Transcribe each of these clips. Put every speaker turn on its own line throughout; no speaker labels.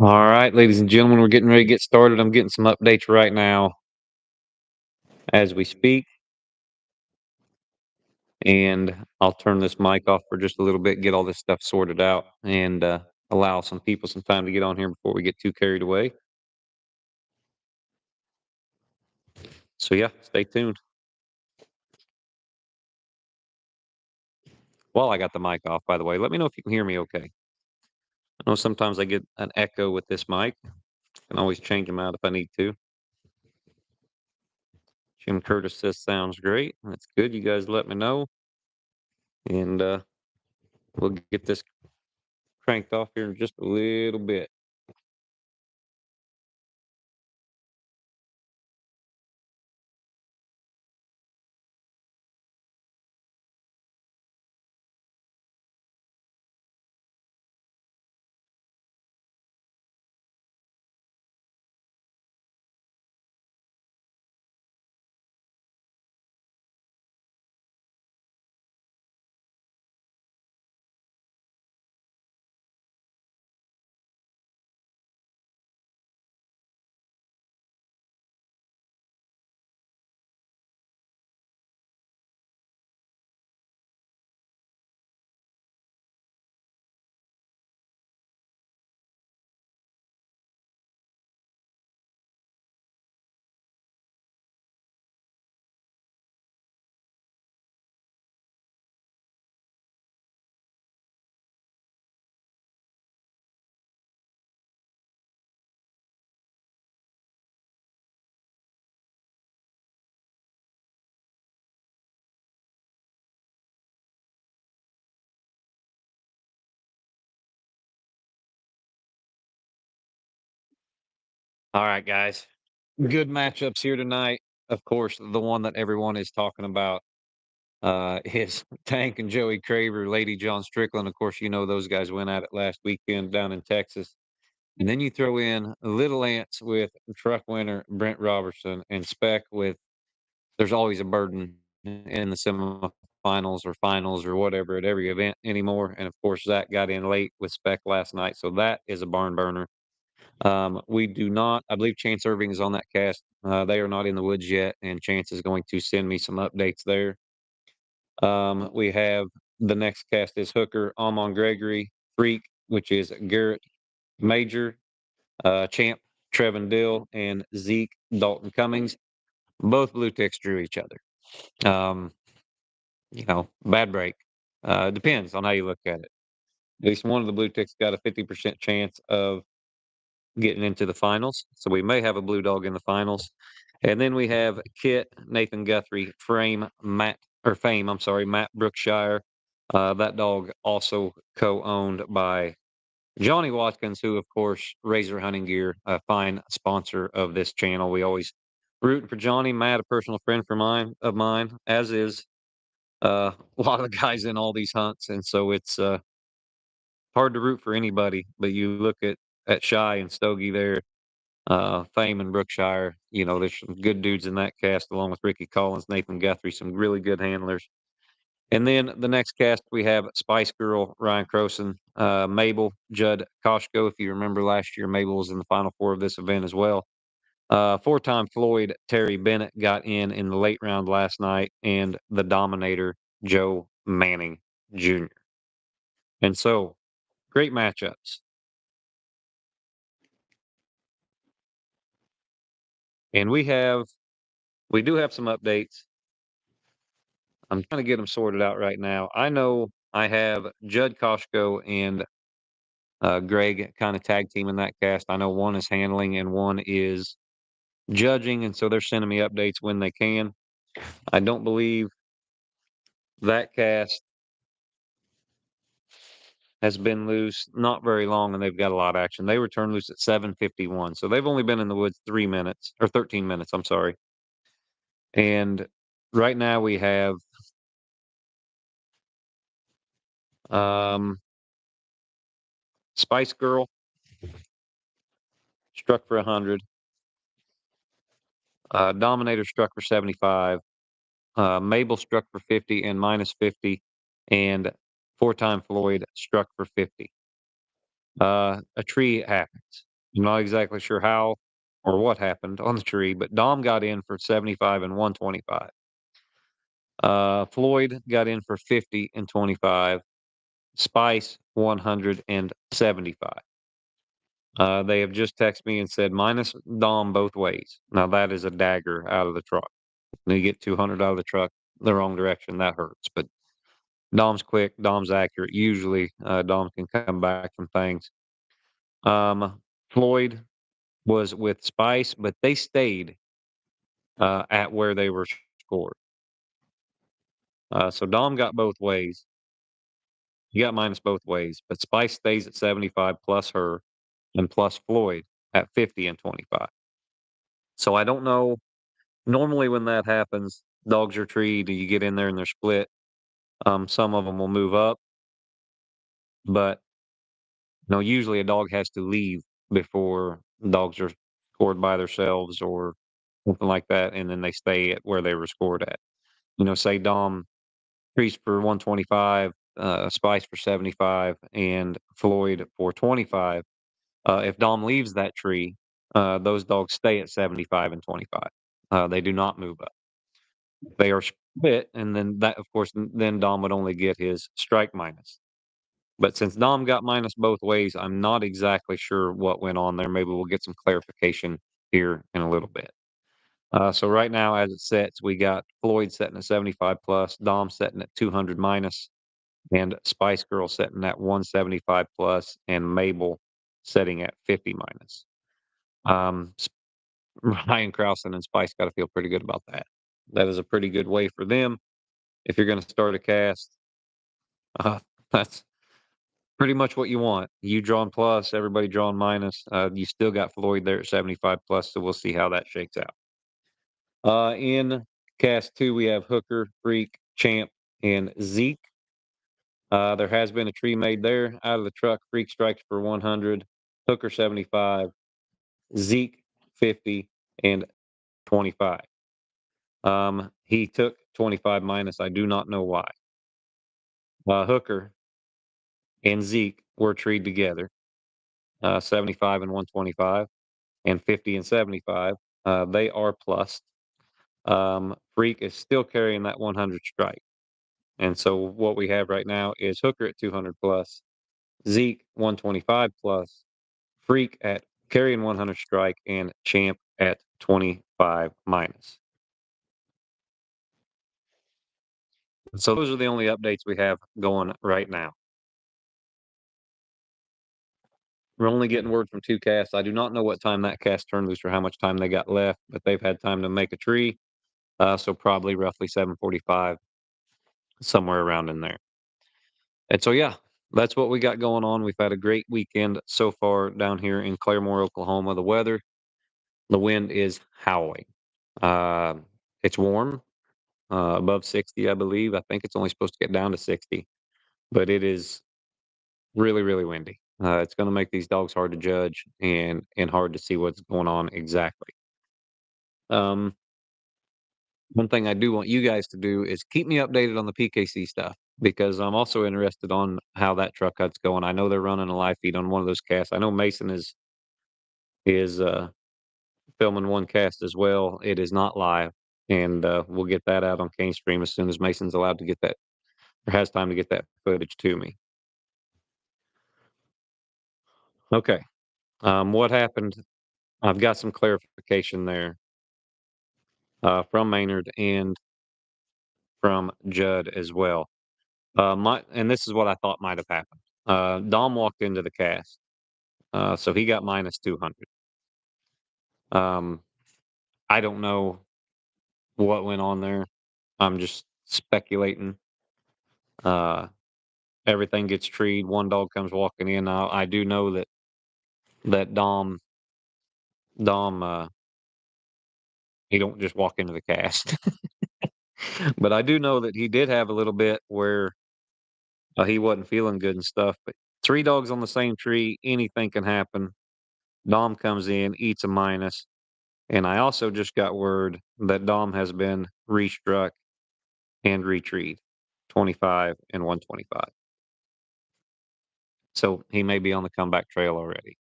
All right, ladies and gentlemen, we're getting ready to get started. I'm getting some updates right now as we speak, and I'll turn this mic off for just a little bit, get all this stuff sorted out, and allow some people some time to get on here before we get too carried away. So, yeah, stay tuned. While I got the mic off, by the way, let me know if you can hear me okay. I know sometimes I get an echo with this mic. I can always change them out if I need to. Jim Curtis says sounds great. That's good. You guys let me know, and we'll get this cranked off here in just a little bit. All right, guys. Good matchups here tonight. Of course, the one that everyone is talking about is Tank and Joey Craver, Lady John Strickland. Of course, you know those guys went at it last weekend down in Texas. And then you throw in Little Ants with truck winner Brent Robertson and Spec with there's always a burden in the semifinals or finals or whatever at every event anymore. And of course, Zach got in late with Spec last night. So that is a barn burner. We do not, I believe Chance Irving is on that cast. They are not in the woods yet, and Chance is going to send me some updates there. We have the next cast is Hooker, Amon Gregory, Freak, which is Garrett Major, Champ, Trevin Dill, and Zeke Dalton Cummings. Both blue ticks drew each other. Um, bad break. Depends on how you look at it. At least one of the blue ticks got a 50% chance of getting into the finals. So we may have a blue dog in the finals. And then we have Kit, Nathan Guthrie, Matt Brookshire. That dog also co-owned by Johnny Watkins, who of course Razor Hunting Gear, a fine sponsor of this channel. We always rooting for Johnny. Matt, a personal friend of mine, as is a lot of the guys in all these hunts, and so it's hard to root for anybody. But you look at Shy and Stogie there, Fame and Brookshire. You know, there's some good dudes in that cast, along with Ricky Collins, Nathan Guthrie, some really good handlers. And then the next cast we have Spice Girl, Ryan Croson, Mabel, Judd Koshko. If you remember last year, Mabel was in the final four of this event as well. Four-time Floyd Terry Bennett got in the late round last night, and the Dominator Joe Manning Jr. And so, great matchups. And we do have some updates. I'm trying to get them sorted out right now. I know I have Judd Koshko and Greg kind of tag team in that cast. I know one is handling and one is judging, and so they're sending me updates when they can. I don't believe that cast has been loose not very long, and they've got a lot of action. They were turned loose at 7:51, so they've only been in the woods 3 minutes or 13 minutes. I'm sorry. And right now we have um, Spice Girl struck for 100. Dominator struck for 75. Mabel struck for 50 and minus 50, and four-time Floyd struck for 50. A tree happens. I'm not exactly sure how or what happened on the tree, but Dom got in for 75 and 125. Floyd got in for 50 and 25. Spice 175. They have just texted me and said minus Dom both ways. Now that is a dagger out of the truck. When you get 200 out of the truck the wrong direction, that hurts. But Dom's quick, Dom's accurate. Usually, Dom can come back from things. Floyd was with Spice, but they stayed at where they were scored. So Dom got both ways. He got minus both ways, but Spice stays at 75 plus her and plus Floyd at 50 and 25. So I don't know. Normally, when that happens, dogs are treed, you get in there and they're split. Some of them will move up, but usually a dog has to leave before dogs are scored by themselves or something like that, and then they stay at where they were scored at. Say Dom trees for 125, Spice for 75, and Floyd for 25. If Dom leaves that tree, those dogs stay at 75 and 25. They do not move up. They are split, and then that, of course, then Dom would only get his strike minus. But since Dom got minus both ways, I'm not exactly sure what went on there. Maybe we'll get some clarification here in a little bit. So right now, as it sets, we got Floyd setting at 75 plus, Dom setting at 200 minus, and Spice Girl setting at 175 plus, and Mabel setting at 50 minus. Um, Ryan Krausen and Spice got to feel pretty good about that. That is a pretty good way for them. If you're going to start a cast, uh, that's pretty much what you want. You drawing plus, everybody drawing minus. You still got Floyd there at 75 plus, so we'll see how that shakes out. In cast two, we have Hooker, Freak, Champ, and Zeke. There has been a tree made there out of the truck. Freak strikes for 100, Hooker 75, Zeke 50, and 25. He took 25 minus. I do not know why. Hooker and Zeke were treed together, 75 and 125, and 50 and 75. They are plus. Freak is still carrying that 100 strike. And so what we have right now is Hooker at 200 plus, Zeke 125 plus, Freak at carrying 100 strike, and Champ at 25 minus. So those are the only updates we have going right now. We're only getting word from two casts. I do not know what time that cast turned loose or how much time they got left, but they've had time to make a tree. So probably roughly 7:45, somewhere around in there. And so, yeah, that's what we got going on. We've had a great weekend so far down here in Claremore, Oklahoma. The wind is howling. Uh, it's warm, above 60, I believe. I think it's only supposed to get down to 60, but it is really, really windy. It's going to make these dogs hard to judge and hard to see what's going on exactly. Um, One thing I do want you guys to do is keep me updated on the PKC stuff because I'm also interested on how that truck cut's going. I know they're running a live feed on one of those casts. I know Mason is filming one cast as well. It is not live, and we'll get that out on Kane Stream as soon as Mason's allowed to get that or has time to get that footage to me. Okay, what happened? I've got some clarification there from Maynard and from Judd as well. And this is what I thought might have happened. Dom walked into the cast, so he got minus 200. Um, I don't know what went on there. I'm just speculating. Uh, Everything gets treed. One dog comes walking in. I do know that Dom he don't just walk into the cast, but I do know that he did have a little bit where he wasn't feeling good and stuff. But three dogs on the same tree, anything can happen. Dom comes in, eats a minus. And I also just got word that Dom has been restruck and retreed 25 and 125. So he may be on the comeback trail already.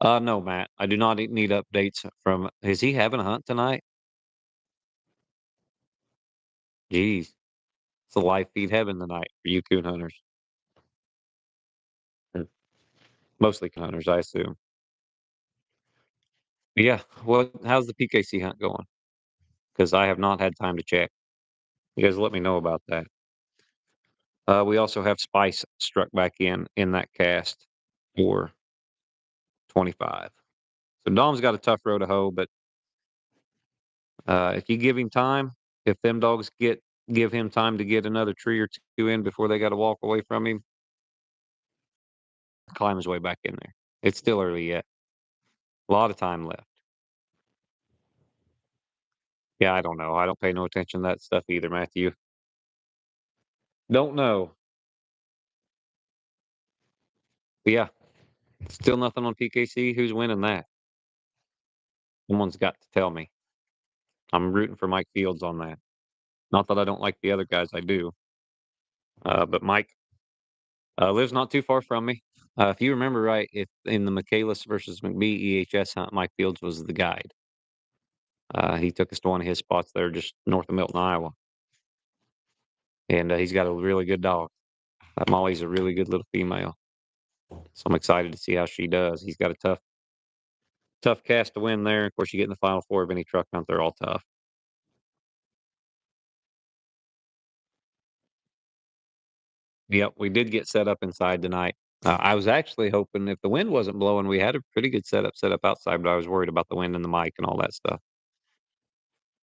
No, Matt, I do not need updates from is he having a hunt tonight? Jeez, it's a live feed heaven tonight for you coon hunters. Mm, mostly coon hunters, I assume. Yeah, well, how's the PKC hunt going? Because I have not had time to check. You guys let me know about that. We also have Spice struck back in that cast for 25. So Dom's got a tough row to hoe, but if you give him time, if them dogs give him time to get another tree or two in before they got to walk away from him, climb his way back in there. It's still early yet. A lot of time left. Yeah, I don't know. I don't pay no attention to that stuff either, Matthew. Don't know. But yeah, still nothing on PKC. Who's winning that? Someone's got to tell me. I'm rooting for Mike Fields on that. Not that I don't like the other guys, I do. But Mike lives not too far from me. If you remember right, if in the Michaelis versus McBee EHS hunt, Mike Fields was the guide. He took us to one of his spots there just north of Milton, Iowa. And he's got a really good dog. Molly's a really good little female. So I'm excited to see how she does. He's got a tough cast to win there. Of course, you get in the final four of any truck hunt, they're all tough. Yep, we did get set up inside tonight. I was actually hoping if the wind wasn't blowing, we had a pretty good setup set up outside, but I was worried about the wind and the mic and all that stuff.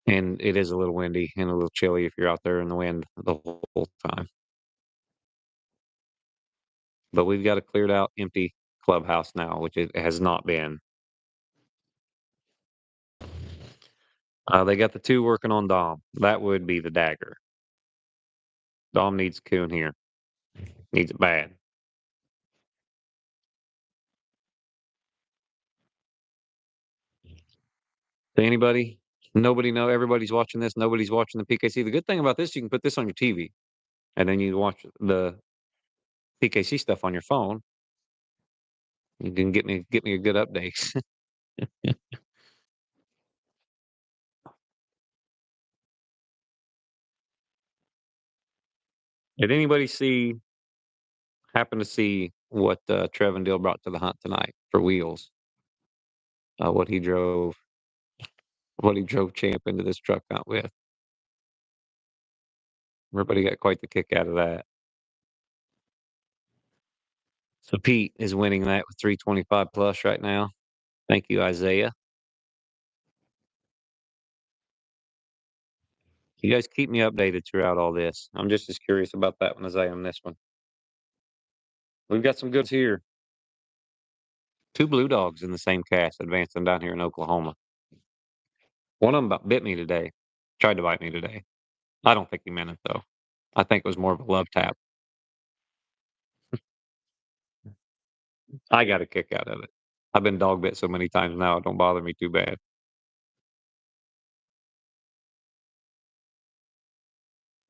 And it is a little windy and a little chilly if you're out there in the wind the whole time. But we've got a cleared out empty clubhouse now, which it has not been. They got the two working on Dom. That would be the dagger. Dom needs coon here. Needs it bad. To anybody? Nobody know. Everybody's watching this. Nobody's watching the PKC. The good thing about this, you can put this on your TV, and then you watch the PKC stuff on your phone. You can get me a good update. Did anybody happen to see what Trevin brought to the hunt tonight for wheels? What he drove, what he drove Champ into this truck hunt with. Everybody got quite the kick out of that. So Pete is winning that with 325 plus right now. Thank you, Isaiah. You guys keep me updated throughout all this. I'm just as curious about that one as I am this one. We've got some goods here. Two blue dogs in the same cast advancing down here in Oklahoma. One of them about bit me today. Tried to bite me today. I don't think he meant it though. I think it was more of a love tap. I got a kick out of it. I've been dog bit so many times now, it don't bother me too bad.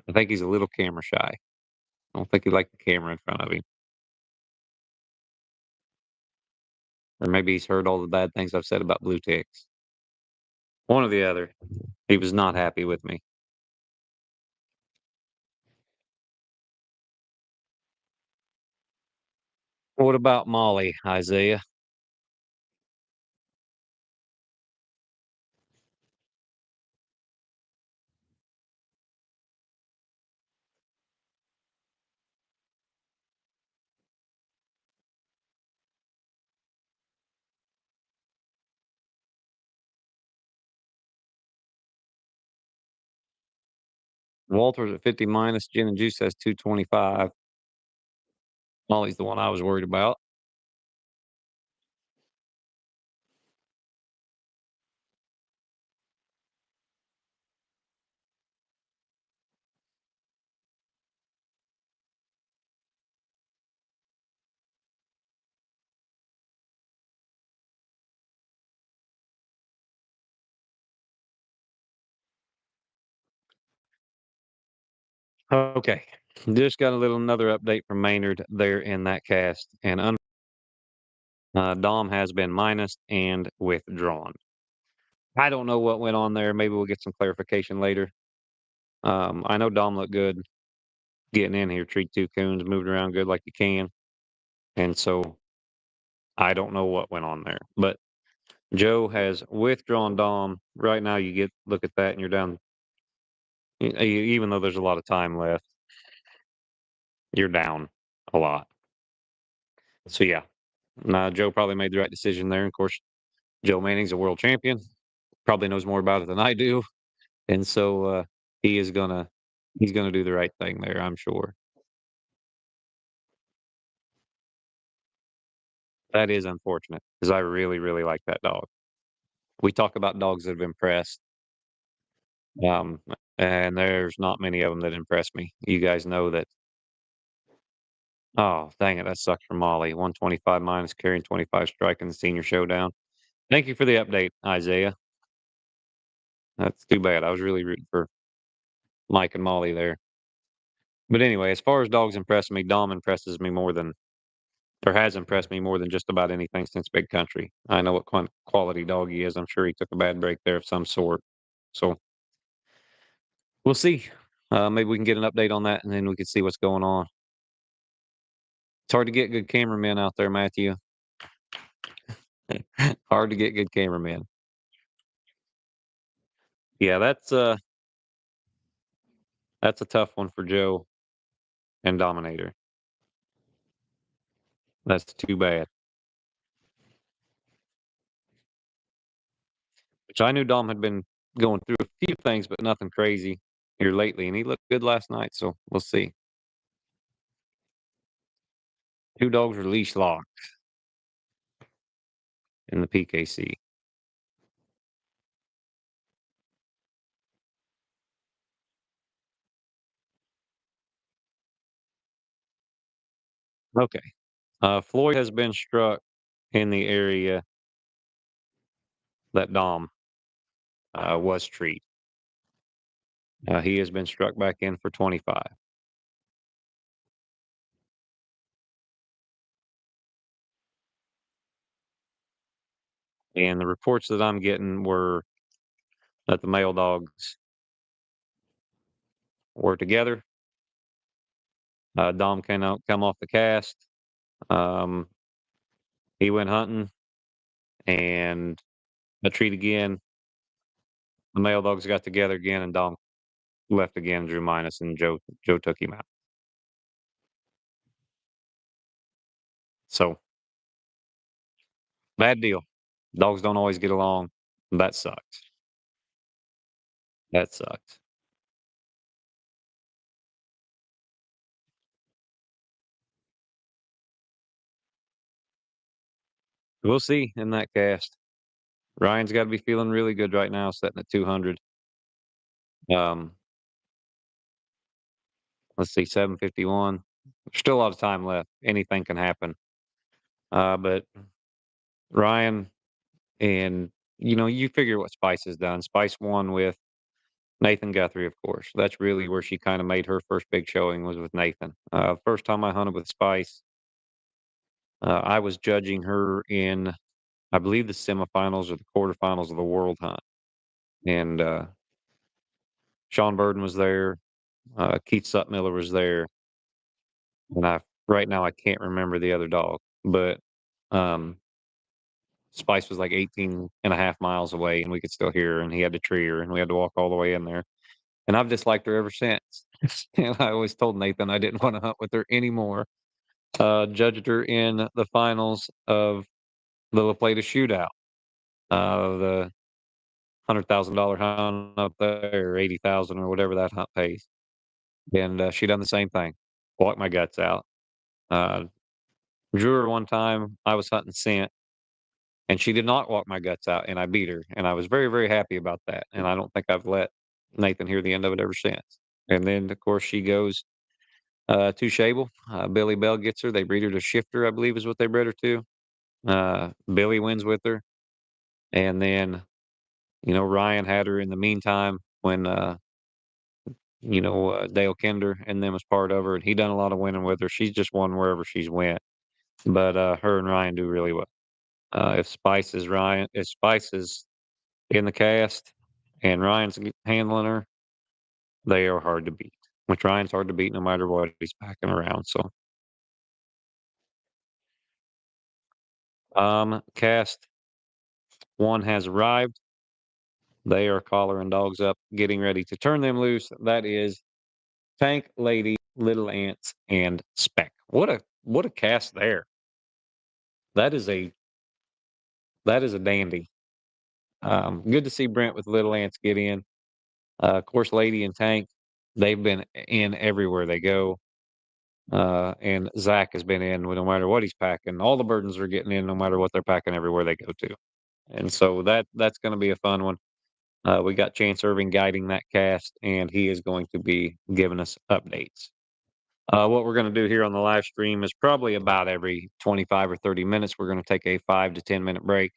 I think he's a little camera shy. I don't think he liked the camera in front of him. Or maybe he's heard all the bad things I've said about blue ticks. One or the other. He was not happy with me. What about Molly, Isaiah? Walter's at 50 minus. Gin and Juice has 225. Molly's the one I was worried about. Okay. Just got a little another update from Maynard there in that cast. And Dom has been minus and withdrawn. I don't know what went on there. Maybe we'll get some clarification later. I know Dom looked good getting in here, treat two coons, moved around good like you can. And so I don't know what went on there. But Joe has withdrawn Dom. Right now, you get look at that and you're down, even though there's a lot of time left, you're down a lot. So, yeah, Joe probably made the right decision there. Of course, Joe Manning's a world champion, probably knows more about it than I do. And so he is he's gonna do the right thing there, I'm sure. That is unfortunate because I really, really like that dog. We talk about dogs that have impressed, um, and there's not many of them that impress me. You guys know that. Oh, dang it, that sucks for Molly. 125 minus carrying 25 strike in the senior showdown. Thank you for the update, Isaiah. That's too bad. I was really rooting for Mike and Molly there. But anyway, as far as dogs impress me, Dom impresses me more than, or has impressed me more than just about anything since Big Country. I know what quality dog he is. I'm sure he took a bad break there of some sort. So we'll see. Maybe we can get an update on that, and then we can see what's going on. It's hard to get good cameramen out there, Matthew. Hard to get good cameramen. Yeah, that's a tough one for Joe and Dominator. That's too bad. Which I knew Dom had been going through a few things, but nothing crazy here lately, and he looked good last night. So we'll see. Two dogs were leash locked in the PKC. Okay. Floyd has been struck in the area that Dom was treat. He has been struck back in for 25. And the reports that I'm getting were that the male dogs were together. Dom came out, come off the cast. Um, he went hunting and a treat again. The male dogs got together again, and Dom left again, drew minus, and Joe took him out. So bad deal. Dogs don't always get along. That sucks. That sucks. We'll see in that cast. Ryan's got to be feeling really good right now, sitting at 200. Um, let's see, 751. There's still a lot of time left. Anything can happen. But Ryan and you figure what Spice has done. Spice won with Nathan Guthrie, of course. That's really where she kind of made her first big showing was with Nathan. First time I hunted with Spice, I was judging her in, I believe, the semifinals or the quarterfinals of the World Hunt, and Sean Burden was there. Keith Sutmiller was there, and I right now I can't remember the other dog, but um, Spice was like 18 and a half miles away, and we could still hear her, and he had to tree her, and we had to walk all the way in there. And I've just liked her ever since. And I always told Nathan I didn't want to hunt with her anymore. Judged her in the finals of the La Plata shootout, the $100,000 hunt up there, or 80,000 or whatever that hunt pays. And she done the same thing, walked my guts out. Uh, Drew her one time. I was hunting scent, and she did not walk my guts out, and I beat her, and I was very, very happy about that. And I don't think I've let Nathan hear the end of it ever since. And then, of course, she goes to Shable. Billy Bell gets her. They breed her to Shifter, I believe, is what they bred her to. Billy wins with her, and then Ryan had her in the meantime when Dale Kinder and them was part of her, and he done a lot of winning with her. She's just won wherever she's went, but her and Ryan do really well. If Spice is in the cast and handling her, they are hard to beat. Which Ryan's hard to beat no matter what he's packing around. So, cast one has arrived. They are collaring dogs up, getting ready to turn them loose. That is Tank Lady, Little Ants, and Speck. What a cast there. That is a that is a dandy. Good to see Brent with Little Ants get in. Of course, Lady and Tank, they've been in everywhere they go. And Zach has been in no matter what he's packing. All the burdens are getting in no matter what they're packing everywhere they go to. And so that's going to be a fun one. We got Chance Irving guiding that cast, and he is going to be giving us updates. What we're going to do here on the live stream is probably about every 25 or 30 minutes, we're going to take a 5 to 10 minute break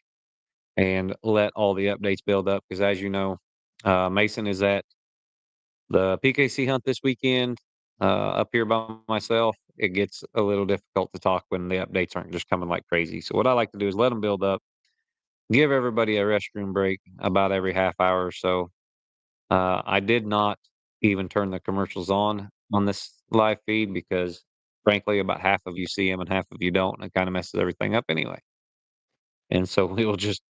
and let all the updates build up. Because as you know, Mason is at the PKC hunt this weekend. Up here by myself, it gets a little difficult to talk when the updates aren't just coming like crazy. So what I like to do is let them build up, give everybody a restroom break about every half hour or so. I did not even turn the commercials on this live feed because, frankly, about half of you see them and half of you don't, and it kind of messes everything up anyway. And so we will just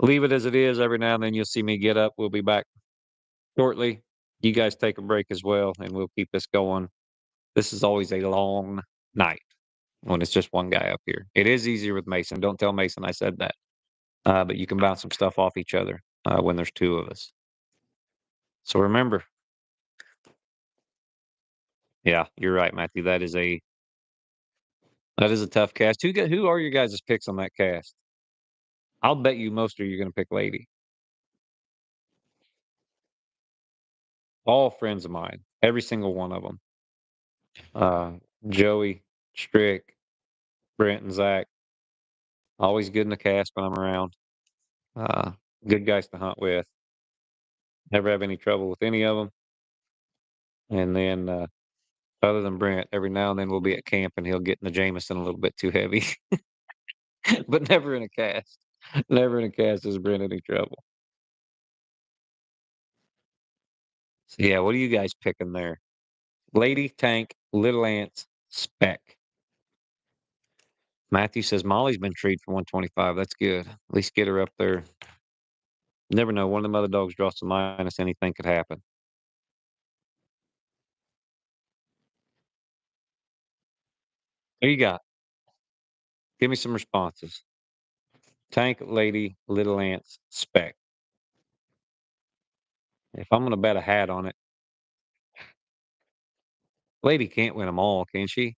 leave it as it is. Every now and then you'll see me get up. We'll be back shortly. You guys take a break as well, and we'll keep this going. This is always a long night when it's just one guy up here. It is easier with Mason. Don't tell Mason I said that. But you can bounce some stuff off each other when there's two of us. So remember, yeah, you're right, Matthew. That is a tough cast. Who are your guys' picks on that cast? I'll bet you most of you are going to pick Lady. All friends of mine, every single one of them. Uh, Joey, Strick, Brent, and Zach. Always good in the cast when I'm around. Uh, Good guys to hunt with. Never have any trouble with any of them. And then, other than Brent, every now and then we'll be at camp and he'll get in the Jameson a little bit too heavy, but never in a cast. Never in a cast has Brent any trouble. So yeah, what are you guys picking there? Lady, Tank, Little Ants, Speck. Matthew says Molly's been treated for 125. That's good. At least get her up there. Never know. One of them other dogs draws some minus. Anything could happen. Who you got? Give me some responses. Tank, Lady, Little Ants, Speck. If I'm going to bet a hat on it, Lady can't win them all, can she?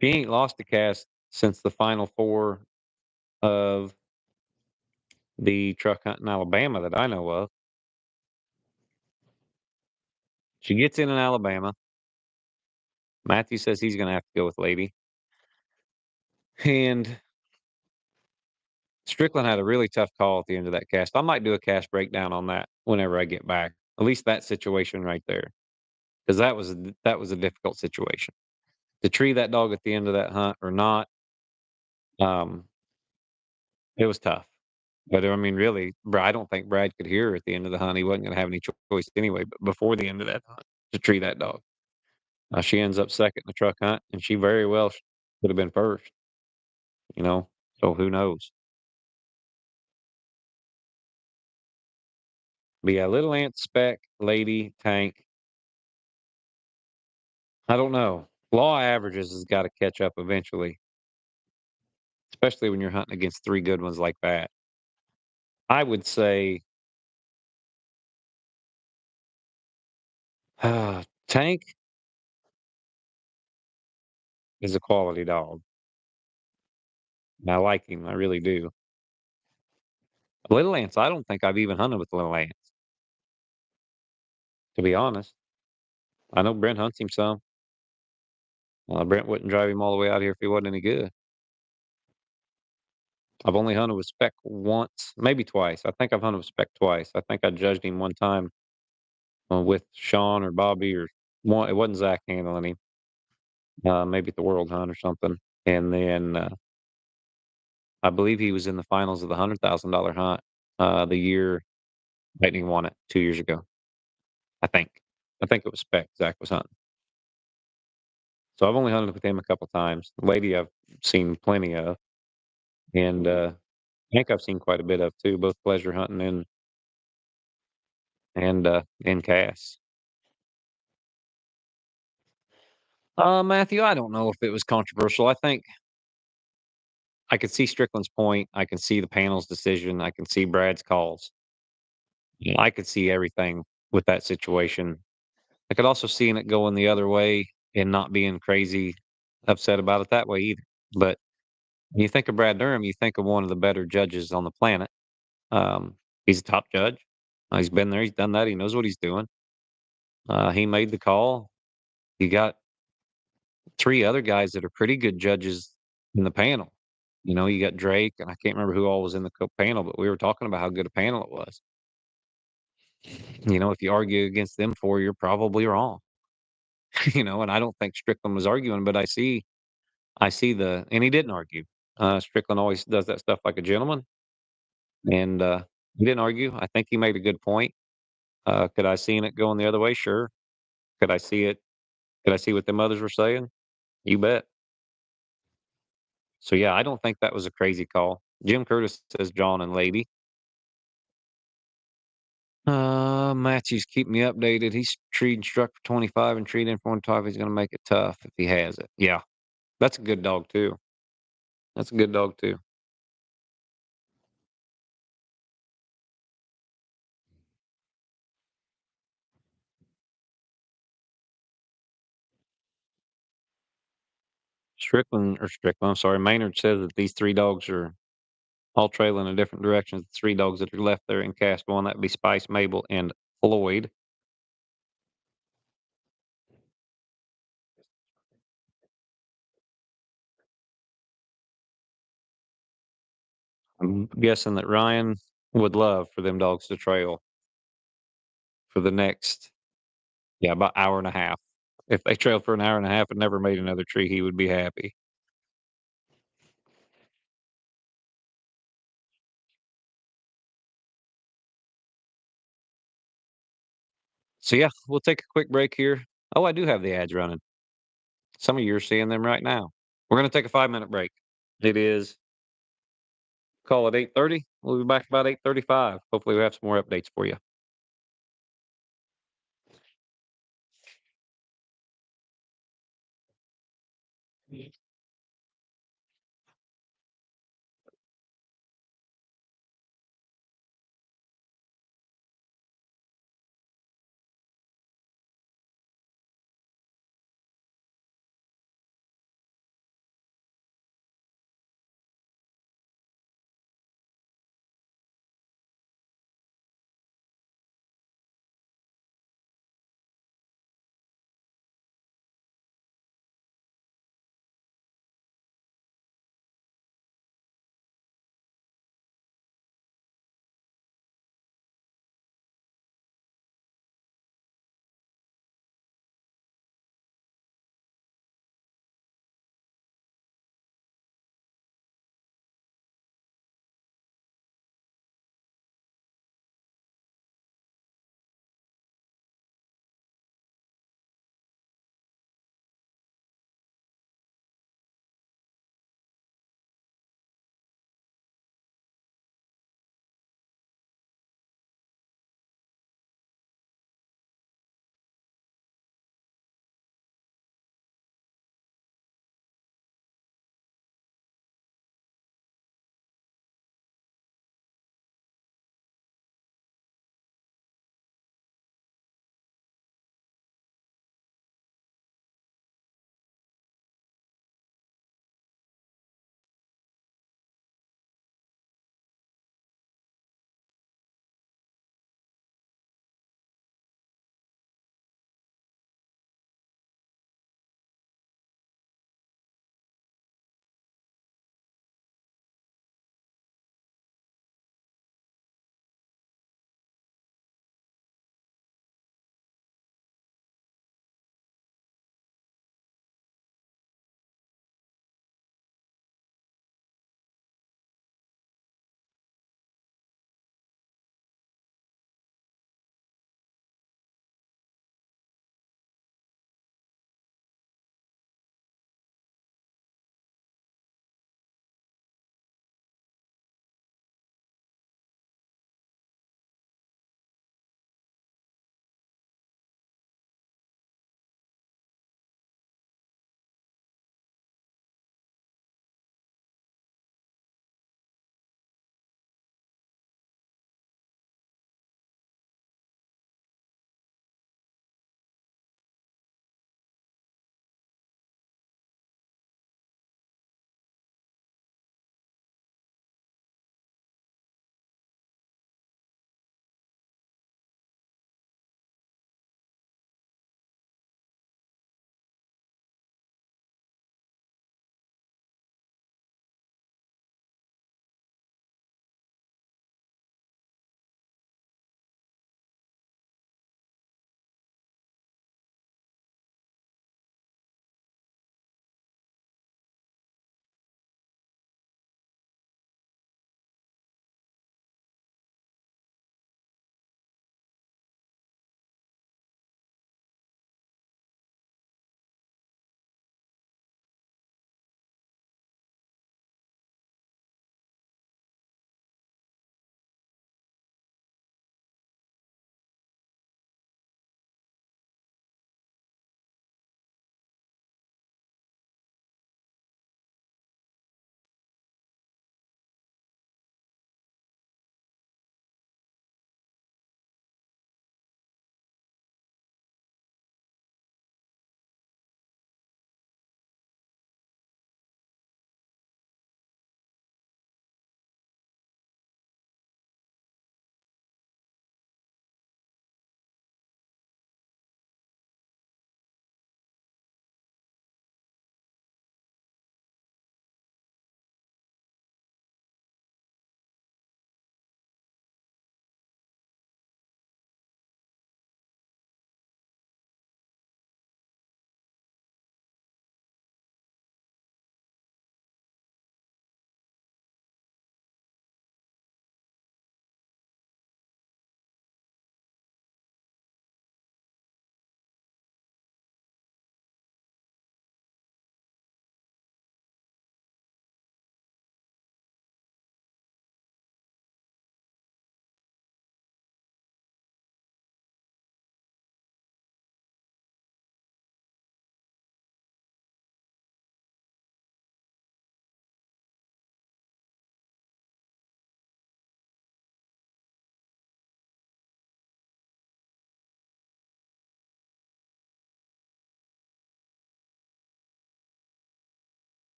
She ain't lost a cast since the final four of the truck hunt in Alabama that I know of. She gets in Alabama. Matthew says he's going to have to go with Lady. And Strickland had a really tough call at the end of that cast. I might do a cast breakdown on that whenever I get back. At least that situation right there, because that was a difficult situation to tree that dog at the end of that hunt or not. Um, it was tough. But I mean, really, I don't think Brad could hear her at the end of the hunt. He wasn't going to have any choice anyway. But before the end of that hunt, to tree that dog, she ends up second in the truck hunt, and she very well could have been first. You know, so who knows? But yeah, Little Ant, Speck, Lady, Tank. I don't know. Law averages has got to catch up eventually, especially when you're hunting against three good ones like that. I would say Tank is a quality dog. I like him. I really do. Little Ants, I don't think I've even hunted with Little Ants, to be honest. I know Brent hunts him some. Brent wouldn't drive him all the way out here if he wasn't any good. I've only hunted with Speck once, maybe twice. I think I've hunted with Speck twice. I think I judged him one time with Sean or Bobby or one. It wasn't Zach handling him. maybe at the World Hunt or something. And then I believe he was in the finals of the $100,000 hunt the year Lightning won it 2 years ago. I think. I think it was Spec Zach was hunting. So I've only hunted with him a couple times. Lady I've seen plenty of, and Hank I've seen quite a bit of too, both pleasure hunting and casts. Matthew, I don't know if it was controversial. I think I could see Strickland's point. I can see the panel's decision. I can see Brad's calls. I could see everything with that situation. I could also see it going the other way and not being crazy upset about it that way either. But when you think of Brad Durham, you think of one of the better judges on the planet. He's a top judge. He's been there. He's done that. He knows what he's doing. He made the call. You got three other guys that are pretty good judges in the panel. You know, you got Drake, and I can't remember who all was in the panel, but we were talking about how good a panel it was. You know, if you argue against them four, you're probably wrong. You know, and I don't think Strickland was arguing, but I see and he didn't argue. Strickland always does that stuff like a gentleman, and he didn't argue. I think he made a good point. Could I seen it going the other way? Sure. Could I see it? Could I see what them others were saying? You bet. So yeah, I don't think that was a crazy call. Jim Curtis says John and Lady. Matthews, keep me updated. He's treed and struck for 25 and treed in for 125. He's going to make it tough if he has it. Yeah, that's a good dog too. That's a good dog too. Strickland, I'm sorry, Maynard says that these three dogs are all trailing in different directions. The three dogs that are left there in cast one, that'd be Spice, Mabel, and Floyd. I'm guessing that Ryan would love for them dogs to trail for the next, yeah, about hour and a half. If they trailed for an hour and a half and never made another tree, he would be happy. So yeah, we'll take a quick break here. Oh, I do have the ads running. Some of you are seeing them right now. We're going to take a 5-minute break. It is call it 8:30. We'll be back about 8:35. Hopefully, we have some more updates for you.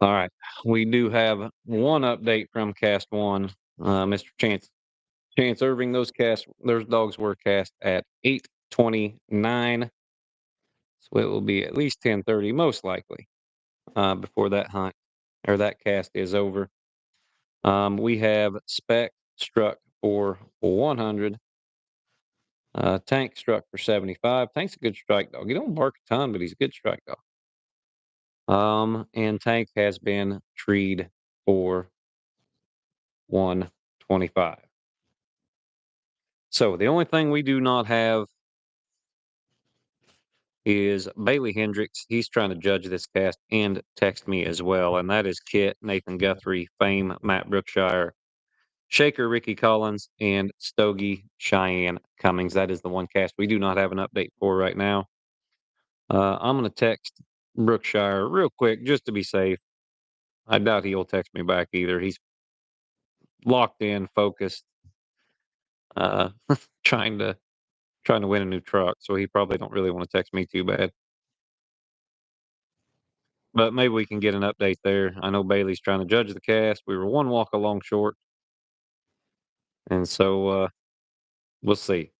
All right. We do have one update from cast one. Mr. Chance Irving, those dogs were cast at 8:29. So it will be at least 10:30, most likely, before that hunt or that cast is over. We have Spec struck for 100. Tank struck for 75. Tank's a good strike dog. He don't bark a ton, but he's a good strike dog. And Tank has been treed for 125. So the only thing we do not have is Bailey Hendricks. He's trying to judge this cast and text me as well. And that is Kit, Nathan Guthrie, Fame, Matt Brookshire, Shaker, Ricky Collins, and Stogie, Cheyenne Cummings. That is the one cast we do not have an update for right now. I'm going to text Brookshire real quick just to be safe. I doubt he'll text me back either. He's locked in, focused, uh, trying to win a new truck, so he probably don't really want to text me too bad. But maybe we can get an update there. I know Bailey's trying to judge the cast. We were one walk along short, and so we'll see.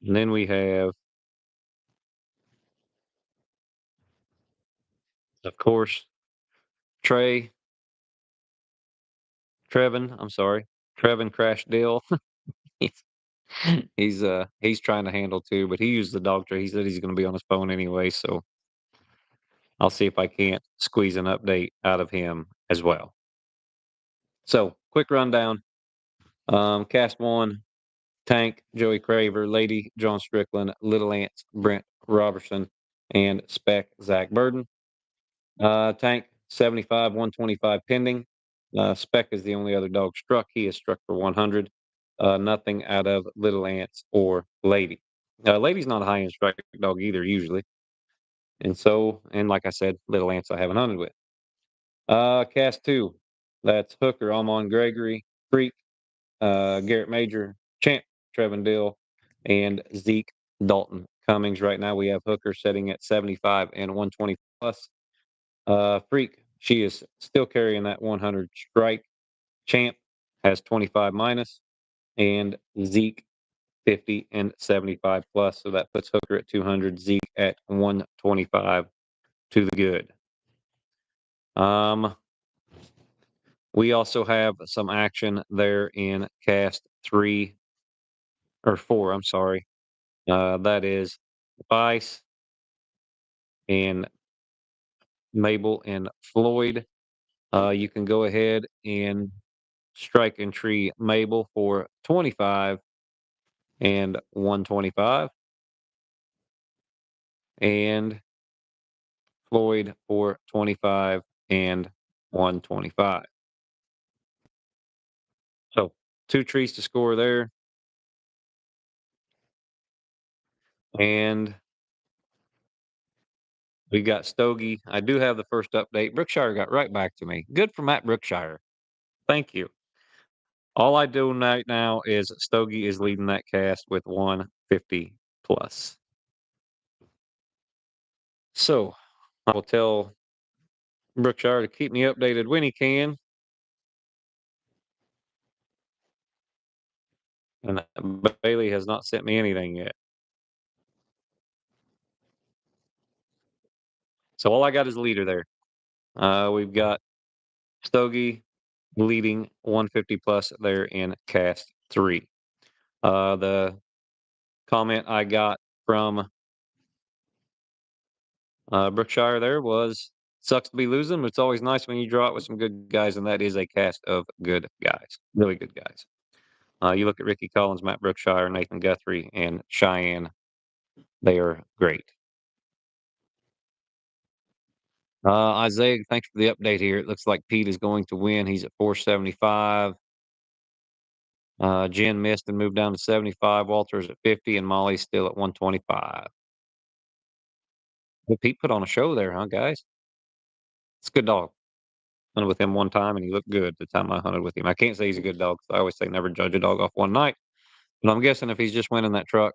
And then we have, of course, Trey, Trevin. I'm sorry, Trevin Crash Deal. he's he's trying to handle too, but he used the dog tray. He said he's going to be on his phone anyway, so I'll see if I can't squeeze an update out of him as well. So, quick rundown. Cast one, Tank, Joey Craver, Lady, John Strickland, Little Ants, Brent Robertson, and Spec, Zach Burden. Tank, 75, 125 pending. Spec is the only other dog struck. He is struck for 100. Nothing out of Little Ants or Lady. Lady's not a high end strike dog either, usually. And so, and like I said, Little Ants I haven't hunted with. Cast two, that's Hooker, Almon Gregory, Freak, Garrett Major, Champ, Trevin Dill, and Zeke Dalton Cummings. Right now, we have Hooker setting at 75 and 120 plus. Freak, she is still carrying that 100 strike. Champ has 25 minus, and Zeke 50 and 75 plus. So that puts Hooker at 200, Zeke at 125 to the good. We also have some action there in cast three or four. I'm sorry. That is Vice and Mabel and Floyd. You can go ahead and strike and tree Mabel for 25 and 125, and Floyd for 25 and 125. So two trees to score there. And we got Stogie. I do have the first update. Brookshire got right back to me. Good for Matt Brookshire. Thank you. All I do right now is Stogie is leading that cast with 150 plus. So I will tell Brookshire to keep me updated when he can. And Bailey has not sent me anything yet. So all I got is a leader there. We've got Stogie leading 150 plus there in cast three. The comment I got from Brookshire there was sucks to be losing, but it's always nice when you draw it with some good guys, and that is a cast of good guys, really good guys. You look at Ricky Collins, Matt Brookshire, Nathan Guthrie, and Cheyenne. They are great. Isaiah, thanks for the update here. It looks like Pete is going to win. He's at 475. Jen missed and moved down to 75. Walter's at 50, and Molly's still at 125. Well, Pete put on a show there, huh, guys? It's a good dog. Hunted with him one time, and he looked good the time I hunted with him. I can't say he's a good dog 'cause I always say never judge a dog off one night. But I'm guessing if he's just winning that truck,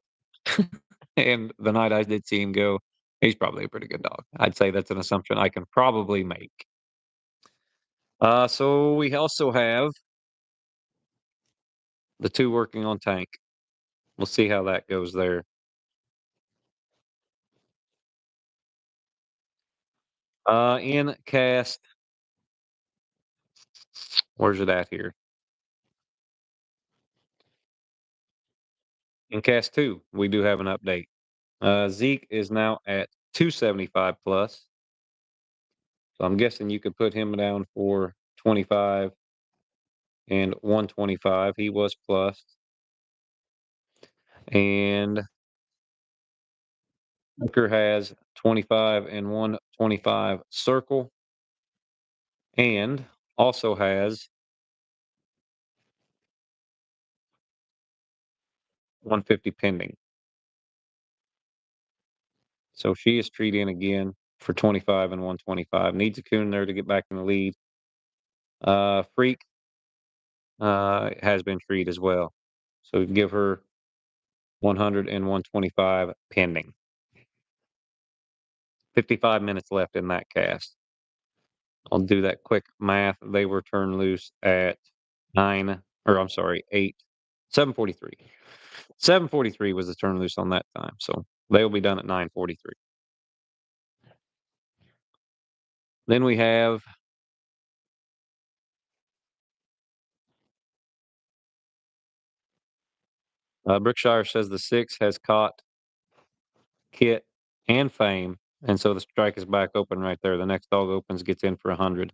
and the night I did see him go, He's probably a pretty good dog. I'd say that's an assumption I can probably make. So we also have the 2 working on Tank. We'll see how that goes there. In cast, where's it at here? In cast 2, we do have an update. Zeke is now at 275 plus. So I'm guessing you could put him down for 25 and 125. He was plus. And Booker has 25 and 125 circle and also has 150 pending. So she is treed in again for 25 and 125. Needs a coon there to get back in the lead. Freak has been treed as well. So give her 100 and 125 pending. 55 minutes left in that cast. I'll do that quick math. They were turned loose at 9, or I'm sorry, 8, 7:43. 7:43 was the turn loose on that time. So they'll be done at 9:43. Then we have Brookshire says the 6 has caught Kit and Fame. And so the strike is back open right there. The next dog opens, gets in for 100.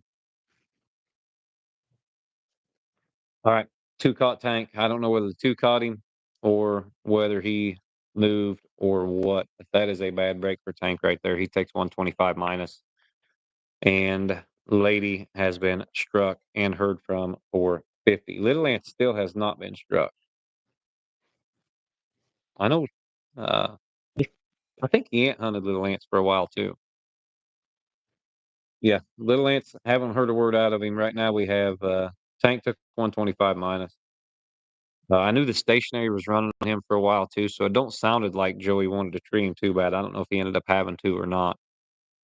All right. 2 caught Tank. I don't know whether the 2 caught him or whether he moved or what. But that is a bad break for Tank right there. He takes 125 minus. And Lady has been struck and heard from for 50. Little Ant still has not been struck. I know. Uh, I think he ant hunted Little Ants for a while too. Yeah, Little Ants haven't heard a word out of him right now. We have Tank took 125 minus. I knew the stationary was running on him for a while too, so it don't sounded like Joey wanted to treat him too bad. I don't know if he ended up having to or not,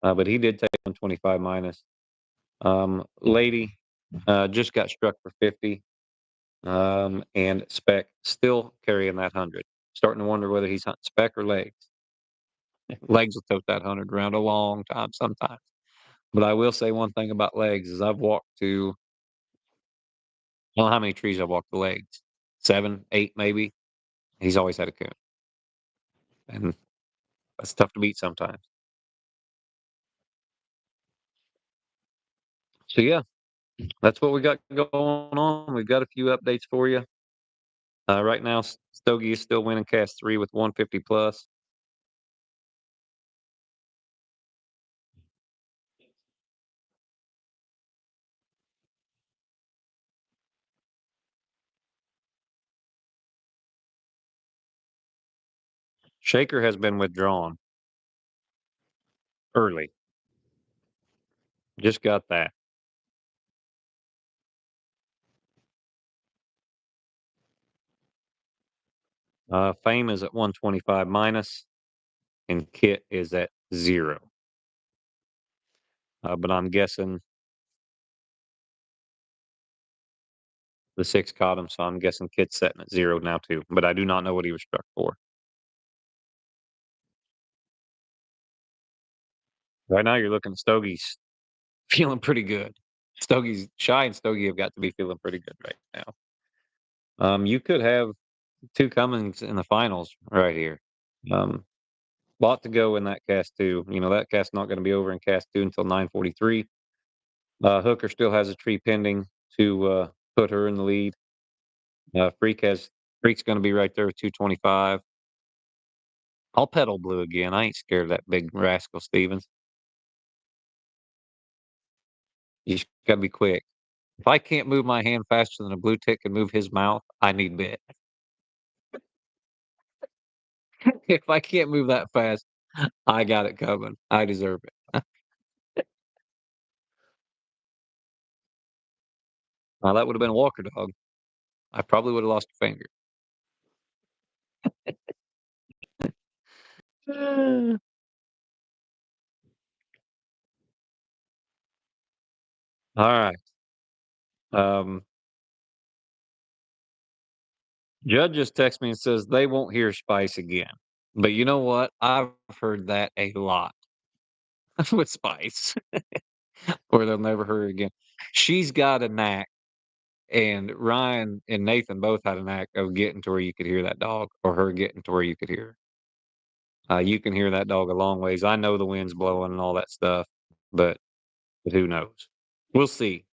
but he did take 125 minus. Lady just got struck for 50, and Spec still carrying that 100. Starting to wonder whether he's hunting Spec or Legs. Legs will tote that 100 around a long time sometimes. But I will say one thing about Legs is I've walked to, I don't know how many trees I've walked to Legs, 7, 8 maybe. He's always had a coon, and that's tough to beat sometimes. So yeah, that's what we got going on. We've got a few updates for you. Right now, Stogie is still winning cast 3 with 150 plus. Shaker has been withdrawn early. Just got that. Fame is at 125 minus, and Kit is at 0. But I'm guessing the 6 caught him, so I'm guessing Kit's setting at 0 now too. But I do not know what he was struck for. Right now, you're looking at Stogie's feeling pretty good. Stogie's Shy and Stogie have got to be feeling pretty good right now. You could have 2 Cummings in the finals right here. Um, Lot to go in that cast too. You know, that cast not going to be over in cast 2 until 9:43. Hooker still has a tree pending to put her in the lead. Freak's going to be right there with 225. I'll pedal blue again. I ain't scared of that big rascal Stevens. You just got to be quick. If I can't move my hand faster than a blue tick can move his mouth, I need bit. If I can't move that fast, I got it coming. I deserve it. Now that would have been a Walker dog. I probably would have lost a finger. All right. Um, Judd just texted me and says they won't hear Spice again. But you know what? I've heard that a lot with Spice, where they'll never hear her again. She's got a knack, and Ryan and Nathan both had a knack of getting to where you could hear that dog, or her getting to where you could hear her. You can hear that dog a long ways. I know the wind's blowing and all that stuff, but who knows? We'll see.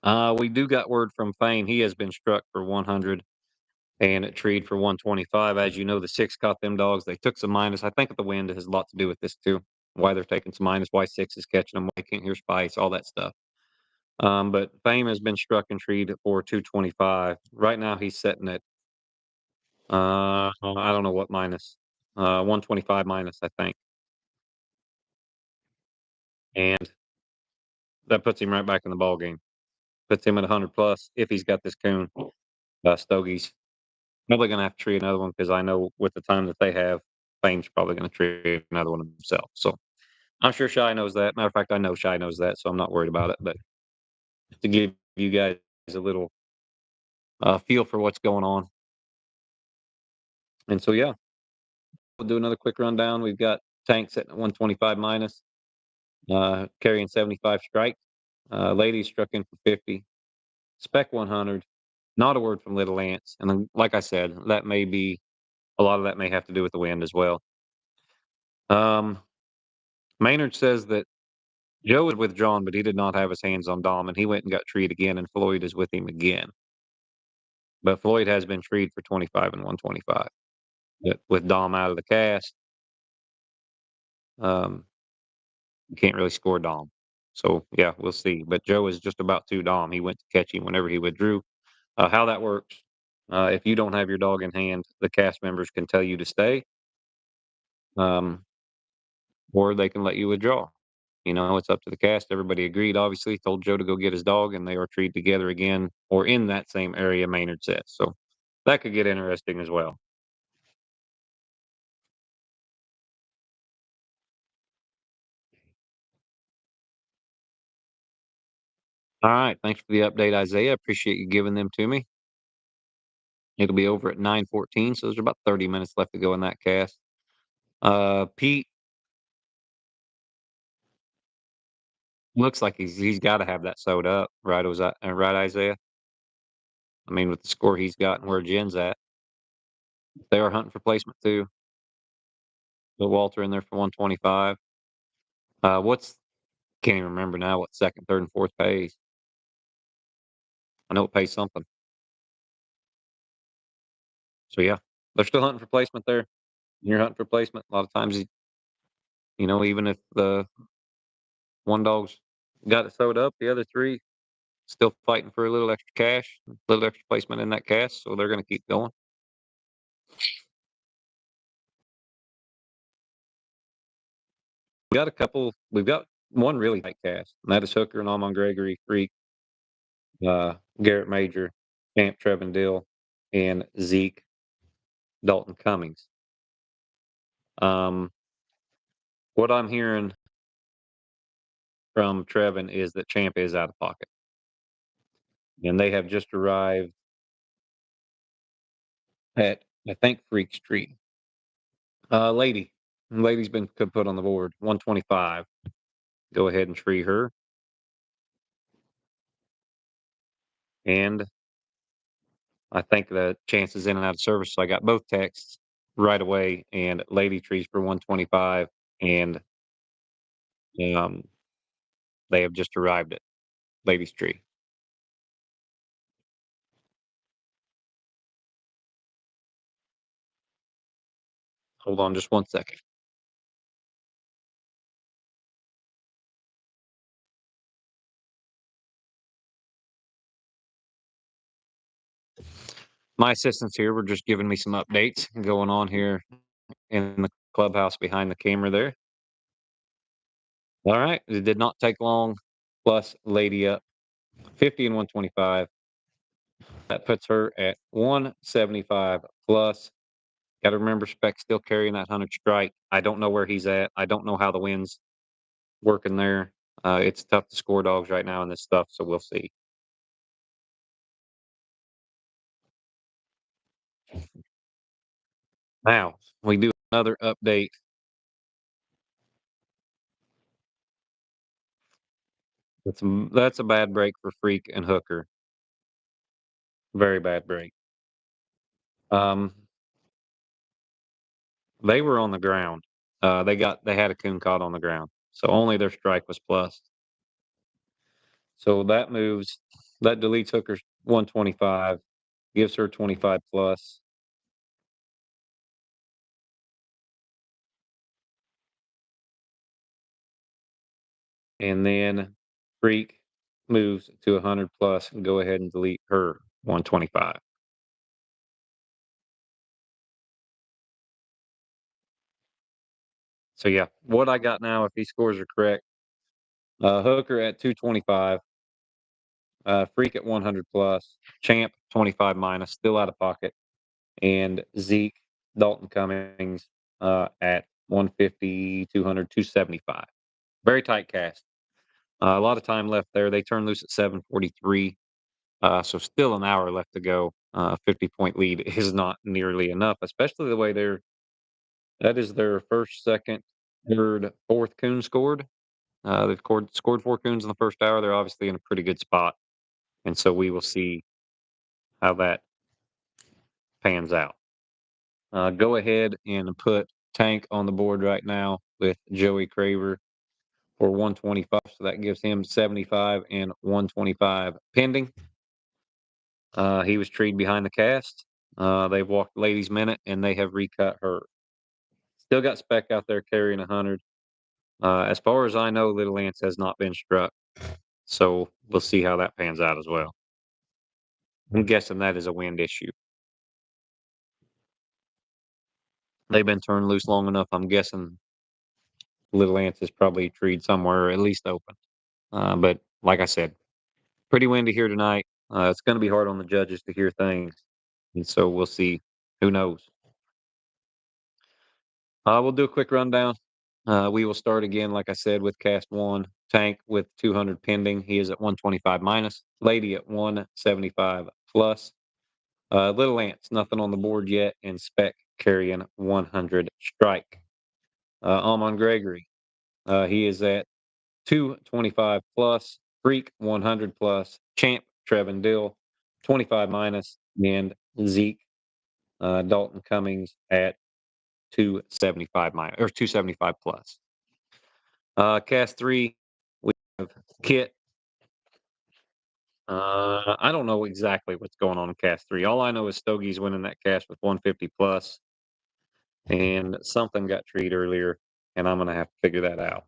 We do got word from Fane. He has been struck for 100 and it treed for 125. As you know, the six caught them dogs. They took some minus. I think the wind has a lot to do with this too. Why they're taking some minus, why six is catching them, why they can't hear Spice, all that stuff. But Fame has been struck and treed for 225. Right now, he's sitting at, I don't know what minus, 125 minus, I think. And that puts him right back in the ball game. Puts him at 100 plus if he's got this coon. Stogie's probably going to have to tree another one because I know with the time that they have, Fame's probably going to tree another one himself. So I'm sure Shy knows that. Matter of fact, I know Shy knows that, so I'm not worried about it. But to give you guys a little feel for what's going on. And so, yeah, we'll do another quick rundown. We've got Tank sitting at 125 minus, carrying 75 strike. Ladies struck in for 50. Spec 100. Not a word from Little Lance. And then, like I said, that may be a lot of that may have to do with the wind as well. Um, Maynard says that Joe was withdrawn, but he did not have his hands on Dom, and he went and got treed again, and Floyd is with him again. But Floyd has been treed for 25 and 125. But with Dom out of the cast, um, you can't really score Dom. So, yeah, we'll see. But Joe is just about to Dom. He went to catch him whenever he withdrew. How that works, if you don't have your dog in hand, the cast members can tell you to stay, um, or they can let you withdraw. You know, it's up to the cast. Everybody agreed, obviously, told Joe to go get his dog, and they are treated together again or in that same area, Maynard says. So that could get interesting as well. All right. Thanks for the update, Isaiah. Appreciate you giving them to me. It'll be over at 9:14, so there's about 30 minutes left to go in that cast. Pete looks like he's got to have that sewed up, right? Was that right, Isaiah? I mean, with the score he's got and where Jen's at, they are hunting for placement too. Put Walter in there for 125. What's can't even remember now what second, third, and fourth pays. I know it pays something. So yeah, they're still hunting for placement there. You're hunting for placement. A lot of times, even if the one dog's got it sewed up, the other three still fighting for a little extra cash, a little extra placement in that cast. So they're going to keep going. We got a couple. We've got one really tight cast, and that is Hooker and Almond Gregory, Freak, Garrett Major, Champ Trevin Dill, and Zeke Dalton Cummings. Um, what I'm hearing from Trevin is that Champ is out of pocket, and they have just arrived at I think Freak Street. Lady, lady's been put on the board, 125. Go ahead and tree her, and I think the chances in and out of service. So I got both texts right away, and lady trees for 125, and um, they have just arrived at lady's tree. Hold on, just 1 second. My assistants here were just giving me some updates going on here in the clubhouse behind the camera there. All right, it did not take long. Plus, lady up 50 and 125. That puts her at 175 plus. Got to remember, Speck's still carrying that 100 strike. I don't know where he's at. I don't know how the wind's working there. It's tough to score dogs right now in this stuff, so we'll see. Now, we do another update. That's a bad break for Freak and Hooker. Very bad break. Um, they were on the ground. They had a coon caught on the ground, so only their strike was plus. So that deletes Hooker's 125, gives her 25 plus, and then Freak moves to 100 plus and go ahead and delete her 125. So yeah, what I got now, if these scores are correct, Hooker at 225, Freak at 100 plus, Champ 25 minus, still out of pocket, and Zeke Dalton Cummings at 150, 200, 275. Very tight cast. A lot of time left there. They turned loose at 7:43, so still an hour left to go. 50-point lead is not nearly enough, especially the way that is their first, second, third, fourth coon scored. They've scored four coons in the first hour. They're obviously in a pretty good spot, and so we will see how that pans out. Go ahead and put Tank on the board right now with Joey Craver for 125. So that gives him 75 and 125 pending. He was treed behind the cast. They've walked Ladies Minute and they have recut her. Still got Spec out there carrying 100. As far as I know, Little Lance has not been struck. So we'll see how that pans out as well. I'm guessing that is a wind issue. They've been turned loose long enough. I'm guessing Little Lance is probably treed somewhere or at least open. But like I said, pretty windy here tonight. It's going to be hard on the judges to hear things. And so we'll see. Who knows? We'll do a quick rundown. We will start again, like I said, with cast one. Tank with 200 pending. He is at 125 minus. Lady at 175 plus. Little Lance, nothing on the board yet. And Spec carrying 100 strike. Almon Gregory, he is at 225 plus. Freak 100 plus. Champ Trevin Dill 25 minus. And Zeke Dalton Cummings at 275 minus or 275 plus. Cast three, we have Kit. I don't know exactly what's going on in cast three. All I know is Stogie's winning that cast with 150 plus, and something got treed earlier, and I'm gonna have to figure that out.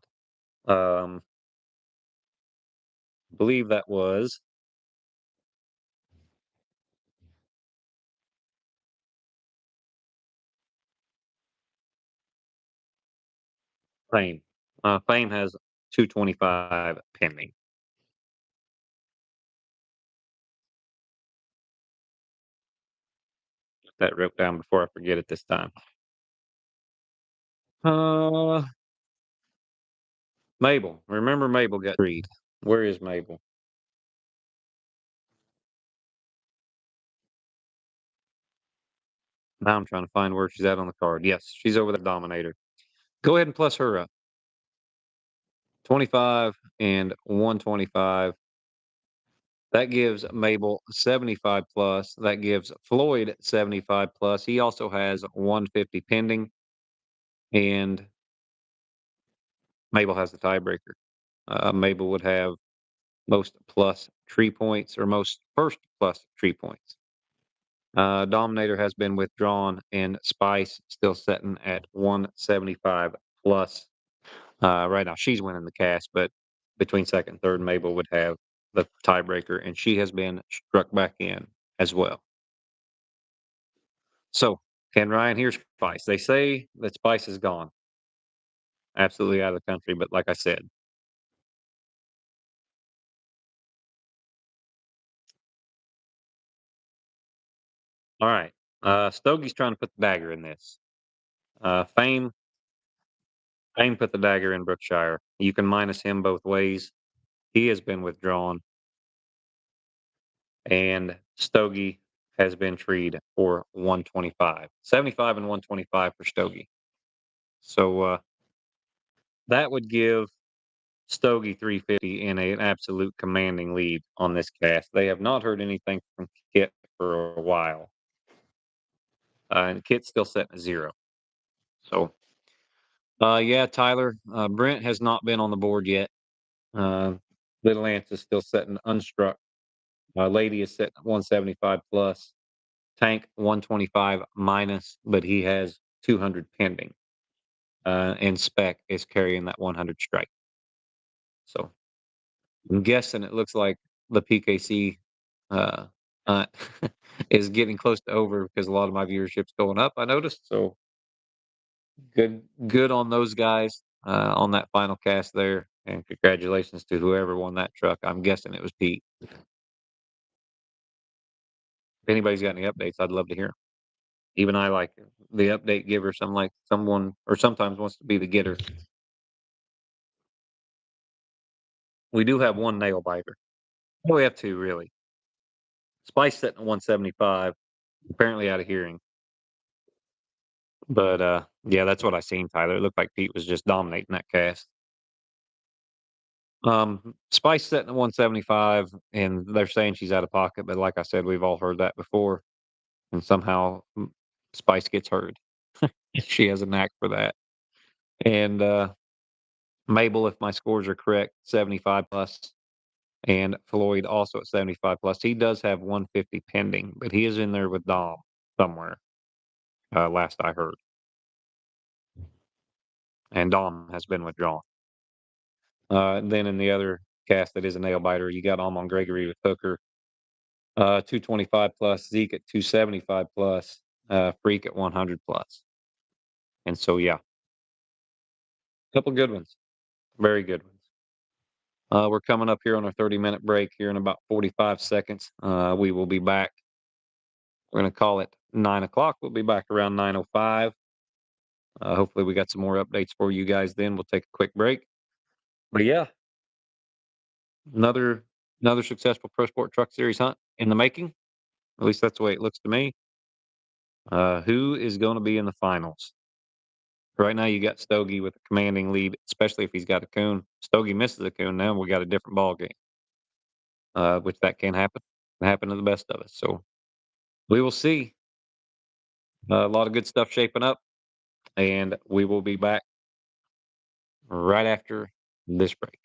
Believe that was Fame. Fame has 225 pending. Get that wrote down before I forget it this time. Uh, Mabel. Remember Mabel got treed. Where is Mabel? Now I'm trying to find where she's at on the card. Yes, she's over the Dominator. Go ahead and plus her up. 25 and 125. That gives Mabel 75 plus. That gives Floyd 75 plus. He also has 150 pending, and Mabel has the tiebreaker. Mabel would have most plus tree points or most first plus tree points. Dominator has been withdrawn, and Spice still sitting at 175 plus. Right now, she's winning the cast, but between second and third, Mabel would have the tiebreaker, and she has been struck back in as well. So, can Ryan hear Spice? They say that Spice is gone, absolutely out of the country. But like I said, all right. Stogie's trying to put the dagger in this. Fame Payne put the dagger in Brookshire. You can minus him both ways. He has been withdrawn, and Stogie has been treed for 125. 75 and 125 for Stogie. So that would give Stogie 350 in an absolute commanding lead on this cast. They have not heard anything from Kit for a while. And Kit's still sitting at 0. So, yeah, Tyler, Brent has not been on the board yet. Uh, Little Ants is still sitting unstruck. Lady is sitting at 175 plus. Tank 125 minus, but he has 200 pending. And Spec is carrying that 100 strike. So I'm guessing it looks like the PKC uh, uh, is getting close to over because a lot of my viewership's going up. I noticed. So good on those guys on that final cast there, and congratulations to whoever won that truck. I'm guessing it was Pete. If anybody's got any updates, I'd love to hear 'em. Even I like the update giver. Some like someone, or sometimes wants to be the getter. We do have one nail biter. Oh, we have two really. Spice sitting at 175, apparently out of hearing. But yeah, that's what I seen, Tyler. It looked like Pete was just dominating that cast. Spice sitting at 175, and they're saying she's out of pocket, but like I said, we've all heard that before, and somehow Spice gets heard. She has a knack for that. And Mabel, if my scores are correct, 75 plus, and Floyd also at 75 plus. He does have 150 pending, but he is in there with Dom somewhere. Last I heard, and Dom has been withdrawn. Then in the other cast that is a nail biter, you got Almond Gregory with Hooker, 225 plus, Zeke at 275 plus, Freak at 100 plus. And so, yeah, a couple good ones, very good ones. We're coming up here on our 30-minute break here in about 45 seconds. We will be back. We're going to call it 9 o'clock. We'll be back around 9:05. Hopefully, we got some more updates for you guys then. We'll take a quick break. But yeah, another another successful Pro Sport Truck Series hunt in the making. At least that's the way it looks to me. Who is going to be in the finals? Right now, you got Stogie with a commanding lead, especially if he's got a coon. Stogie misses a coon, now we got a different ball game. Which that can happen. Can happen to the best of us. So we will see. A lot of good stuff shaping up, and we will be back right after this break.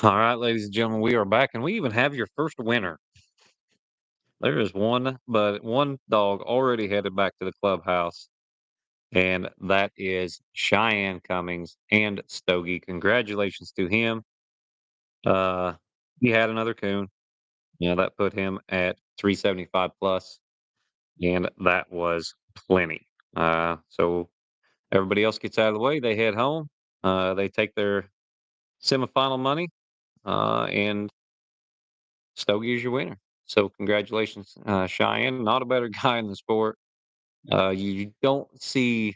All right, ladies and gentlemen, we are back, and we even have your first winner. There is one dog already headed back to the clubhouse, and that is Cheyenne Cummings and Stogie. Congratulations to him. Uh, he had another coon. That put him at 375 plus, and that was plenty. So everybody else gets out of the way. They head home. They take their semifinal money, and Stogie is your winner. So congratulations, Cheyenne. Not a better guy in the sport. You don't see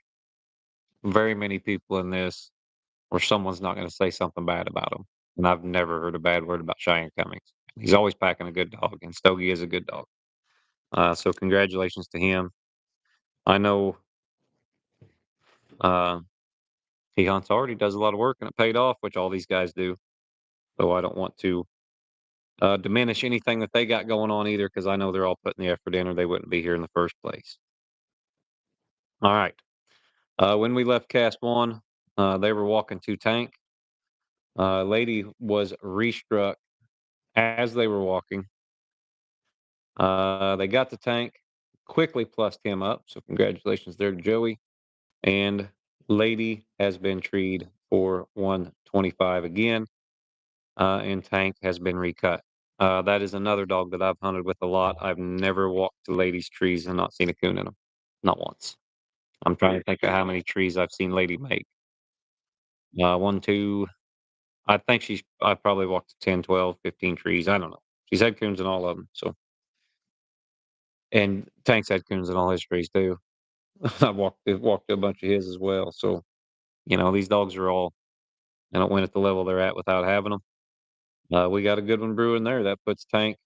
very many people in this where someone's not going to say something bad about him. And I've never heard a bad word about Cheyenne Cummings. He's always packing a good dog, and Stogie is a good dog. So congratulations to him. I know uh, he hunts hard. He does a lot of work, and it paid off, which all these guys do. So I don't want to diminish anything that they got going on either, because I know they're all putting the effort in, or they wouldn't be here in the first place. All right. When we left cast one, they were walking to tank. Lady was restruck as they were walking. They got the tank, quickly plussed him up. So congratulations there to Joey. And Lady has been treed for 125 again, and Tank has been recut. That is another dog that I've hunted with a lot. I've never walked to Lady's trees and not seen a coon in them, not once. I'm trying to think of how many trees I've seen Lady make. One, two. I probably walked 10, 12, 15 trees. I don't know. She's had coons in all of them. So, and Tank's had coons in all his trees too. I walked a bunch of his as well. So, these dogs are all, they don't win at the level they're at without having them. We got a good one brewing there. That puts Tank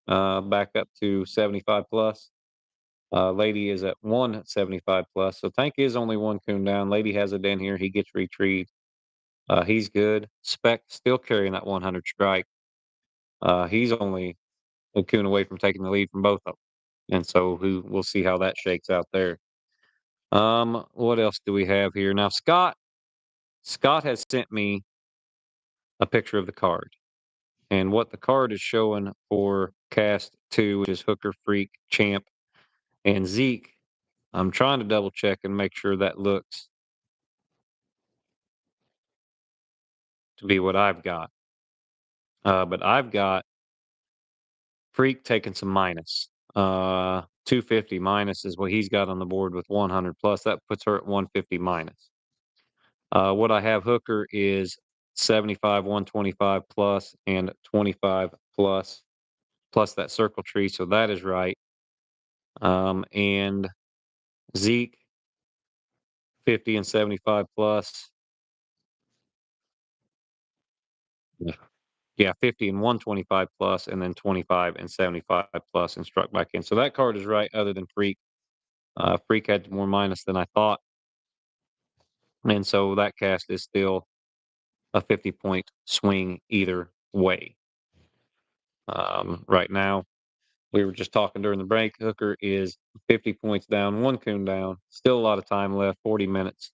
back up to 75 plus. Lady is at 175 plus. So Tank is only one coon down. Lady has a den here. He gets retrieved. He's good. Spec still carrying that 100 strike. He's only a coon away from taking the lead from both of them. And so we'll see how that shakes out there. What else do we have here? Now, Scott has sent me a picture of the card. And what the card is showing for cast two is Hooker, Freak, Champ, and Zeke. I'm trying to double check and make sure that looks to be what I've got. But I've got Freak taking some minus. 250 minus is what he's got on the board with 100 plus. That puts her at 150 minus. What I have Hooker is 75, 125 plus, and 25 plus, plus that circle tree. So that is right. And Zeke, 50 and 75 plus. Yeah, yeah, 50 and 125 plus, and then 25 and 75 plus, and struck back in. So that card is right, other than Freak. Freak had more minus than I thought. And so that cast is still a 50-point swing either way. Right now, we were just talking during the break. Hooker is 50 points down, one coon down. Still a lot of time left, 40 minutes.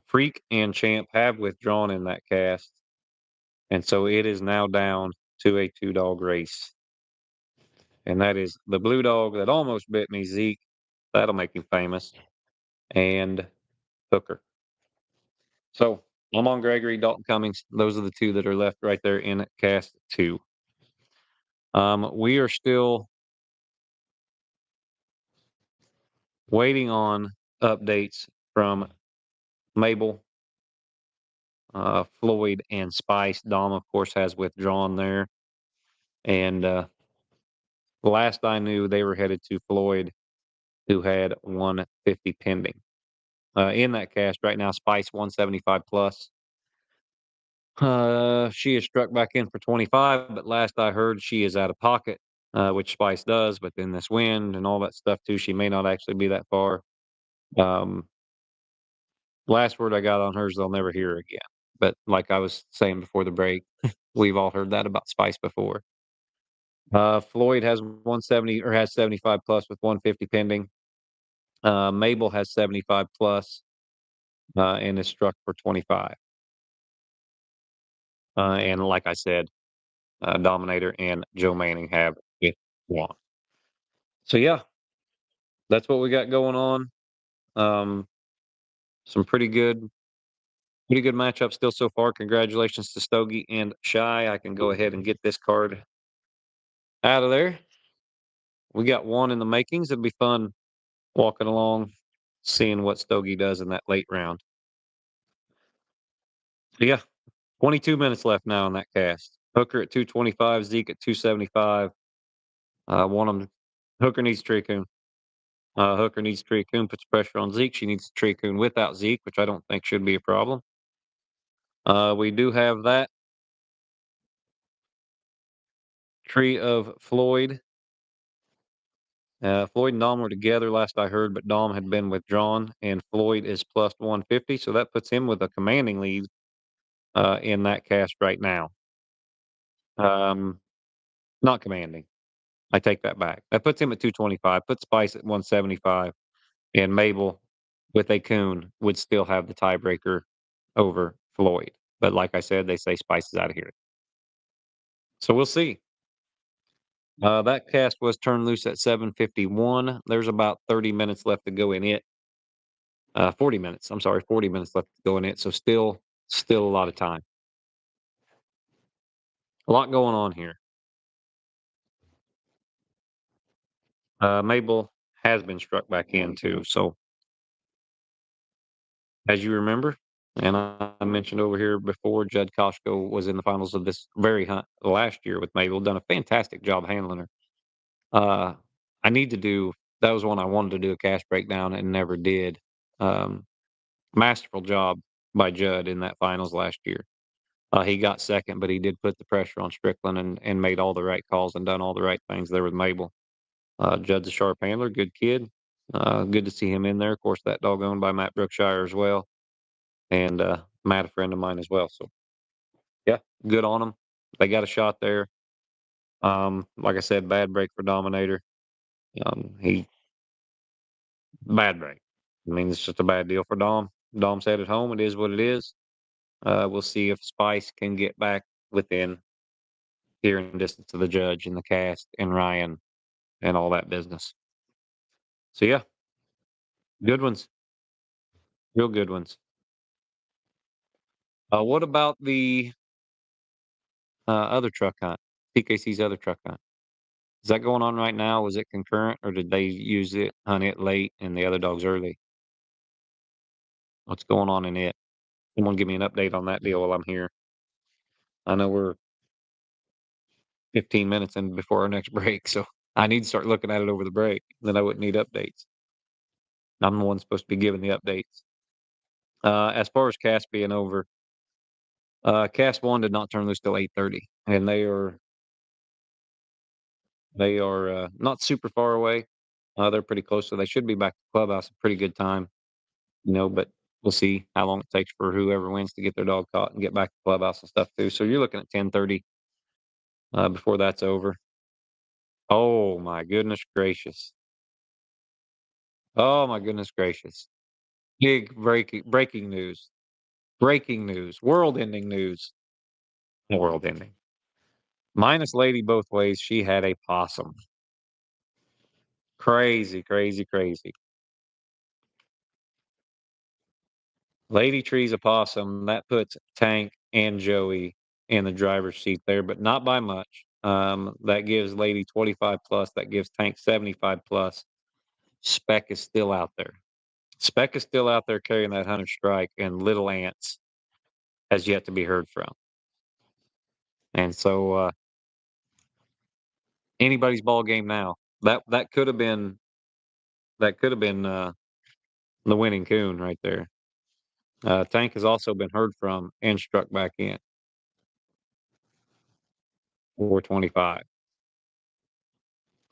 Freak and Champ have withdrawn in that cast. And so it is now down to a two-dog race. And that is the blue dog that almost bit me, Zeke. That'll make him famous. And Hooker. So I'm on Gregory, Dalton Cummings. Those are the two that are left right there in cast two. We are still waiting on updates from Mabel, Floyd, and Spice. Dom, of course, has withdrawn there. And last I knew, they were headed to Floyd, who had 150 pending. In that cast right now, Spice 175 plus. She is struck back in for 25, but last I heard, she is out of pocket, which Spice does. But then this wind and all that stuff too, she may not actually be that far. Um, Last word I got on hers, they'll never hear her again. But like I was saying before the break, we've all heard that about Spice before. Floyd has 170 or has 75 plus with 150 pending. Mabel has 75 plus, and is struck for 25. And like I said, Dominator and Joe Manning have withdrawn. So yeah, that's what we got going on. Um, some pretty good matchup still so far. Congratulations to Stogie and Shy. I can go ahead and get this card out of there. We got one in the makings. It'd be fun walking along, seeing what Stogie does in that late round. So yeah, 22 minutes left now in that cast. Hooker at 225, Zeke at 275. One of them, Hooker needs Tree Coon. Hooker needs Tree Coon, puts pressure on Zeke. She needs Tree Coon without Zeke, which I don't think should be a problem. We do have that tree of Floyd. Floyd and Dom were together last I heard, but Dom had been withdrawn, and Floyd is plus 150, so that puts him with a commanding lead in that cast right now. Um, Not commanding. I take that back. That puts him at 225, puts Spice at 175, and Mabel with a coon would still have the tiebreaker over Floyd. But like I said, they say Spice is out of here. So we'll see. That cast was turned loose at 7:51. There's about 30 minutes left to go in it. 40 minutes. I'm sorry, 40 minutes left to go in it. So still a lot of time. A lot going on here. Mabel has been struck back in too. So as you remember, and I mentioned over here before, Judd Koshko was in the finals of this very hunt last year with Mabel, done a fantastic job handling her. Uh, I need to do that was one I wanted to do a cast breakdown and never did. Um, Masterful job by Judd in that finals last year. He got second, but he did put the pressure on Strickland and made all the right calls and done all the right things there with Mabel. Judd's a sharp handler, good kid. Good to see him in there. Of course, that dog owned by Matt Brookshire as well, and Matt, a friend of mine as well. So yeah, good on them. They got a shot there. Like I said, bad break for Dominator. He bad break. I mean, it's just a bad deal for Dom. Dom's headed home. It is what it is. We'll see if Spice can get back within hearing distance of the judge and the cast and Ryan and all that business. So yeah, good ones, real good ones. What about the other truck hunt? TKC's other truck hunt. Is that going on right now? Was it concurrent, or did they use it, hunt it late, and the other dogs early? What's going on in it? Someone give me an update on that deal while I'm here. I know we're 15 minutes in before our next break, so I need to start looking at it over the break. Then I wouldn't need updates. I'm the one supposed to be giving the updates. As far as cast being over, cast one did not turn loose till 8:30, and they are not super far away. They're pretty close, so they should be back to the clubhouse a pretty good time, but we'll see how long it takes for whoever wins to get their dog caught and get back to the clubhouse and stuff too. So you're looking at 10:30 before that's over. Oh my goodness gracious! Oh my goodness gracious! Big breaking news! Breaking news! World-ending news! World-ending. Minus Lady both ways. She had a possum. Crazy, crazy, crazy. Lady trees a possum. That puts Tank and Joey in the driver's seat there, but not by much. That gives Lady 25 plus. That gives Tank 75 plus. Spec is still out there. Spec is still out there carrying that 100 strike, and Little Ants has yet to be heard from. And so anybody's ball game now. That could have been the winning coon right there. Tank has also been heard from and struck back in 425.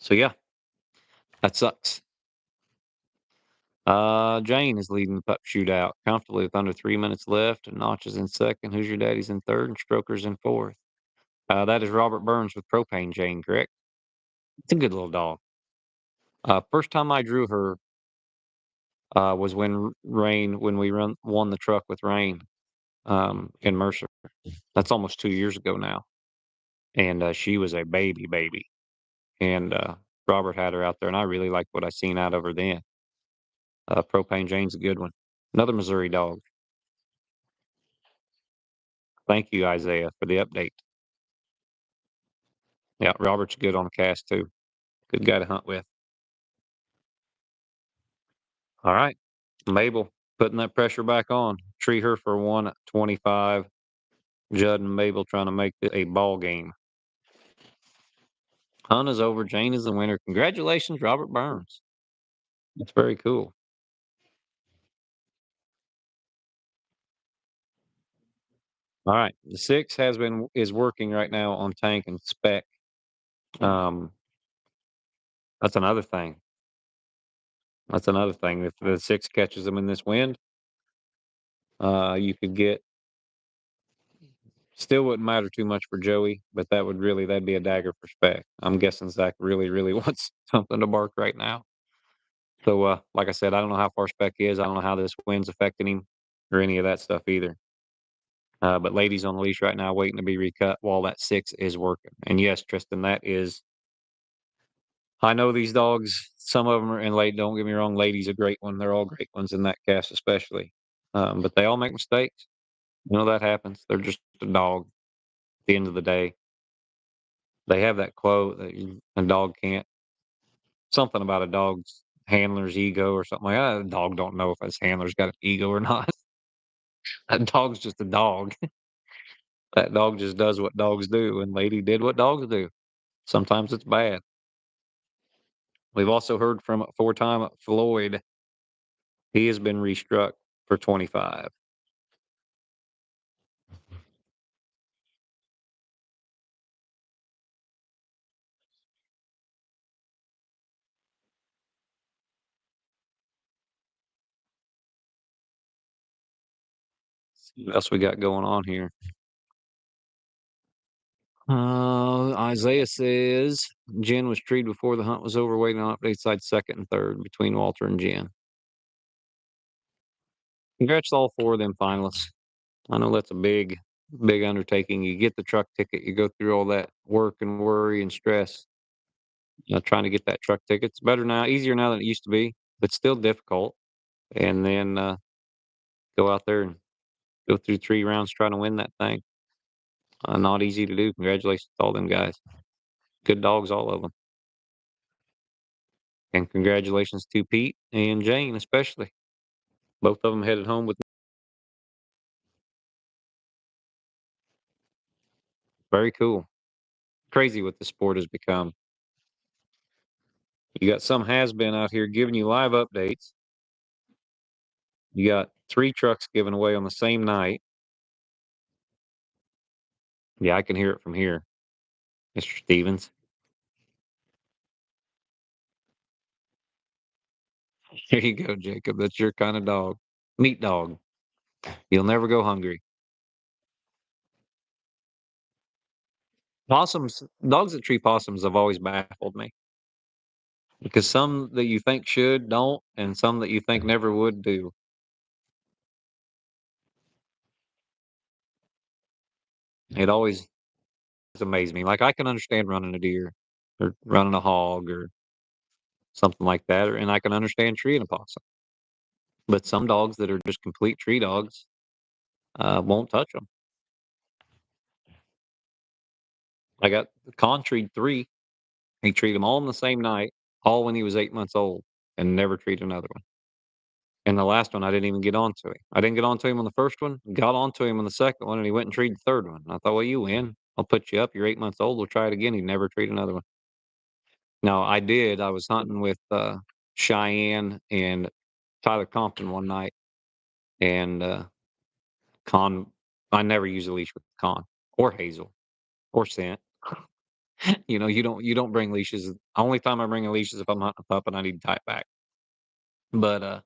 So yeah, that sucks. Jane is leading the pup shootout comfortably with under 3 minutes left, and Notch is in second. Who's your daddy's in third, and Stroker's in fourth. That is Robert Burns with propane Jane, correct? It's a good little dog. First time I drew her was when Rain when we won the truck with Rain. in Mercer. That's almost 2 years ago now, and she was a baby, baby. And Robert had her out there, and I really liked what I seen out of her then. Propane Jane's a good one. Another Missouri dog. Thank you, Isaiah, for the update. Yeah, Robert's good on the cast too. Good guy to hunt with. All right, Mabel, putting that pressure back on. Treat her for 125. Judd and Mabel trying to make it a ball game. Hunt is over. Jane is the winner. Congratulations, Robert Burns. That's very cool. All right, the six has been is working right now on tank and spec. Um, that's another thing. That's another thing. If the six catches them in this wind, you could get. Still wouldn't matter too much for Joey, but that'd be a dagger for spec. I'm guessing Zach really, really wants something to bark right now. So, like I said, I don't know how far spec is. I don't know how this wind's affecting him or any of that stuff either. But ladies on the leash right now, waiting to be recut while that six is working. And yes, Tristan, that is. I know these dogs. Some of them are in late. Don't get me wrong. Lady's a great one. They're all great ones in that cast, especially. But they all make mistakes. You know that happens. They're just a dog. At the end of the day, they have that quote that a dog can't. Something about a dog's handler's ego or something like that. A dog don't know if his handler's got an ego or not. That dog's just a dog. That dog just does what dogs do, and Lady did what dogs do. Sometimes it's bad. We've also heard from four-time Floyd. He has been restruck for 25. See what else we got going on here? Isaiah says Jen was treed before the hunt was over, waiting on update side second and third between Walter and Jen. Congrats to all four of them finalists. I know that's a big, big undertaking. You get the truck ticket, you go through all that work and worry and stress, trying to get that truck ticket. It's better now, easier now than it used to be, but still difficult. And then go out there and go through 3 rounds trying to win that thing. Not easy to do. Congratulations to all them guys. Good dogs, all of them. And congratulations to Pete and Jane, especially. Both of them headed home with very cool. Crazy what the sport has become. You got some has been out here giving you live updates. You got 3 trucks given away on the same night. Yeah, I can hear it from here, Mr. Stevens. There you go, Jacob. That's your kind of dog. Meat dog. You'll never go hungry. Possums, dogs that treat possums have always baffled me because some that you think should don't, and some that you think never would do. It always amazes me. Like I can understand running a deer or running a hog or something like that, and I can understand treeing a possum. But some dogs that are just complete tree dogs won't touch them. I got Con treed 3. He treated them all in the same night, all when he was 8 months old, and never treated another one. And the last one, I didn't even get onto him. I didn't get onto him on the first one, got onto him on the second one, and he went and treated the third one. And I thought, well, you win. I'll put you up. You're 8 months old. We'll try it again. He never treated another one. No, I did. I was hunting with Cheyenne and Tyler Compton one night, and Con. I never use a leash with Con or Hazel or Scent. You don't bring leashes. Only time I bring a leash is if I'm hunting a pup and I need to tie it back. But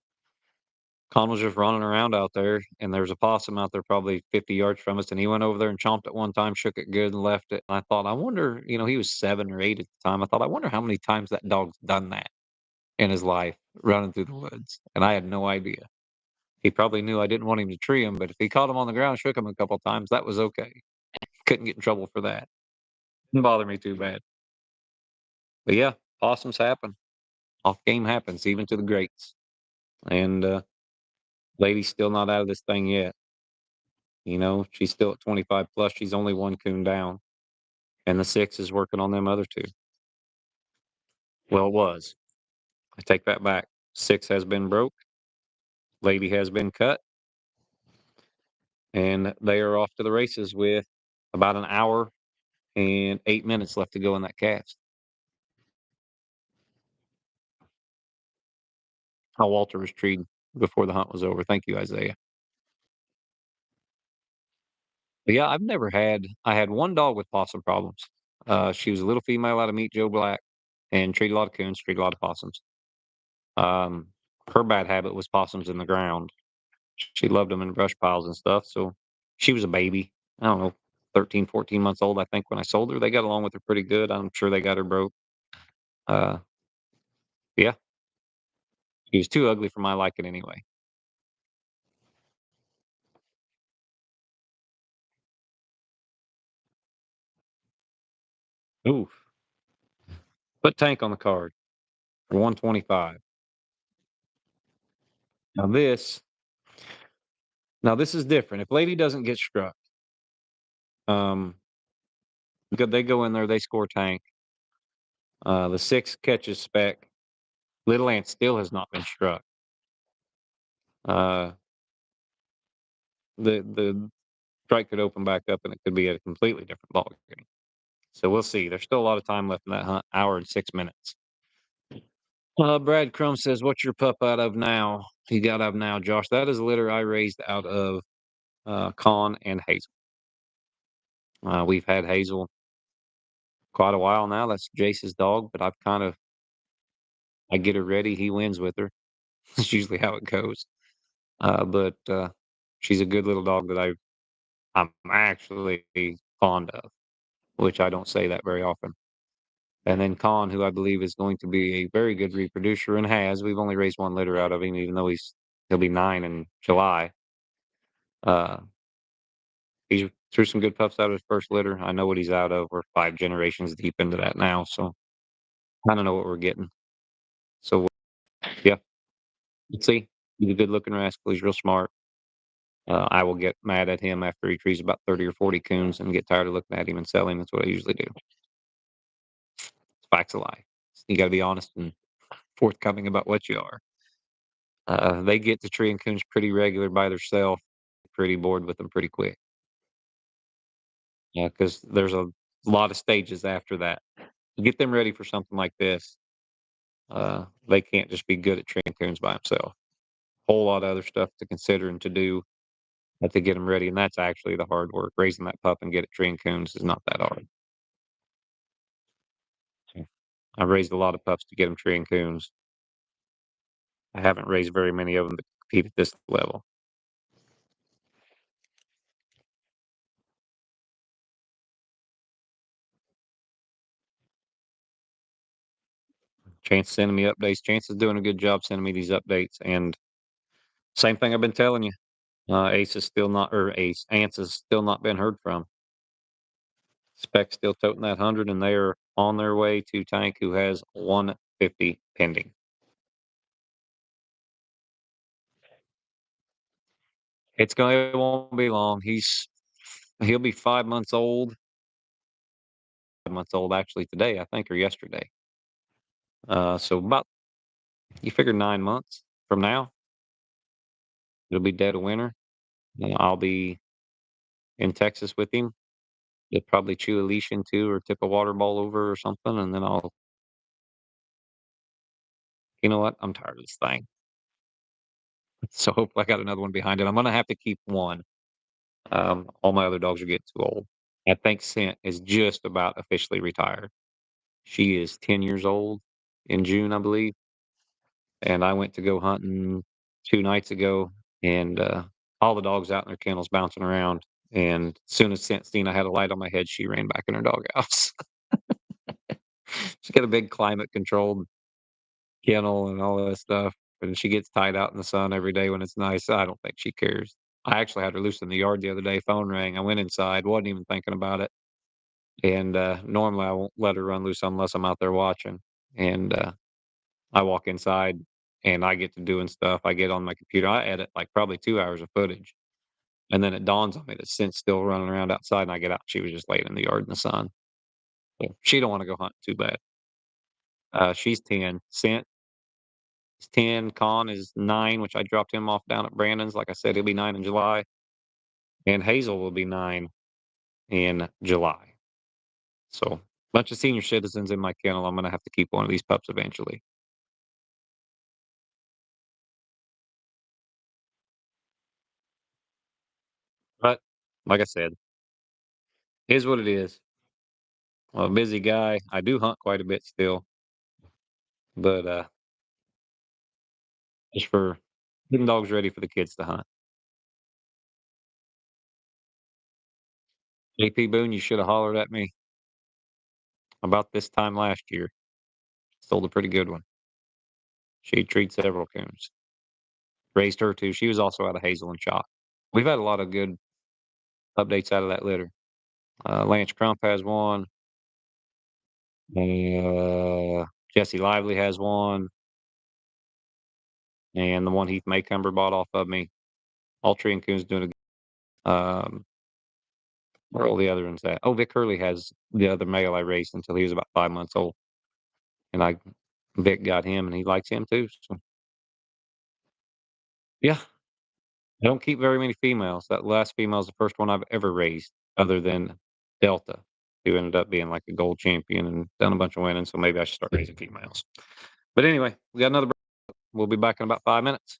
Con was just running around out there, and there's a possum out there probably 50 yards from us, and he went over there and chomped it one time, shook it good, and left it. And I thought, I wonder, he was 7 or 8 at the time. I thought, I wonder how many times that dog's done that in his life, running through the woods. And I had no idea. He probably knew I didn't want him to tree him, but if he caught him on the ground, shook him a couple times, that was okay. Couldn't get in trouble for that. Didn't bother me too bad. But yeah, possums happen. Off game happens, even to the greats. And lady's still not out of this thing yet. She's still at 25 plus. She's only one coon down, and the six is working on them other two. Well, it was. I take that back. Six has been broke. Lady has been cut, and they are off to the races with about an hour and 8 minutes left to go in that cast. How Walter was treated before the hunt was over. Thank you, Isaiah. But yeah, I had one dog with possum problems. She was a little female out of Meet Joe Black and treated a lot of coons, treated a lot of possums. Um, Her bad habit was possums in the ground. She loved them in brush piles and stuff. So she was a baby. I don't know, 13, 14 months old, I think, when I sold her. They got along with her pretty good. I'm sure they got her broke. Uh, yeah, she was too ugly for my liking anyway. Ooh, put Tank on the card for 125. Now this, now this is different. If Lady doesn't get struck, um, they go in there, they score Tank. The six catches Spec. Little Ant still has not been struck. Uh, the strike could open back up and it could be a completely different ball game. So we'll see. There's still a lot of time left in that hunt, hour and 6 minutes. Brad Crumb says, "What's your pup out of now?" He got out of now, Josh. That is a litter I raised out of Con and Hazel. We've had Hazel quite a while now. That's Jace's dog, but I get her ready. He wins with her. That's usually how it goes. But she's a good little dog that I'm actually fond of, which I don't say that very often. And then Khan, who I believe is going to be a very good reproducer and has. We've only raised one litter out of him, even though he'll be 9 in July. Uh, he's threw some good pups out of his first litter. I know what he's out of. We're 5 generations deep into that now, so I don't know what we're getting. So yeah, let's see. He's a good looking rascal. He's real smart. I will get mad at him after he trees about 30 or 40 coons and get tired of looking at him and sell him. That's what I usually do. Facts of life. You got to be honest and forthcoming about what you are. They get to tree and coons pretty regular by themselves. Pretty bored with them pretty quick. Yeah, because there's a lot of stages after that. Get them ready for something like this. They can't just be good at treeing coons by themselves. Whole lot of other stuff to consider and to do to get them ready, and that's actually the hard work. Raising that pup and get it treeing coons is not that hard. So, I've raised a lot of pups to get them treeing coons. I haven't raised very many of them to compete at this level. Chance sending me updates. Chance is doing a good job sending me these updates, and same thing I've been telling you. Ace is still not, or Ace Ants has still not been heard from. Spec's still toting that 100, and they are on their way to Tank, who has 150 pending. It won't be long. He'll be 5 months old. 5 months old actually today, I think, or yesterday. So about you figure 9 months from now, it'll be dead of winter. I'll be in Texas with him. He'll probably chew a leash into or tip a water ball over or something, and then you know what? I'm tired of this thing. So hopefully I got another one behind it. I'm gonna have to keep one. All my other dogs are getting too old. I think Scent is just about officially retired. She is 10 years old in June, I believe. And I went to go hunting 2 nights ago, and all the dogs out in their kennels bouncing around. And as soon as Scent seen I had a light on my head, she ran back in her doghouse. She's got a big climate controlled kennel and all that stuff. and she gets tied out in the sun every day when it's nice. I don't think she cares. I actually had her loose in the yard the other day. Phone rang. I went inside. Wasn't even thinking about it. And normally I won't let her run loose unless I'm out there watching. And I walk inside and I get to doing stuff. I get on my computer. I edit like probably 2 hours of footage. And then it dawns on me that Scent's still running around outside, and I get out. She was just laying in the yard in the sun. So she don't want to go hunt too bad. She's 10. Scent is 10. Con is 9, which I dropped him off down at Brandon's. Like I said, he'll be 9 in July. And Hazel will be 9 in July. So bunch of senior citizens in my kennel. I'm going to have to keep one of these pups eventually. But like I said, is what it is. I'm a busy guy. I do hunt quite a bit still, but just for getting dogs ready for the kids to hunt. JP Boone, you should have hollered at me about this time last year. Sold a pretty good one. She treats several coons. Raised her too. She was also out of Hazel and Chalk. We've had a lot of good updates out of that litter. Lance Crump has one. Uh, Jesse Lively has one. And the one Heath Maycumber bought off of me. All tree and coons doing a where are all the other ones at? Oh, Vic Hurley has the other male I raised until he was about 5 months old. And Vic got him and he likes him too. So yeah, I don't keep very many females. That last female is the first one I've ever raised other than Delta, who ended up being like a gold champion and done a bunch of winning. So maybe I should start raising females. But anyway, we got another. We'll be back in about 5 minutes.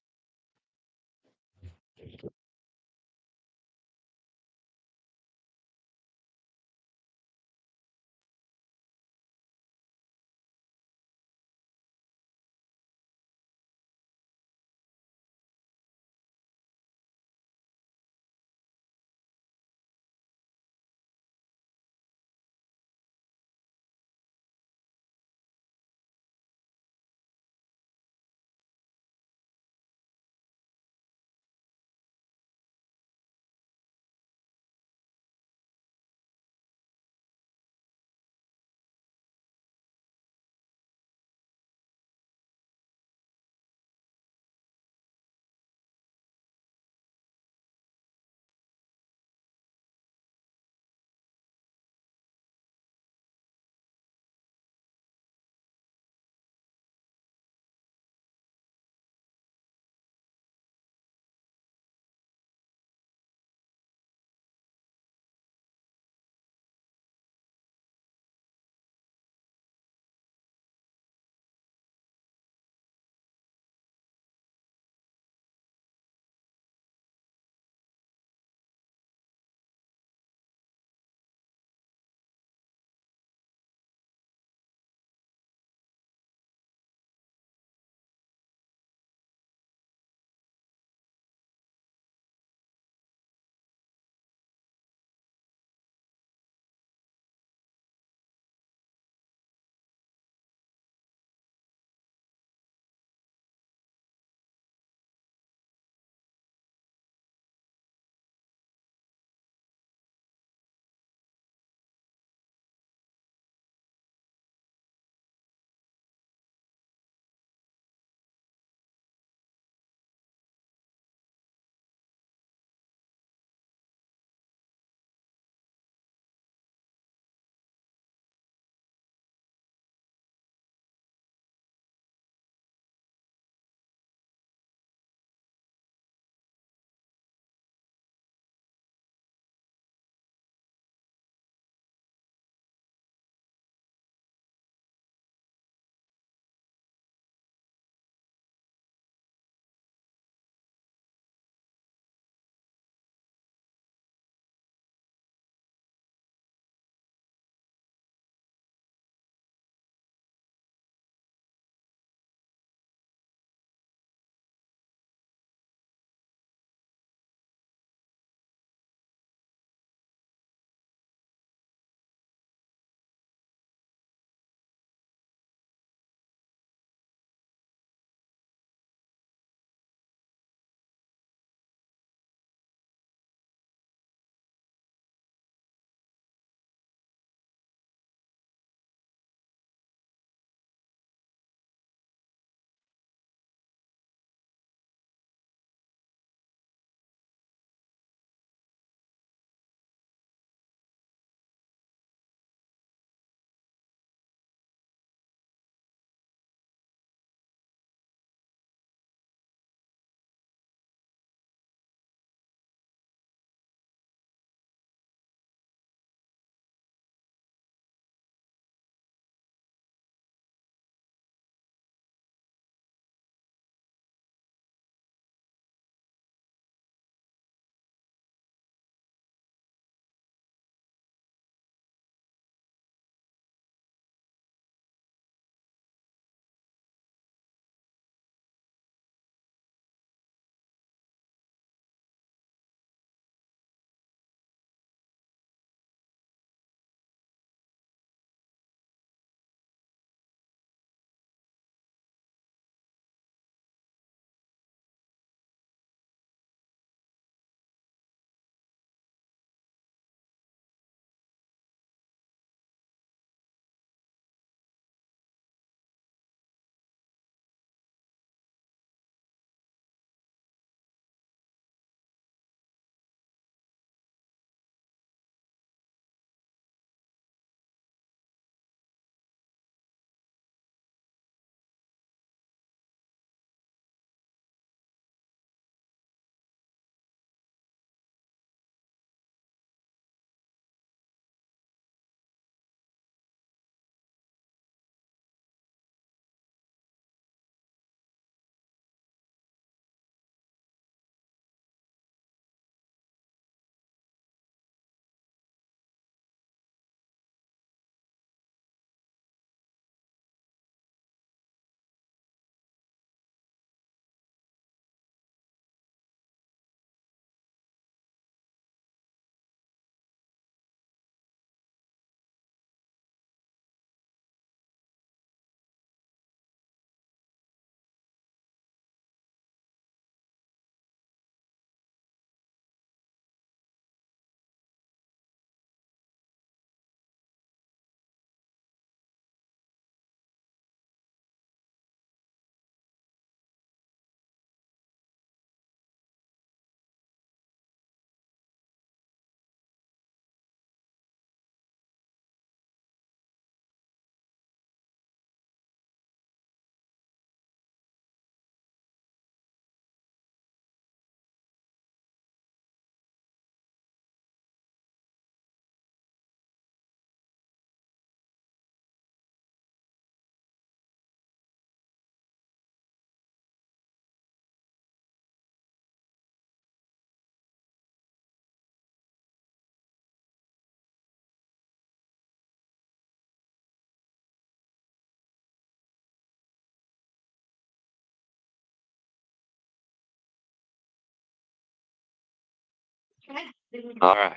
All right,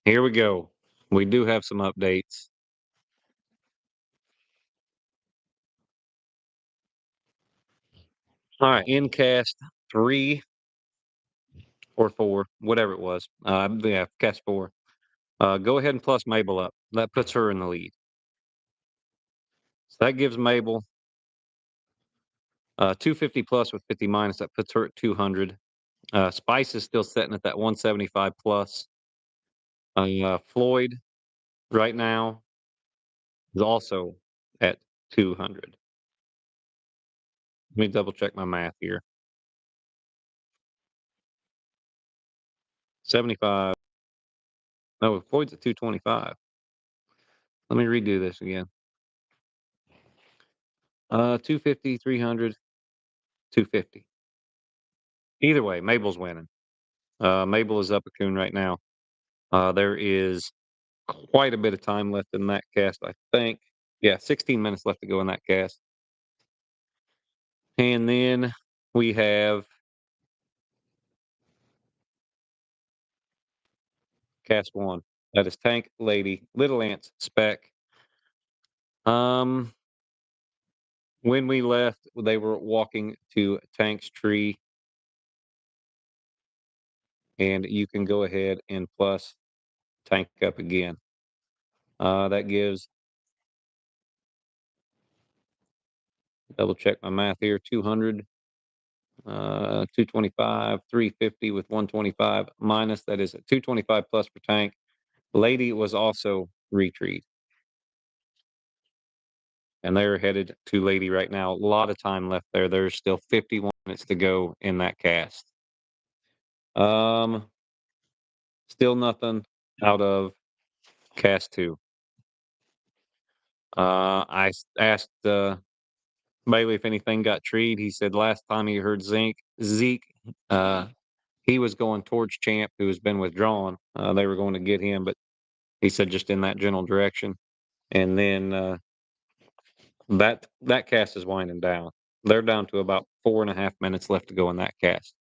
here we go. We do have some updates. All right, in cast 3 or 4, whatever it was. Yeah, cast 4. Go ahead and plus Mabel up. That puts her in the lead. So that gives Mabel 250 plus with 50 minus. That puts her at 200. Spice is still sitting at that 175 plus. Floyd right now is also at 200. Let me double check my math here. 75. No, Floyd's at 225. Let me redo this again. 250, 300, 250. Either way, Mabel's winning. Mabel is up a coon right now. There is quite a bit of time left in that cast, I think. Yeah, 16 minutes left to go in that cast. And then we have cast 1. That is Tank, Lady, Little Ants, Spec. Um, when we left, they were walking to Tank's tree, and you can go ahead and plus Tank up again. That gives, double check my math here, 200, 225, 350 with 125 minus. That is 225 plus for Tank. Lady was also retreat, and they're headed to Lady right now. A lot of time left there. There's still 51 minutes to go in that cast. Um, Still nothing out of cast 2. Asked Bailey if anything got treed. He said last time he heard Zeke, uh, he was going towards Champ, who has been withdrawn. They were going to get him, but he said just in that general direction. And then that cast is winding down. They're down to about 4.5 minutes left to go in that cast.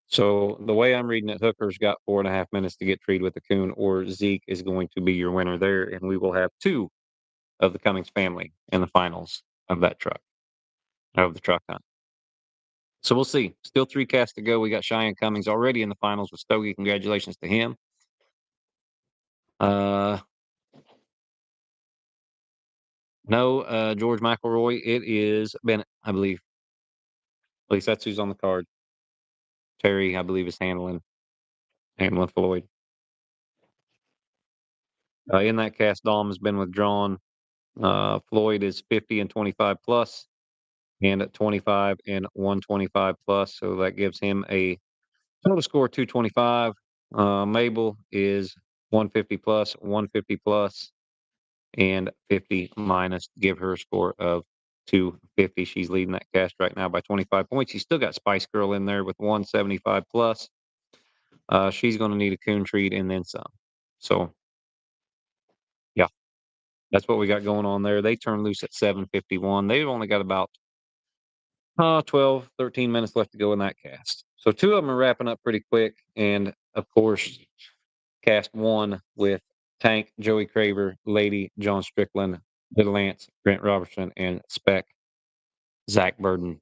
So the way I'm reading it, Hooker's got 4.5 minutes to get treed with the coon, or Zeke is going to be your winner there, and we will have 2 of the Cummings family in the finals of that truck, of the truck hunt. So we'll see. Still 3 casts to go. We got Cheyenne Cummings already in the finals with Stogie. Congratulations to him. Uh, no, George McElroy. It is Bennett, I believe. At least that's who's on the card. Terry, I believe, is handling Floyd. In that cast, Dom has been withdrawn. Floyd is 50 and 25 plus, and at 25 and 125 plus. So that gives him a total score 225. Mabel is 150 plus, 150 plus, and 50 minus. Give her a score of 250. She's leading that cast right now by 25 points. She's still got Spice Girl in there with 175 plus. She's going to need a coon treat and then some. So, yeah, that's what we got going on there. They turn loose at 7:51. They've only got about 12, 13 minutes left to go in that cast. So 2 of them are wrapping up pretty quick. And of course, cast 1 with Tank, Joey Craver, Lady, John Strickland, Little Lance, Grant Robertson, and Spec, Zach Burden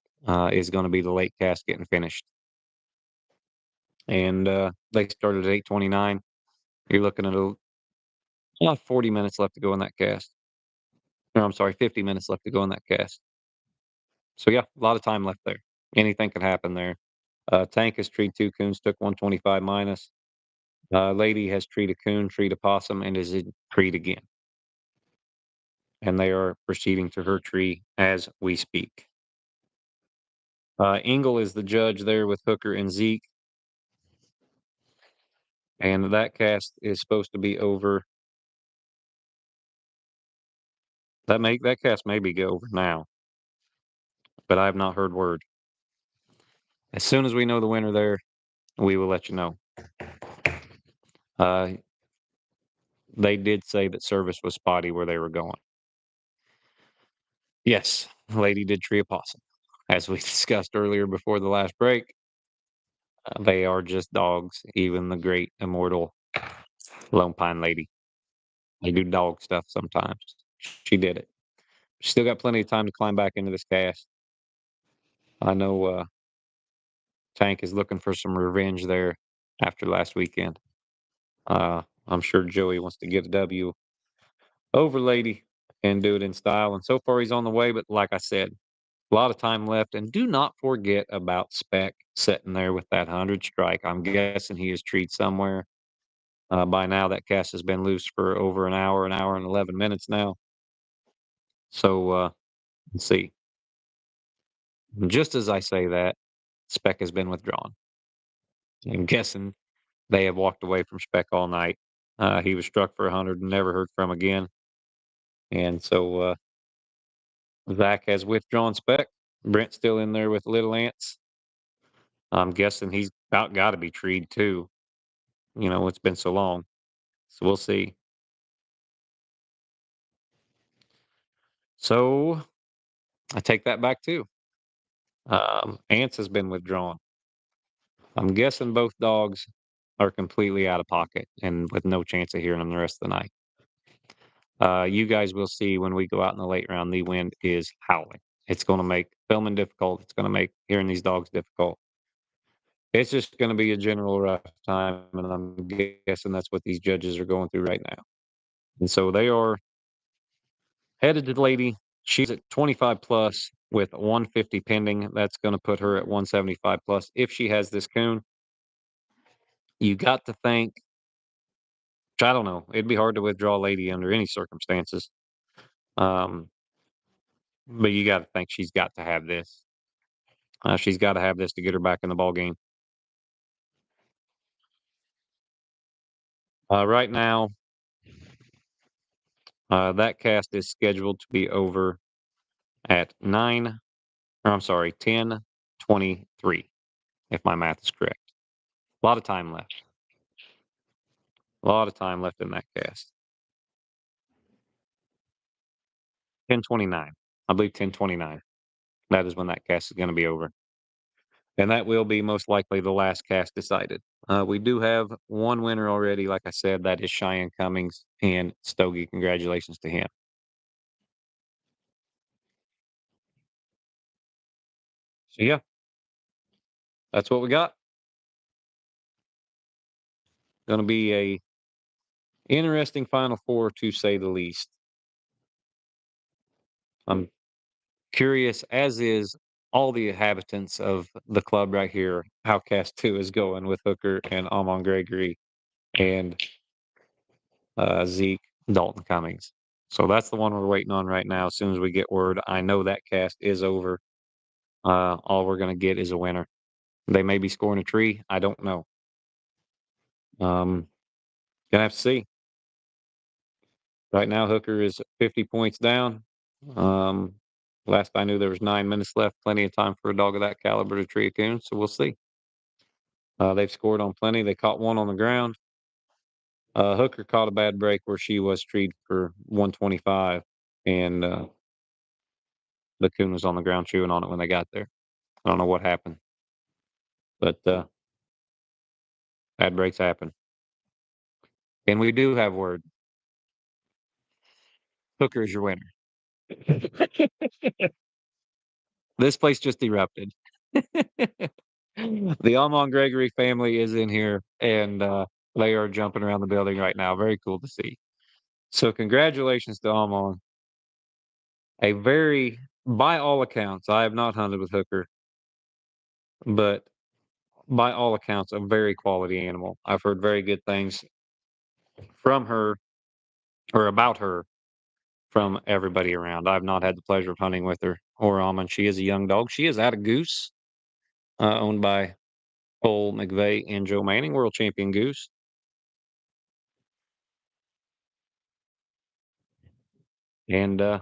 is going to be the late cast getting finished. And they started at 8:29. You're looking at 40 minutes left to go in that cast. No, I'm sorry, 50 minutes left to go in that cast. So yeah, a lot of time left there. Anything could happen there. Tank has treed 2 coons, took 125 minus. Lady has treed a coon, treed a possum, and is in treed again. And they are proceeding to her tree as we speak. Engel is the judge there with Hooker and Zeke. And that cast is supposed to be over. That cast may be over now, but I have not heard word. As soon as we know the winner there, we will let you know. Uh, they did say that service was spotty where they were going. Yes, lady did tree a possum, as we discussed earlier before the last break. They are just dogs, even the great immortal Lone Pine Lady. They do dog stuff sometimes. She did it. Still got plenty of time to climb back into this cast. I know Tank is looking for some revenge there after last weekend. I'm sure Joey wants to get a W over Lady and do it in style. And so far, he's on the way. But like I said, a lot of time left. And do not forget about Spec sitting there with that 100 strike. I'm guessing he is treed somewhere. By now, that cast has been loose for over an hour and 11 minutes now. So let's see. Just as I say that, Spec has been withdrawn. I'm guessing they have walked away from Spec all night. He was struck for 100 and never heard from again. And so Zach has withdrawn Spec. Brent's still in there with Little Ants. I'm guessing he's about got to be treed too. You know, it's been so long. So we'll see. So I take that back too. Ants has been withdrawn. I'm guessing both dogs are completely out of pocket and with no chance of hearing them the rest of the night. You guys will see when we go out in the late round, the wind is howling. It's going to make filming difficult. It's going to make hearing these dogs difficult. It's just going to be a general rough time, and I'm guessing that's what these judges are going through right now. And so they are headed to the lady. She's at 25 plus with 150 pending. That's going to put her at 175 plus if she has this coon. You got to think, which I don't know, it'd be hard to withdraw a lady under any circumstances. Um, but you got to think she's got to have this. She's got to have this to get her back in the ball game. Right now, that cast is scheduled to be over at 10:23, if my math is correct. A lot of time left. A lot of time left in that cast. 10:29. I believe 10:29. That is when that cast is going to be over. And that will be most likely the last cast decided. We do have one winner already, like I said, that is Cheyenne Cummings and Stogie. Congratulations to him. So, yeah, that's what we got. Going to be a interesting Final Four, to say the least. I'm curious, as is all the inhabitants of the club right here, how Cast 2 is going with Hooker and Amon Gregory and Zeke, Dalton Cummings. So that's the one we're waiting on right now. As soon as we get word, I know that cast is over. All we're going to get is a winner. They may be scoring a tree. I don't know. Gonna have to see. Right now, Hooker is 50 points down. Um, last I knew, there was 9 minutes left. Plenty of time for a dog of that caliber to tree a coon. So we'll see. They've scored on plenty. They caught one on the ground. Hooker caught a bad break where she was treed for 125, and the coon was on the ground chewing on it when they got there. I don't know what happened, but bad breaks happen. And we do have word. Hooker is your winner. This place just erupted. The Almond Gregory family is in here, and they are jumping around the building right now. Very cool to see. So congratulations to Almond. A very, by all accounts, I have not hunted with Hooker, but by all accounts, a very quality animal. I've heard very good things from her or about her from everybody around. I've not had the pleasure of hunting with her or Almond. She is a young dog. She is out of Goose, owned by Cole McVeigh and Joe Manning, world champion Goose. And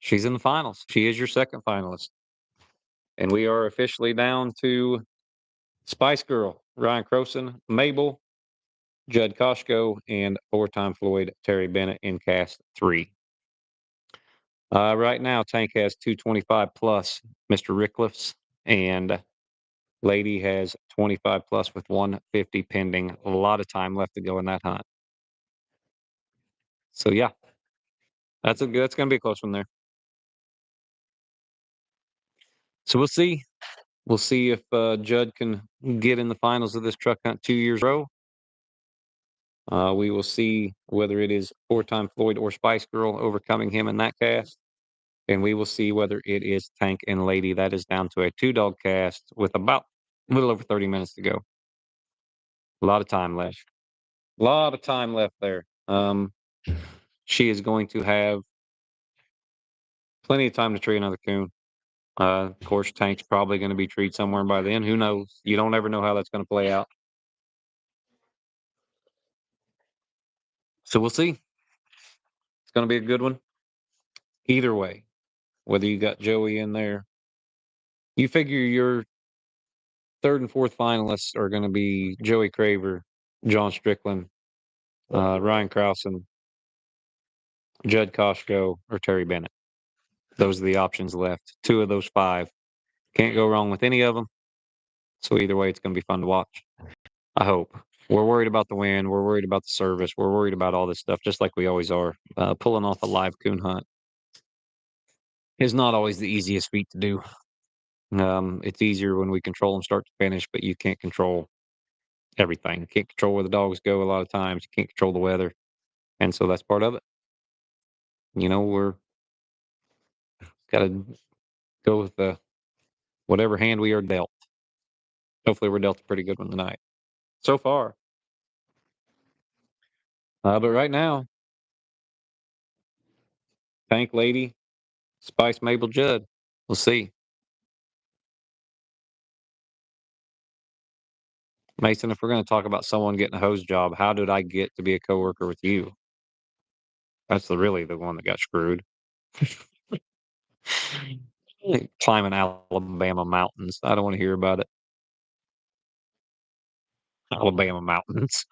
she's in the finals. She is your second finalist. And we are officially down to Spice Girl, Ryan Croson, Mabel, Judd Koshko, and four-time Floyd Terry Bennett in cast 3. Right now, Tank has 225 plus Mr. Rickliffs and Lady has 25 plus with 150 pending. A lot of time left to go in that hunt. So yeah, that's gonna be a close one there. So we'll see. We'll see if Judd can get in the finals of this truck hunt 2 years in a row. We will see whether it is four-time Floyd or Spice Girl overcoming him in that cast. And we will see whether it is Tank and Lady. That is down to a two-dog cast with about a little over 30 minutes to go. A lot of time left. A lot of time left there. She is going to have plenty of time to tree another coon. Of course, Tank's probably going to be treed somewhere by then. Who knows? You don't ever know how that's going to play out. So we'll see. It's going to be a good one. Either way, whether you got Joey in there, you figure your third and fourth finalists are going to be Joey Craver, John Strickland, Ryan Krausen, Judd Koshko, or Terry Bennett. Those are the options left. Two of those five. Can't go wrong with any of them. So either way, it's going to be fun to watch. I hope. We're worried about the wind. We're worried about the service. We're worried about all this stuff, just like we always are. Pulling off a live coon hunt is not always the easiest feat to do. It's easier when we control them start to finish, but you can't control everything. You can't control where the dogs go a lot of times. You can't control the weather. And so that's part of it. We're got to go with the whatever hand we are dealt. Hopefully, we're dealt a pretty good one tonight. So far. But right now, Tank Lady, Spice Mabel Judd. We'll see. Mason, if we're going to talk about someone getting a hose job, how did I get to be a coworker with you? That's really the one that got screwed. Climbing Alabama mountains. I don't want to hear about it. Alabama mountains.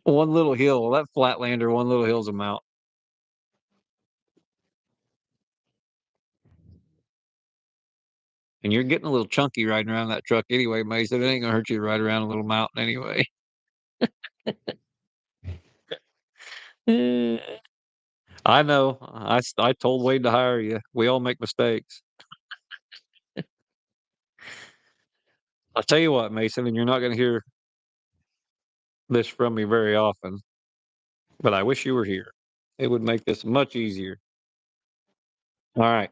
One little hill. That Flatlander, one little hill's a mountain. And you're getting a little chunky riding around that truck anyway, Mason. It ain't gonna hurt you to ride around a little mountain anyway. I know. I told Wade to hire you. We all make mistakes. I'll tell you what, Mason, and you're not gonna hear this from me very often, but I wish you were here. It would make this much easier. All right.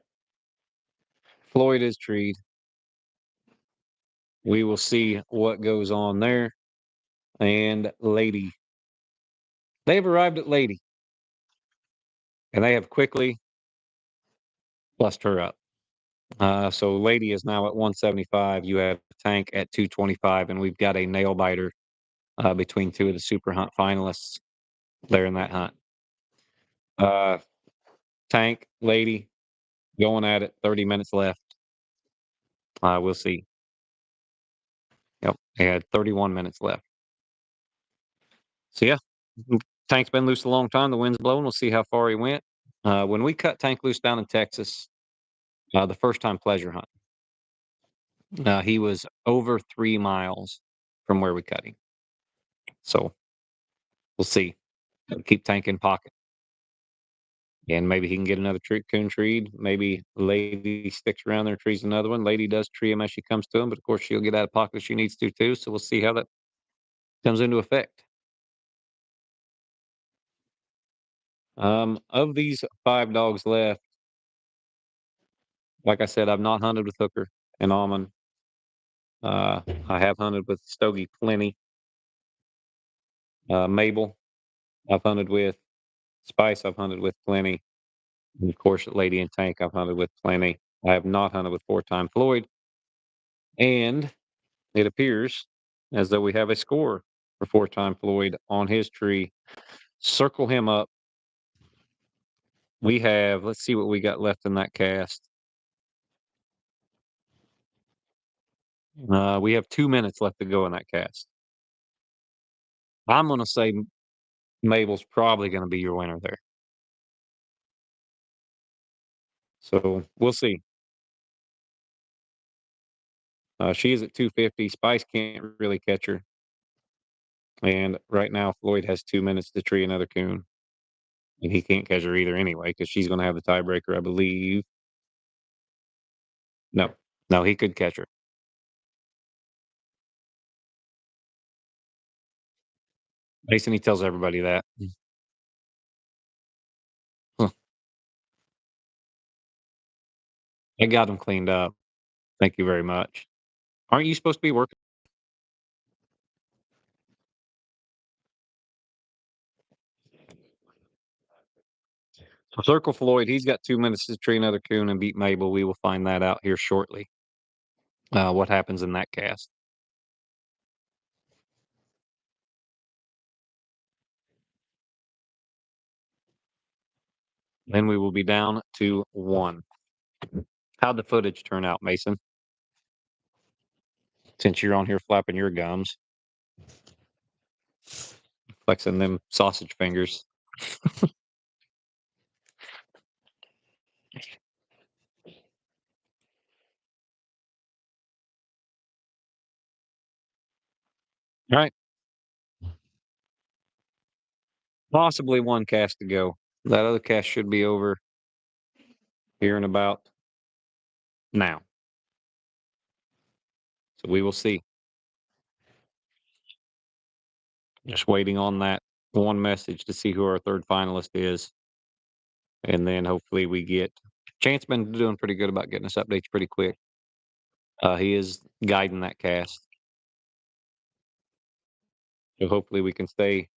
Floyd is treed. We will see what goes on there. And Lady. They've arrived at Lady, and they have quickly bust her up. So Lady is now at 175. You have Tank at 225, and we've got a nail biter between two of the Super Hunt finalists there in that hunt. Uh, Tank, Lady, going at it. 30 minutes left. We'll see. Yep, they had 31 minutes left. So yeah, Tank's been loose a long time. The wind's blowing. We'll see how far he went. When we cut Tank loose down in Texas, the first time pleasure hunt, he was over 3 miles from where we cut him. So we'll see. Keep Tank in pocket. And maybe he can get another coon treed. Maybe Lady sticks around there and trees another one. Lady does tree him as she comes to him, but of course she'll get out of pocket if she needs to too. So we'll see how that comes into effect. Of these five dogs left, like I said, I've not hunted with Hooker and Almond. I have hunted with Stogie plenty. Mabel, I've hunted with. Spice, I've hunted with plenty. And of course, Lady and Tank, I've hunted with plenty. I have not hunted with four-time Floyd. And it appears as though we have a score for four-time Floyd on his tree. Circle him up. We have, let's see what we got left in that cast. We have 2 minutes left to go in that cast. I'm going to say Mabel's probably going to be your winner there. So we'll see. She is at 250. Spice can't really catch her. And right now, Floyd has 2 minutes to tree another coon. And he can't catch her either anyway, because she's going to have the tiebreaker, I believe. No, no, he could catch her. Mason, he tells everybody that. Huh. I got him cleaned up. Thank you very much. Aren't you supposed to be working? So circle Floyd. He's got 2 minutes to tree another coon and beat Mabel. We will find that out here shortly. What happens in that cast? Then we will be down to one. How'd the footage turn out, Mason? Since you're on here flapping your gums, flexing them sausage fingers. All right, possibly one cast to go. That other cast should be over here in about now. So we will see. Just waiting on that one message to see who our third finalist is. And then hopefully we get Chance been doing pretty good about getting us updates pretty quick. He is guiding that cast. So hopefully we can stay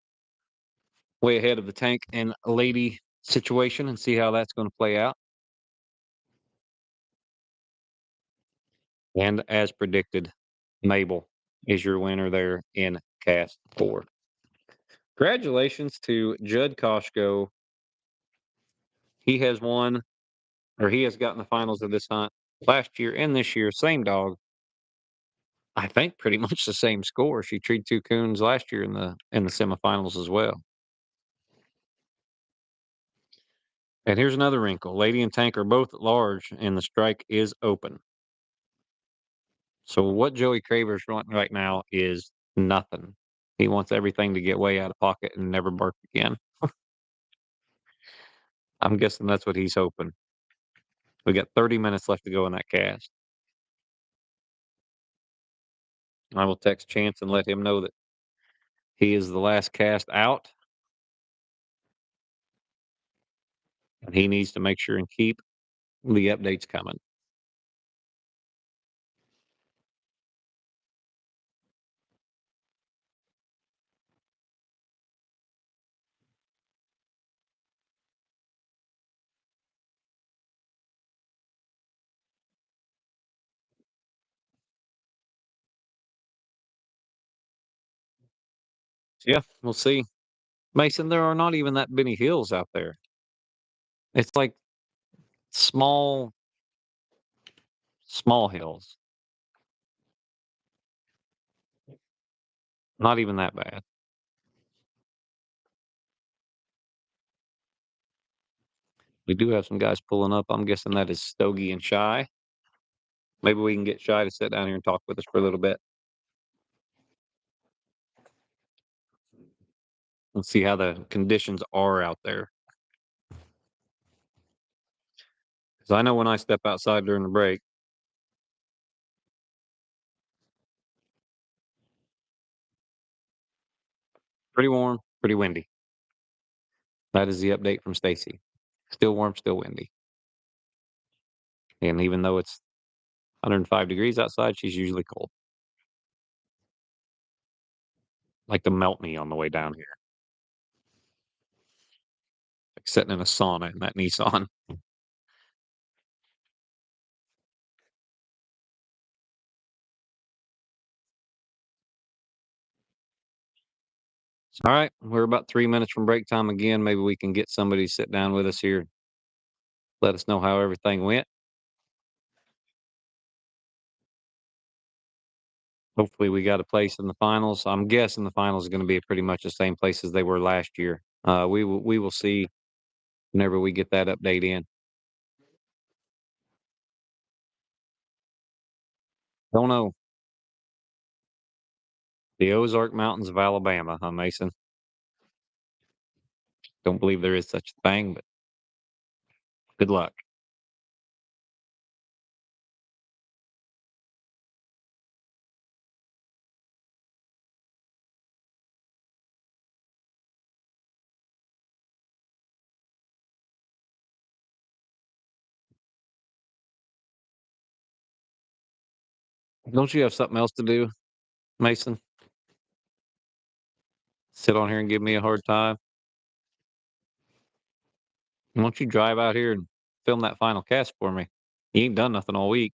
way ahead of the tank and lady situation and see how that's going to play out. And as predicted, Mabel is your winner there in cast four. Congratulations to Judd Koshko. He has won, or he has gotten the finals of this hunt last year and this year. Same dog. I think pretty much the same score. She treed two coons last year in the semifinals as well. And here's another wrinkle. Lady and Tank are both at large, and the strike is open. So what Joey Craver's wanting right now is nothing. He wants everything to get way out of pocket and never bark again. I'm guessing that's what he's hoping. We got 30 minutes left to go in that cast. I will text Chance and let him know that he is the last cast out, and he needs to make sure and keep the updates coming. So yeah, we'll see. Mason, there are not even that many hills out there. It's like small, small hills. Not even that bad. We do have some guys pulling up. I'm guessing that is Stogie and Shy. Maybe we can get Shy to sit down here and talk with us for a little bit. Let's see how the conditions are out there. Because I know when I step outside during the break, pretty warm, pretty windy. That is the update from Stacy. Still warm, still windy. And even though it's 105 degrees outside, she's usually cold. Like to melt me on the way down here. Like sitting in a sauna in that Nissan. All right, we're about 3 minutes from break time again. Maybe we can get somebody to sit down with us here. Let us know how everything went. Hopefully, we got a place in the finals. I'm guessing the finals is going to be pretty much the same place as they were last year. We will see whenever we get that update in. Don't know. The Ozark Mountains of Alabama, huh, Mason? Don't believe there is such a thing, but good luck. Don't you have something else to do, Mason? Sit on here and give me a hard time? Why don't you drive out here and film that final cast for me? You ain't done nothing all week.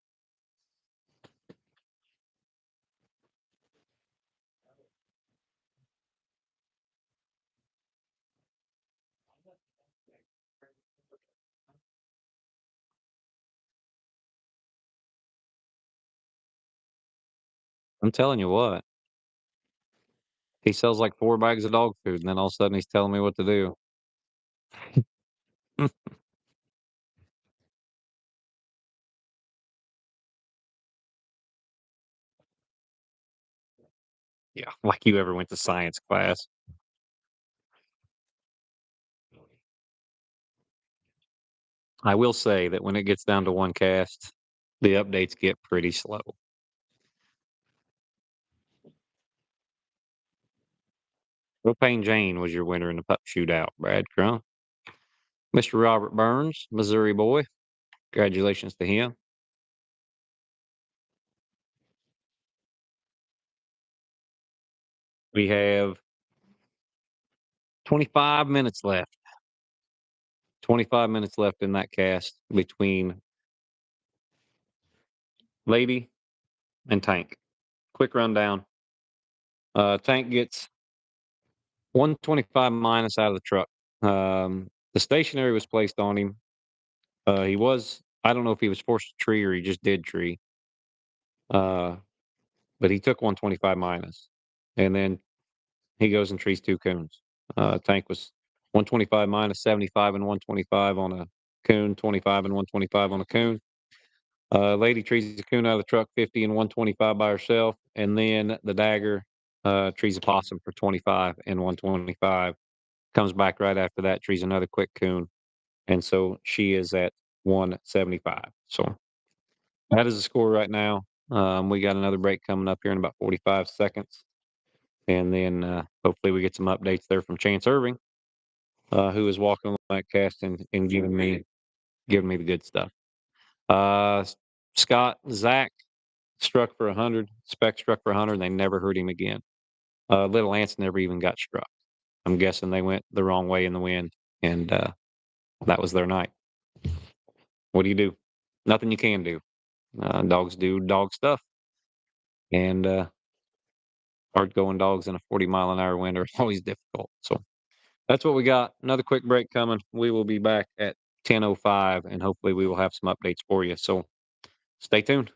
I'm telling you what, he sells like 4 bags of dog food, and then all of a sudden he's telling me what to do. Yeah, like you ever went to science class. I will say that when it gets down to one cast, the updates get pretty slow. Propane Jane was your winner in the pup shootout, Brad Crump. Mr. Robert Burns, Missouri boy. Congratulations to him. We have 25 minutes left. 25 minutes left in that cast between Lady and Tank. Quick rundown. Tank gets 125 minus out of the truck. The stationary was placed on him. I don't know if he was forced to tree or he just did tree, uh, but he took 125 minus. And then he goes and trees two coons. Tank was 125 minus, 75 and 125 on a coon, 25 and 125 on a coon. Lady trees a coon out of the truck, 50 and 125 by herself. And then the dagger trees a possum for 25 and 125. Comes back right after that, trees another quick coon. And so she is at 175. So that is the score right now. We got another break coming up here in about 45 seconds. And then hopefully we get some updates there from Chance Irving, who is walking on that cast and giving me the good stuff. Uh, Scott, Zach struck for 100. Spec struck for 100. And they never heard him again. Little Ants never even got struck. I'm guessing they went the wrong way in the wind, and that was their night. What do you do? Nothing you can do. Dogs do dog stuff, and hard going dogs in a 40-mile-an-hour wind are always difficult. So that's what we got. Another quick break coming. We will be back at 10:05, and hopefully we will have some updates for you. So stay tuned.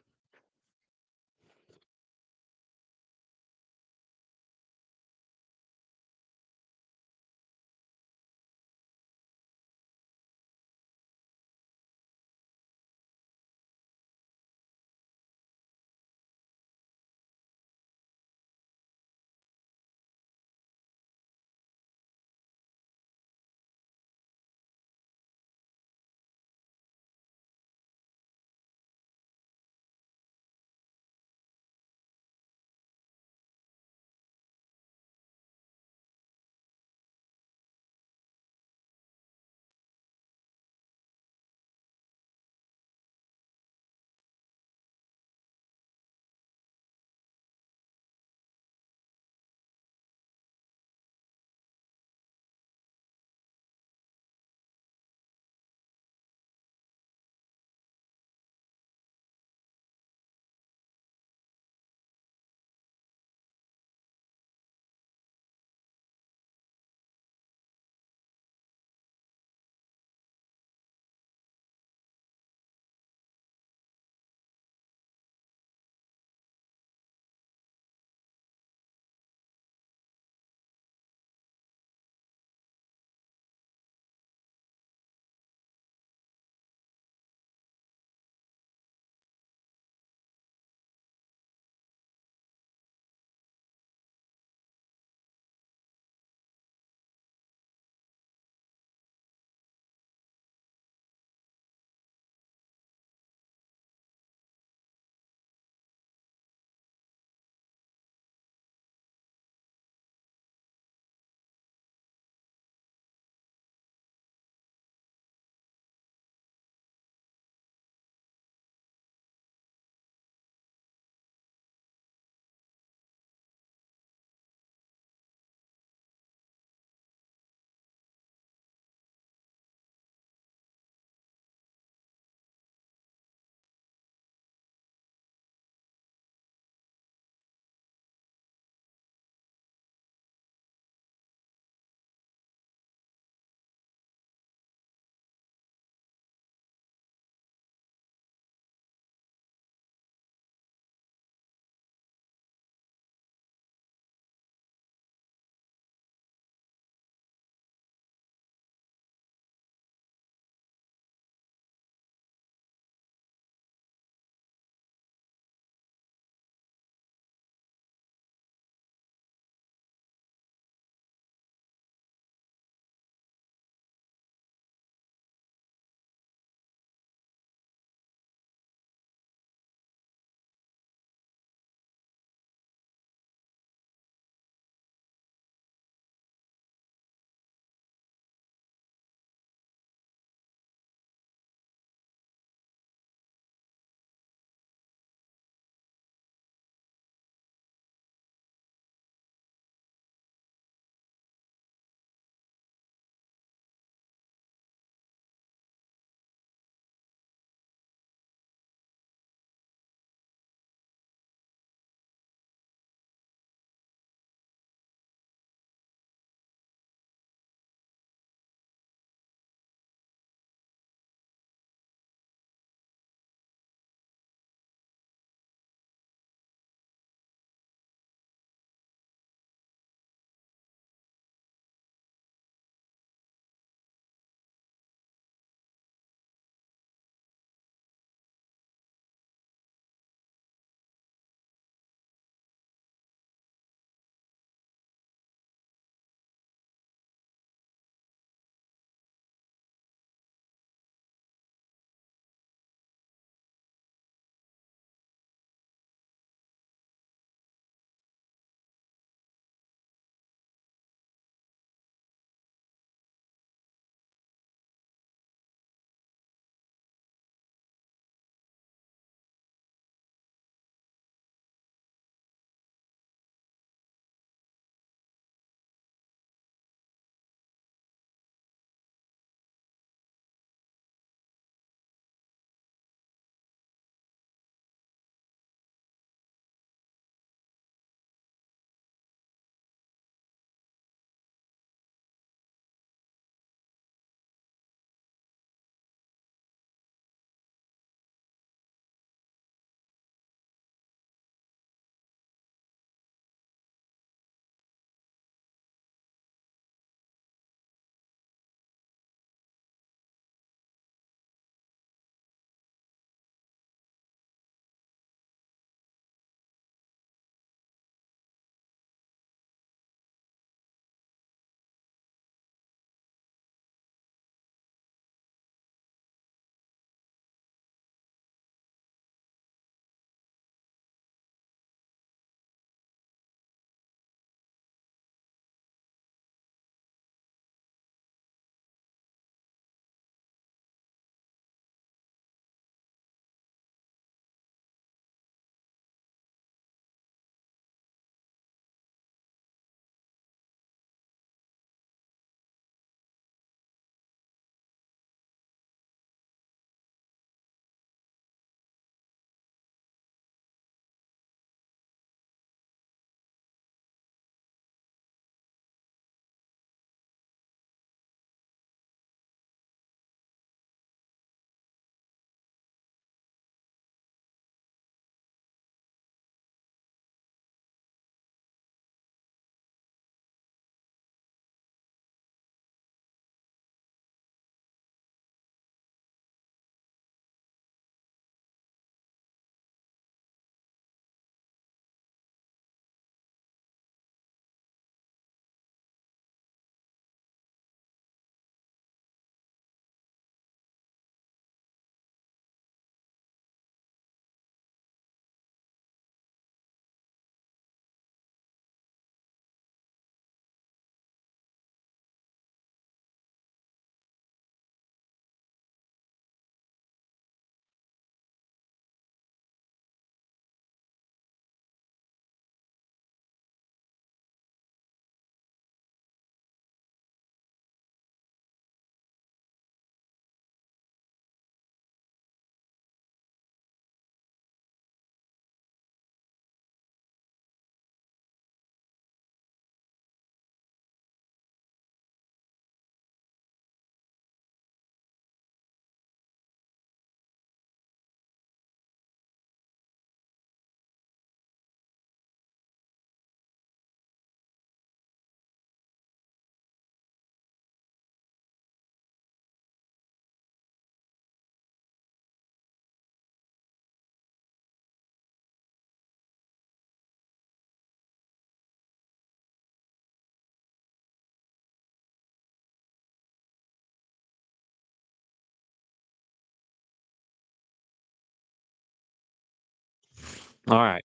All right.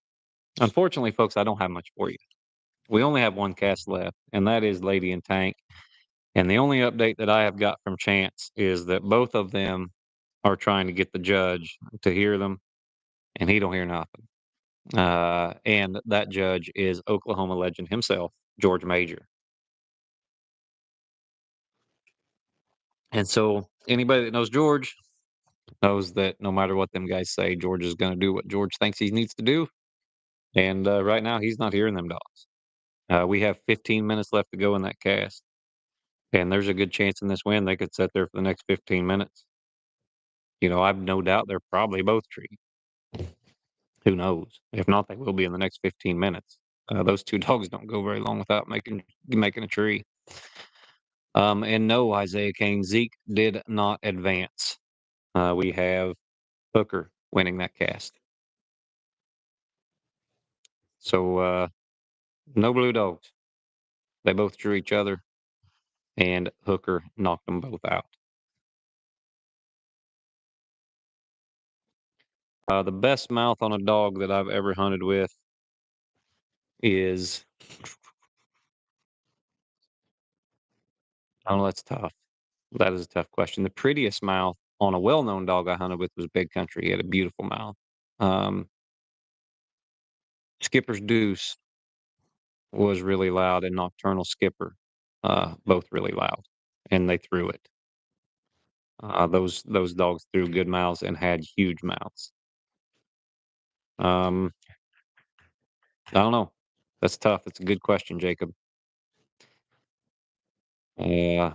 Unfortunately, folks, I don't have much for you. We only have one cast left, and that is Lady and Tank. And the only update that I have got from Chance is that both of them are trying to get the judge to hear them, and he don't hear nothing. And that judge is Oklahoma legend himself, George Major. And so anybody that knows George knows that no matter what them guys say, George is going to do what George thinks he needs to do. And right now, he's not hearing them dogs. We have 15 minutes left to go in that cast, and there's a good chance in this win they could sit there for the next 15 minutes. I've no doubt they're probably both treed. Who knows? If not, they will be in the next 15 minutes. Those two dogs don't go very long without making a tree. And no, Isaiah Kane, Zeke did not advance. We have Hooker winning that cast. So no blue dogs. They both drew each other, and Hooker knocked them both out. The best mouth on a dog that I've ever hunted with is, oh, that's tough. That is a tough question. The prettiest mouth on a well-known dog I hunted with was Big Country. He had a beautiful mouth. Um, Skipper's Deuce was really loud, and Nocturnal Skipper, both really loud, and they threw it. Those dogs threw good mouths and had huge mouths. Um, I don't know. That's tough. That's a good question, Jacob. Uh,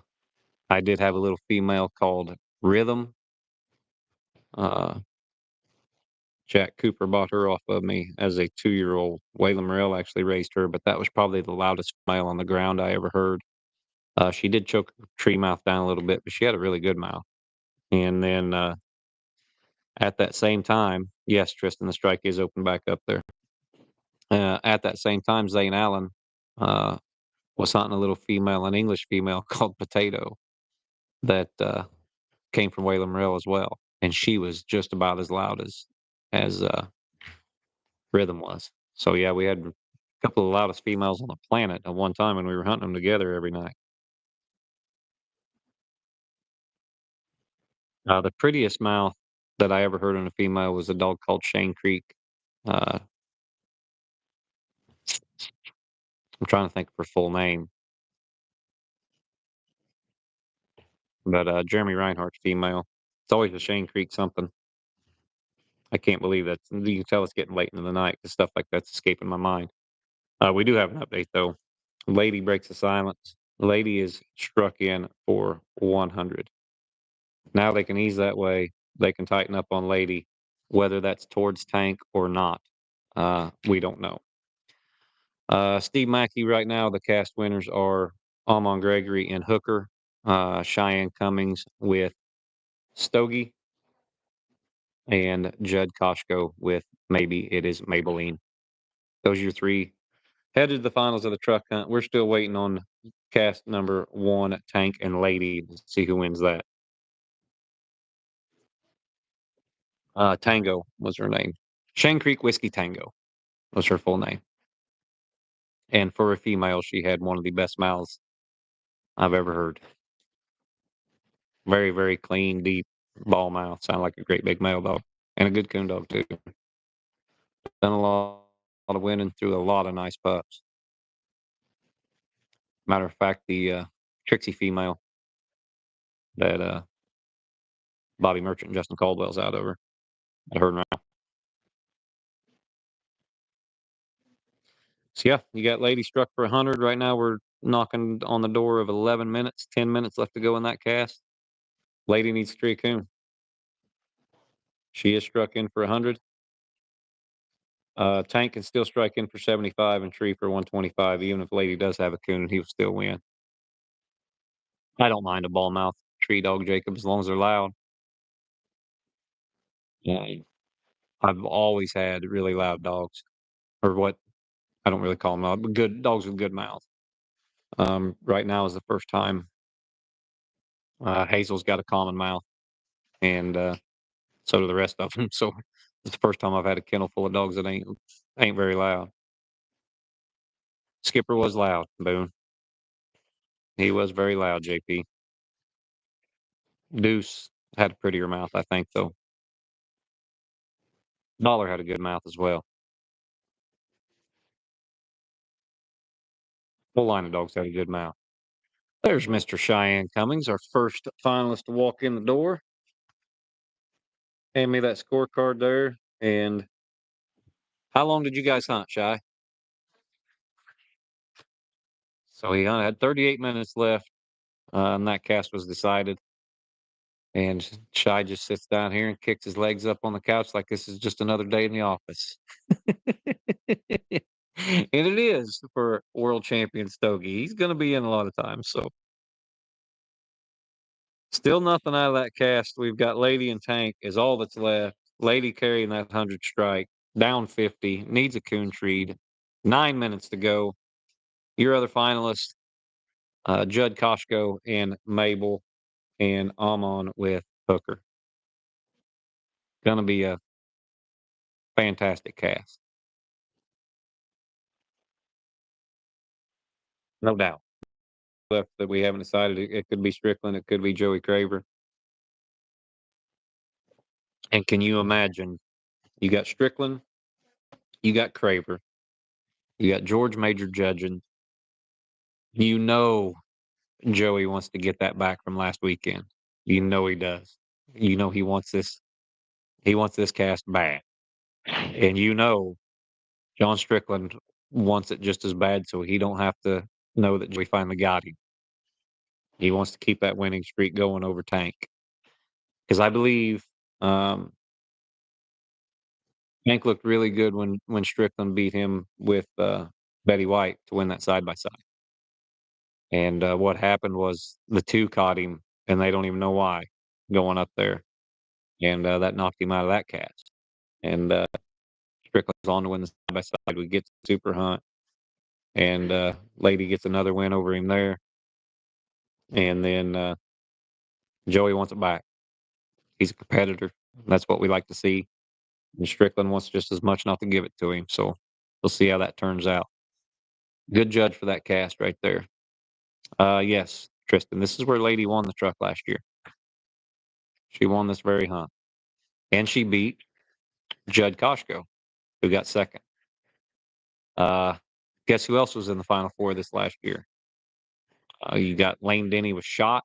I did have a little female called Rhythm. Uh, Jack Cooper bought her off of me as a 2-year-old. Waylon Morrell actually raised her, but that was probably the loudest female on the ground I ever heard. She did choke her tree mouth down a little bit, but she had a really good mouth. And then at that same time, yes, Tristan, the strike is open back up there. At that same time, Zane Allen uh, was hunting a little female, an English female called Potato that came from Waylon Morrell as well, and she was just about as loud as Rhythm was. So yeah, we had a couple of the loudest females on the planet at one time, and we were hunting them together every night. The prettiest mouth that I ever heard in a female was a dog called Shane Creek. Uh, I'm trying to think of her full name, but Jeremy Reinhardt's female. It's always a Shane Creek something. I can't believe that. You can tell it's getting late into the night because stuff like that's escaping my mind. We do have an update though. Lady breaks the silence. Lady is struck in for 100. Now they can ease that way. They can tighten up on Lady, whether that's towards Tank or not. We don't know. Steve Mackey right now, the cast winners are Amon Gregory and Hooker. Cheyenne Cummings with Stogie, and Judd Koshko with Maybe It Is Maybelline. Those are your three headed to the finals of the truck hunt. We're still waiting on cast number one, Tank and Lady, to see who wins that. Tango was her name. Shane Creek Whiskey Tango was her full name. And for a female, she had one of the best mouths I've ever heard. Very, very clean, deep ball mouth. Sound like a great big male dog. And a good coon dog, too. Done a lot of winning through a lot of nice pups. Matter of fact, the Trixie female that Bobby Merchant and Justin Caldwell's out over. I heard now. So yeah, you got Lady struck for 100. Right now we're knocking on the door of 11 minutes, 10 minutes left to go in that cast. Lady needs to tree a coon. She is struck in for 100. Tank can still strike in for 75 and tree for 125. Even if Lady does have a coon, he will still win. I don't mind a ball mouth tree dog, Jacob, as long as they're loud. Yeah. I've always had really loud dogs, or what I don't really call them loud, but good dogs with good mouth. Right now is the first time Hazel's got a common mouth, and So do the rest of them. So it's the first time I've had a kennel full of dogs that ain't very loud. Skipper was loud, Boone. He was very loud, JP. Deuce had a prettier mouth, I think, though. Dollar had a good mouth as well. Whole line of dogs had a good mouth. There's Mr. Cheyenne Cummings, our first finalist to walk in the door. Hand me that scorecard there. And how long did you guys hunt, Shy? So he had 38 minutes left, and that cast was decided. And Shy just sits down here and kicks his legs up on the couch like this is just another day in the office. And it is for world champion Stogie. He's going to be in a lot of times. So still nothing out of that cast. We've got Lady and Tank is all that's left. Lady carrying that 100 strike, down 50, needs a coon treed. 9 minutes to go. Your other finalists, Judd Koshko and Mabel, and Amon with Hooker. Going to be a fantastic cast. No doubt. Left that we haven't decided. It could be Strickland. It could be Joey Craver. And can you imagine? You got Strickland, you got Craver, you got George Major judging. You know Joey wants to get that back from last weekend. You know he does. You know he wants this. He wants this cast back, and you know John Strickland wants it just as bad, so he don't have to know that Joey finally got him. He wants to keep that winning streak going over Tank because I believe Tank looked really good when Strickland beat him with Betty White to win that side by side. And what happened was the two caught him, and they don't even know why going up there, and that knocked him out of that cast. And Strickland's on to win the side by side. We get to Super Hunt, and Lady gets another win over him there, and then Joey wants it back. He's a competitor. That's what we like to see. And Strickland wants just as much not to give it to him. So we'll see how that turns out. Good judge for that cast right there. Yes, Tristan. This is where Lady won the truck last year. She won this very hunt. And she beat Judd Koshko, who got second. Uh, guess who else was in the final four this last year? You got Lane Denny was shot.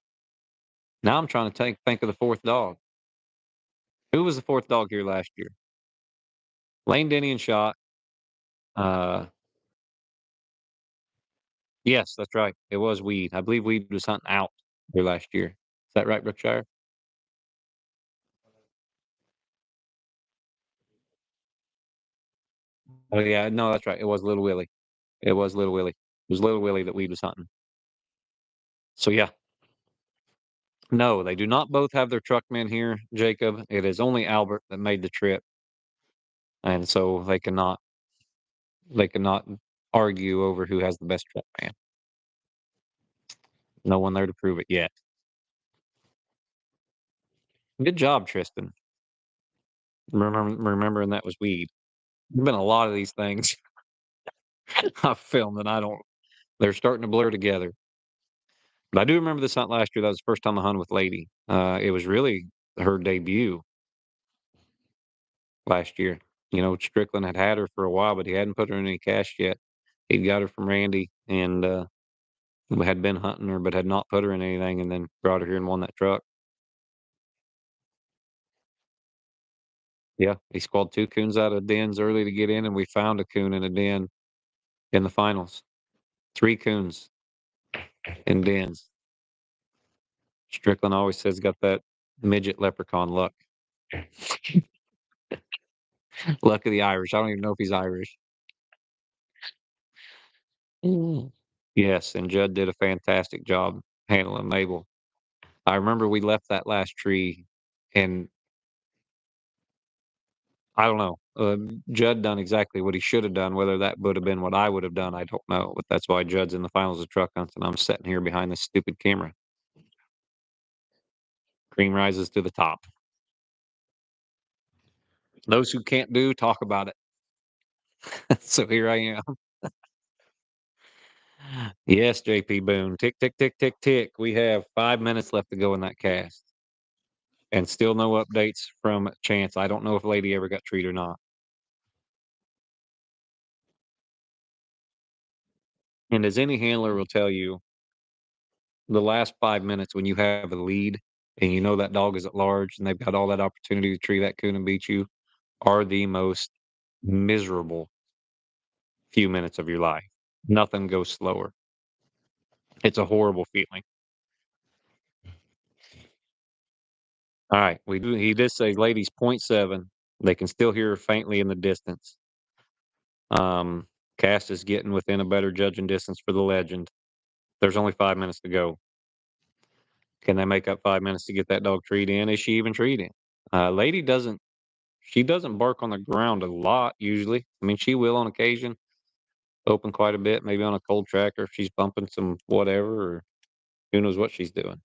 Now I'm trying to think of the fourth dog. Who was the fourth dog here last year? Lane Denny and shot. Uh, yes, that's right. It was Weed. I believe Weed was hunting out here last year. Is that right, Brookshire? Oh yeah, no, that's right. It was Little Willie. It was Little Willie. It was Little Willie that Weed was hunting. So yeah, no, they do not both have their truckmen here, Jacob. It is only Albert that made the trip, and so they cannot argue over who has the best truckman. No one there to prove it yet. Good job, Tristan. Remembering that was weed. There's been a lot of these things I've filmed, and I don't. They're starting to blur together. But I do remember this hunt last year. That was the first time I hunted with Lady. It was really her debut last year. You know, Strickland had her for a while, but he hadn't put her in any cash yet. He got her from Randy and had been hunting her, but had not put her in anything, and then brought her here and won that truck. Yeah, he squalled two coons out of dens early to get in, and we found a coon in a den in the finals. Three coons in dens. Strickland always says got that midget leprechaun luck. Luck of the Irish. I don't even know if he's Irish. Mm. Yes, and Judd did a fantastic job handling Mabel. I remember we left that last tree, and I don't know. Judd done exactly what he should have done. Whether that would have been what I would have done, I don't know. But that's why Judd's in the finals of truck hunts, and I'm sitting here behind this stupid camera. Cream rises to the top. Those who can't do, talk about it. So here I am. Yes, JP Boone. Tick, tick, tick, tick, tick. We have 5 minutes left to go in that cast. And still no updates from Chance. I don't know if Lady ever got treated or not. And as any handler will tell you, the last 5 minutes when you have a lead and you know that dog is at large and they've got all that opportunity to tree that coon and beat you are the most miserable few minutes of your life. Nothing goes slower. It's a horrible feeling. All right, he did say ladies point seven. They can still hear her faintly in the distance. Um, Cast is getting within a better judging distance for the legend. There's only 5 minutes to go. Can they make up 5 minutes to get that dog treed in? Is she even treating? Lady doesn't. She doesn't bark on the ground a lot usually. I mean, she will on occasion, open quite a bit, maybe on a cold tracker if she's bumping some whatever, or who knows what she's doing.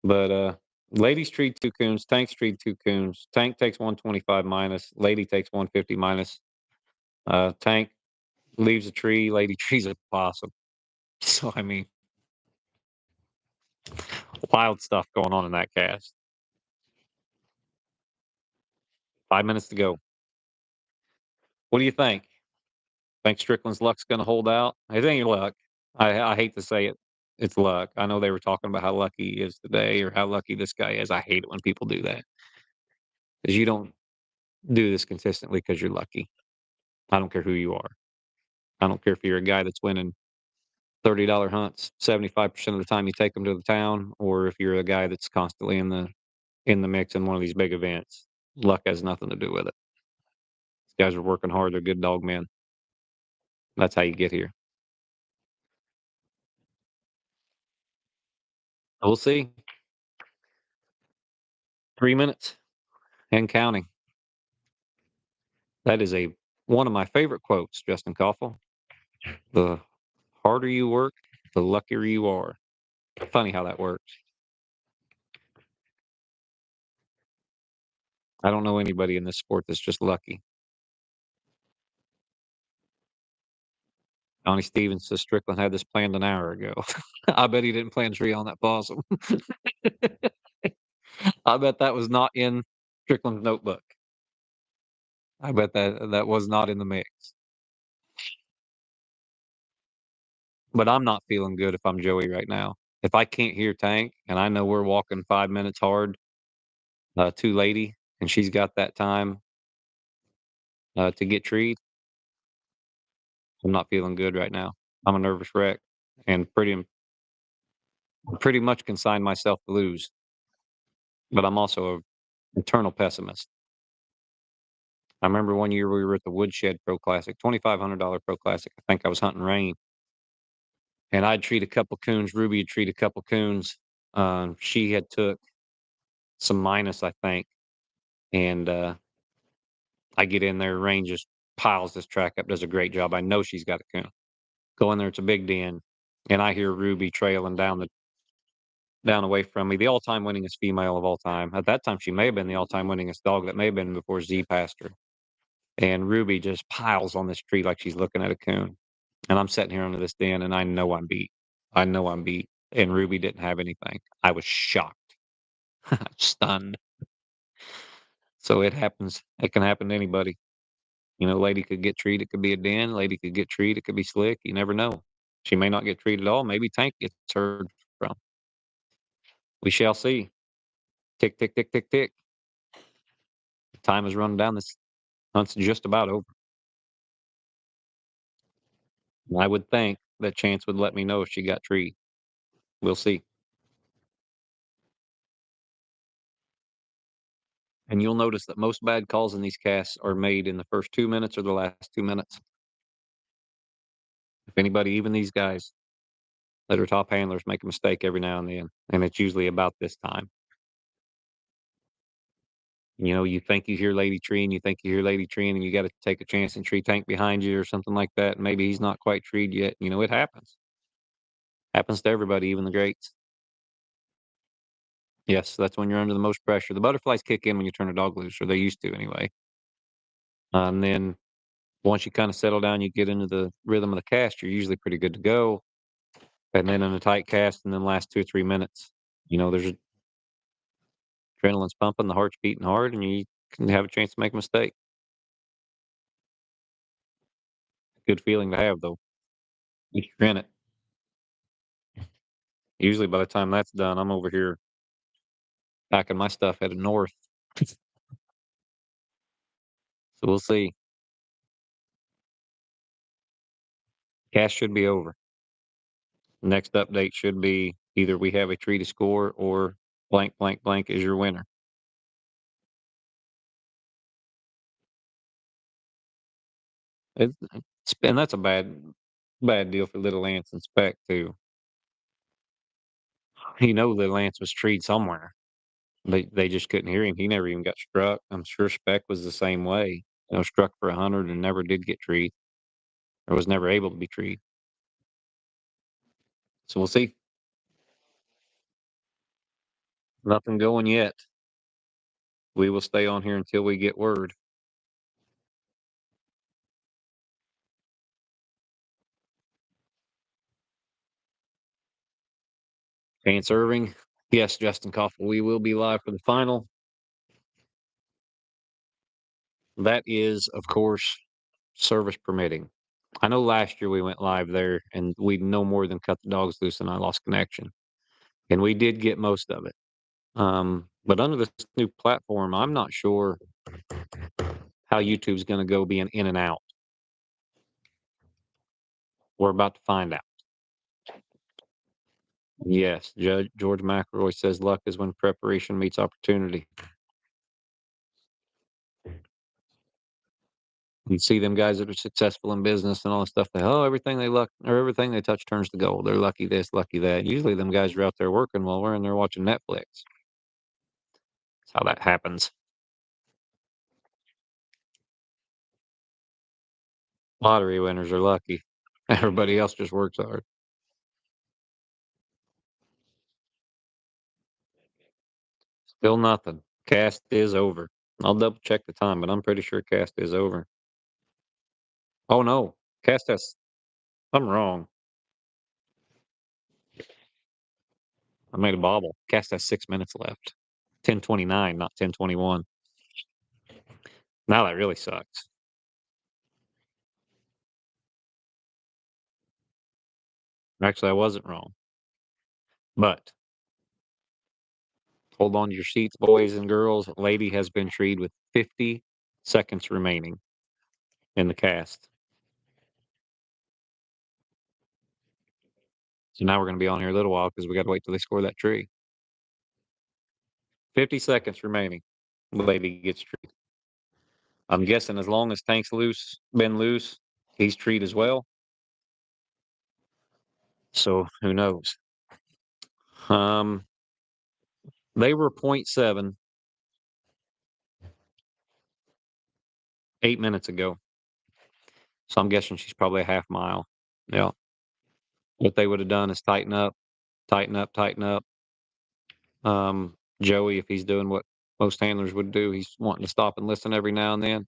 But Lady's treed two coons, Tank's treed two coons. Tank takes 125 minus, Lady takes 150 minus. Tank leaves a tree, Lady trees a possum. So I mean, wild stuff going on in that cast. 5 minutes to go. What do you think? Think Strickland's luck's going to hold out? It ain't luck. I hate to say it. It's luck. I know they were talking about how lucky he is today or how lucky this guy is. I hate it when people do that because you don't do this consistently because you're lucky. I don't care who you are. I don't care if you're a guy that's winning $30 hunts 75% of the time you take them to the town, or if you're a guy that's constantly in the mix in one of these big events. Luck has nothing to do with it. These guys are working hard. They're good dog men. That's how you get here. We'll see. 3 minutes and counting. That is a one of my favorite quotes, Justin Koffel. The harder you work, the luckier you are. Funny how that works. I don't know anybody in this sport that's just lucky. Donnie Stevens says Strickland had this planned an hour ago. I bet he didn't plan tree on that possum. I bet that was not in Strickland's notebook. I bet that was not in the mix. But I'm not feeling good if I'm Joey right now. If I can't hear Tank and I know we're walking 5 minutes hard to Lady and she's got that time to get treed, I'm not feeling good right now. I'm a nervous wreck and pretty much consign myself to lose. But I'm also an eternal pessimist. I remember one year we were at the Woodshed Pro Classic, $2,500 Pro Classic. I think I was hunting rain, and I'd treat a couple coons. Ruby had treat a couple coons. She had took some minus, I think, and I get in there. Rain just piles this track up. Does a great job. I know she's got a coon. Go in there. It's a big den, and I hear Ruby trailing down away from me. The all-time winningest female of all time. At that time, she may have been the all-time winningest dog. That may have been before Z passed her. And Ruby just piles on this tree like she's looking at a coon. And I'm sitting here under this den, and I know I'm beat. I know I'm beat. And Ruby didn't have anything. I was shocked, stunned. So it happens. It can happen to anybody. You know, lady could get treated. It could be a den. Lady could get treated. It could be slick. You never know. She may not get treated at all. Maybe Tank gets heard from. We shall see. Tick, tick, tick, tick, tick. Time is running down. This hunt's just about over. I would think that Chance would let me know if she got treed. We'll see. And you'll notice that most bad calls in these casts are made in the first 2 minutes or the last 2 minutes. If anybody, even these guys that are top handlers, make a mistake every now and then, and it's usually about this time. You know, you think you hear Lady Tree and you think you hear Lady Tree and you got to take a chance and tree Tank behind you or something like that. And maybe he's not quite treed yet. You know, it happens. Happens to everybody, even the greats. Yes, that's when you're under the most pressure. The butterflies kick in when you turn a dog loose, or they used to anyway. And then once you kind of settle down, you get into the rhythm of the cast, you're usually pretty good to go. And then in a tight cast, and then last 2 or 3 minutes, there's adrenaline's pumping, the heart's beating hard, and you can have a chance to make a mistake. Good feeling to have, though. If you're in it. Usually by the time that's done, I'm over here packing my stuff headed north. So we'll see. Cast should be over. Next update should be either we have a tree to score or blank, blank, blank is your winner. And that's a bad deal for little Lance and Speck too. Little Lance was treed somewhere. They just couldn't hear him. He never even got struck. I'm sure Speck was the same way. Struck for 100 and never did get treed, or was never able to be treed. So we'll see. Nothing going yet. We will stay on here until we get word. Chance Irving. Yes, Justin Koffel. We will be live for the final. That is, of course, service permitting. I know last year we went live there and we no more than cut the dogs loose and I lost connection. And we did get most of it. But under this new platform, I'm not sure how YouTube's going to go being in and out. We're about to find out. Yes, Judge George McElroy says luck is when preparation meets opportunity. You see them guys that are successful in business and all this stuff. Everything they luck or everything they touch turns to gold. They're lucky this, lucky that. Usually, them guys are out there working while we're in there watching Netflix. That's how that happens. Lottery winners are lucky. Everybody else just works hard. Still nothing. Cast is over. I'll double check the time, but I'm pretty sure cast is over. Oh no, cast has. I'm wrong. I made a bobble. Cast has 6 minutes left. 10:29, not 10:21. Now that really sucks. Actually, I wasn't wrong. But hold on to your seats, boys and girls. Lady has been treed with 50 seconds remaining in the cast. So now we're going to be on here a little while because we got to wait till they score that tree. 50 seconds remaining. Lady gets treed. I'm guessing as long as Tank's been loose, he's treed as well. So who knows? Um, they were .7 8 minutes ago. So I'm guessing she's probably a half mile. Yeah. What they would have done is tighten up, tighten up, tighten up. Joey, if he's doing what most handlers would do, he's wanting to stop and listen every now and then.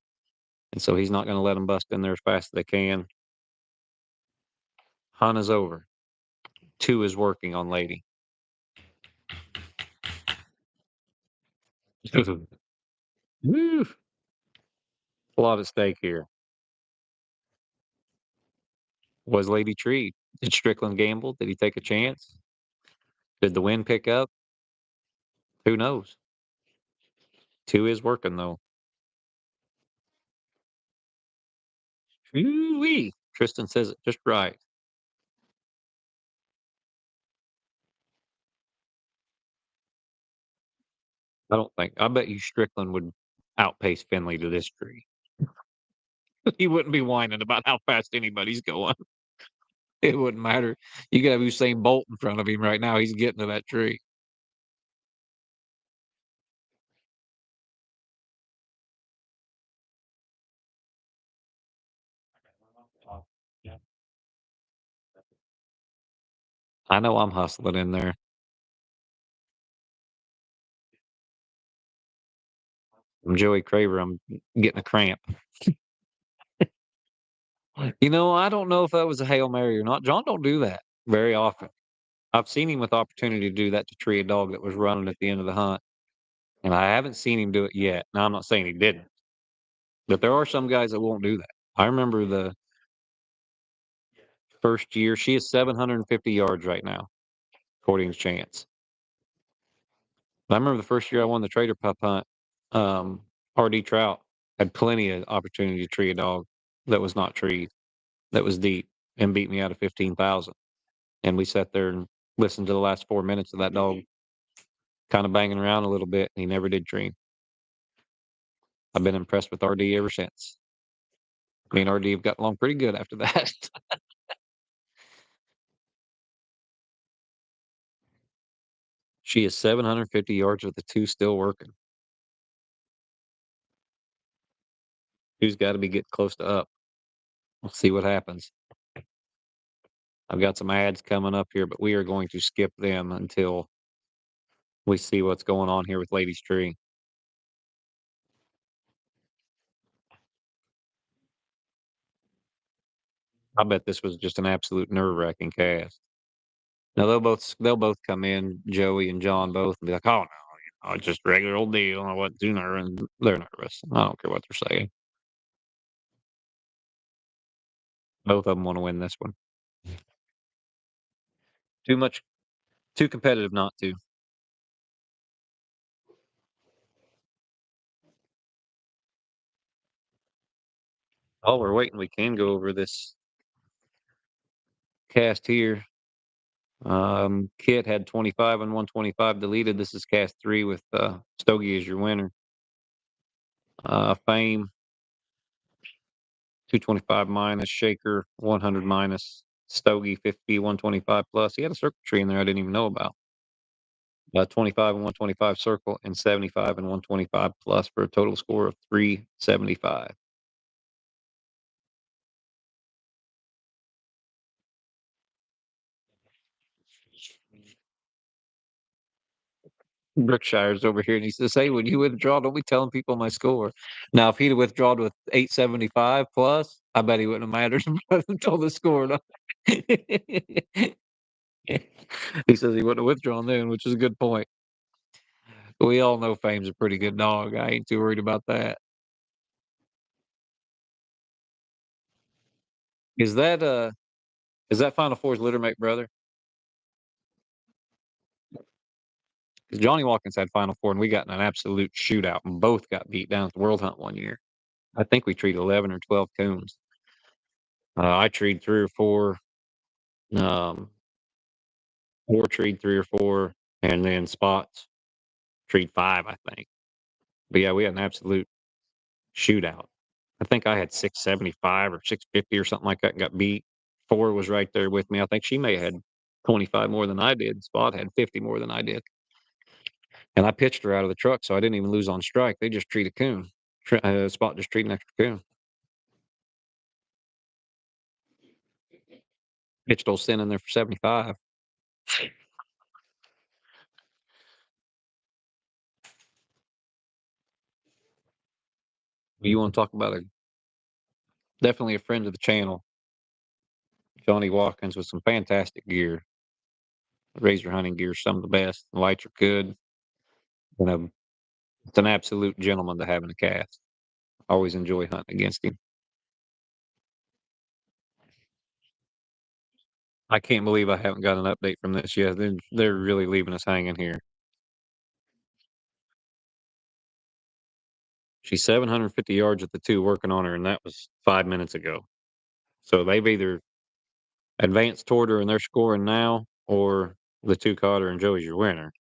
And so he's not going to let them bust in there as fast as they can. Hunt is over. 2 is working on Lady. Woo, a lot at stake here. Was Lady treed? Did Strickland gamble? Did he take a chance? Did the wind pick up? Who knows? 2 is working though. Woo-wee. Tristan says it just right. I bet you Strickland would outpace Finley to this tree. He wouldn't be whining about how fast anybody's going. It wouldn't matter. You could have Usain Bolt in front of him right now. He's getting to that tree. I know I'm hustling in there. I'm Joey Craver. I'm getting a cramp. I don't know if that was a Hail Mary or not. John don't do that very often. I've seen him with opportunity to do that to tree a dog that was running at the end of the hunt, and I haven't seen him do it yet. Now, I'm not saying he didn't, but there are some guys that won't do that. I remember the first year, she is 750 yards right now, according to Chance. I remember the first year I won the Trader Pup hunt, RD Trout had plenty of opportunity to tree a dog that was not treed, that was deep, and beat me out of 15,000. And we sat there and listened to the last 4 minutes of that dog kind of banging around a little bit. And he never did tree. I've been impressed with RD ever since. Me and RD have got along pretty good after that. She is 750 yards with the two still working. Two's got to be getting close to up. We'll see what happens. I've got some ads coming up here, but we are going to skip them until we see what's going on here with Lady's Tree. I bet this was just an absolute nerve-wracking cast. Now they'll both come in, Joey and John both, and be like, "Oh no, it's just a regular old deal. I wasn't too nervous." And they're nervous. I don't care what they're saying. Both of them want to win this one. Too much, too competitive not to. While we're waiting, we can go over this cast here. Kit had 25 and 125 deleted. This is cast three with Stogie as your winner. Fame 225 minus, Shaker 100 minus, Stogie 50, 125 plus. He had a circle tree in there I didn't even know about. 25 and 125 circle and 75 and 125 plus for a total score of 375. Brookshire's over here and he says, "Hey, when you withdraw, don't be telling people my score." Now, if he'd have withdrawn with 875 plus, I bet he wouldn't have mattered until the score. No. He says he wouldn't have withdrawn then, which is a good point. We all know Fame's a pretty good dog. I ain't too worried about that. Is that Final Four's littermate brother? Because Johnny Watkins had Final Four and we got in an absolute shootout and both got beat down at the World Hunt one year. I think we treated 11 or 12 coons. I treed 3 or 4, um, War treed 3 or 4, and then Spots treed 5, I think. But yeah, we had an absolute shootout. I think I had 675 or 650 or something like that and got beat. 4 was right there with me. I think she may have had 25 more than I did. Spot had 50 more than I did. And I pitched her out of the truck, so I didn't even lose on strike. They just treat a coon. Spot just treat an extra coon. Pitched old Sin in there for 75. You want to talk about definitely a friend of the channel, Johnny Watkins, with some fantastic gear. Razor hunting gear, some of the best. The lights are good. And it's an absolute gentleman to have in a cast. Always enjoy hunting against him. I can't believe I haven't got an update from this yet. They're really leaving us hanging here. She's 750 yards at the two working on her, and that was 5 minutes ago. So they've either advanced toward her and they're scoring now, or the two caught her and Joey's your winner.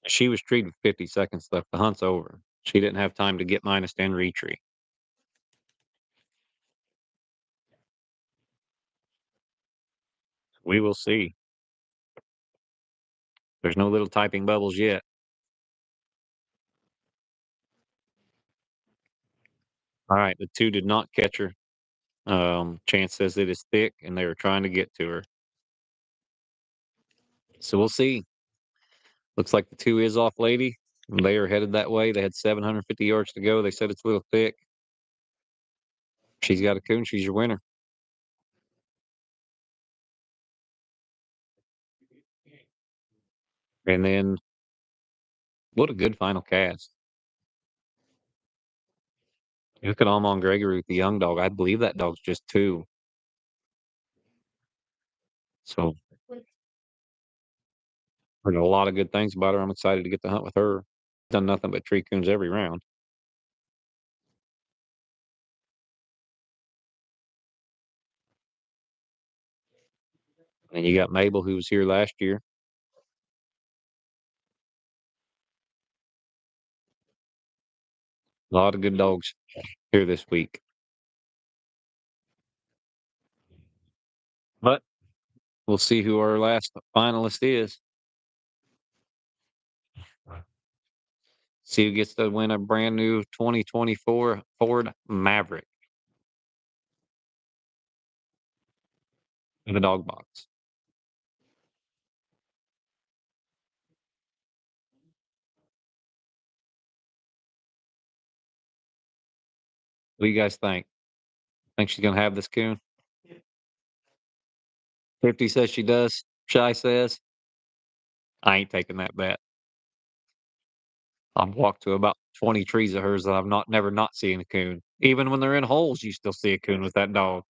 She was treated 50 seconds left. The hunt's over. She didn't have time to get minus and retreat. We will see. There's no little typing bubbles yet. All right, the two did not catch her. Chance says it is thick, and they were trying to get to her. So we'll see. Looks like the 2 is off lady. They are headed that way. They had 750 yards to go. They said it's a little thick. She's got a coon. She's your winner. And then what a good final cast. Look at Almond Gregory with the young dog. I believe that dog's just 2. So heard a lot of good things about her. I'm excited to get to hunt with her. Done nothing but tree coons every round. And you got Mabel, who was here last year. A lot of good dogs here this week. But we'll see who our last finalist is. See who gets to win a brand new 2024 Ford Maverick in the dog box. What do you guys think? Think she's gonna have this coon? 50 says she does. Shy says I ain't taking that bet. I've walked to about 20 trees of hers that I've never not seen a coon. Even when they're in holes, you still see a coon with that dog.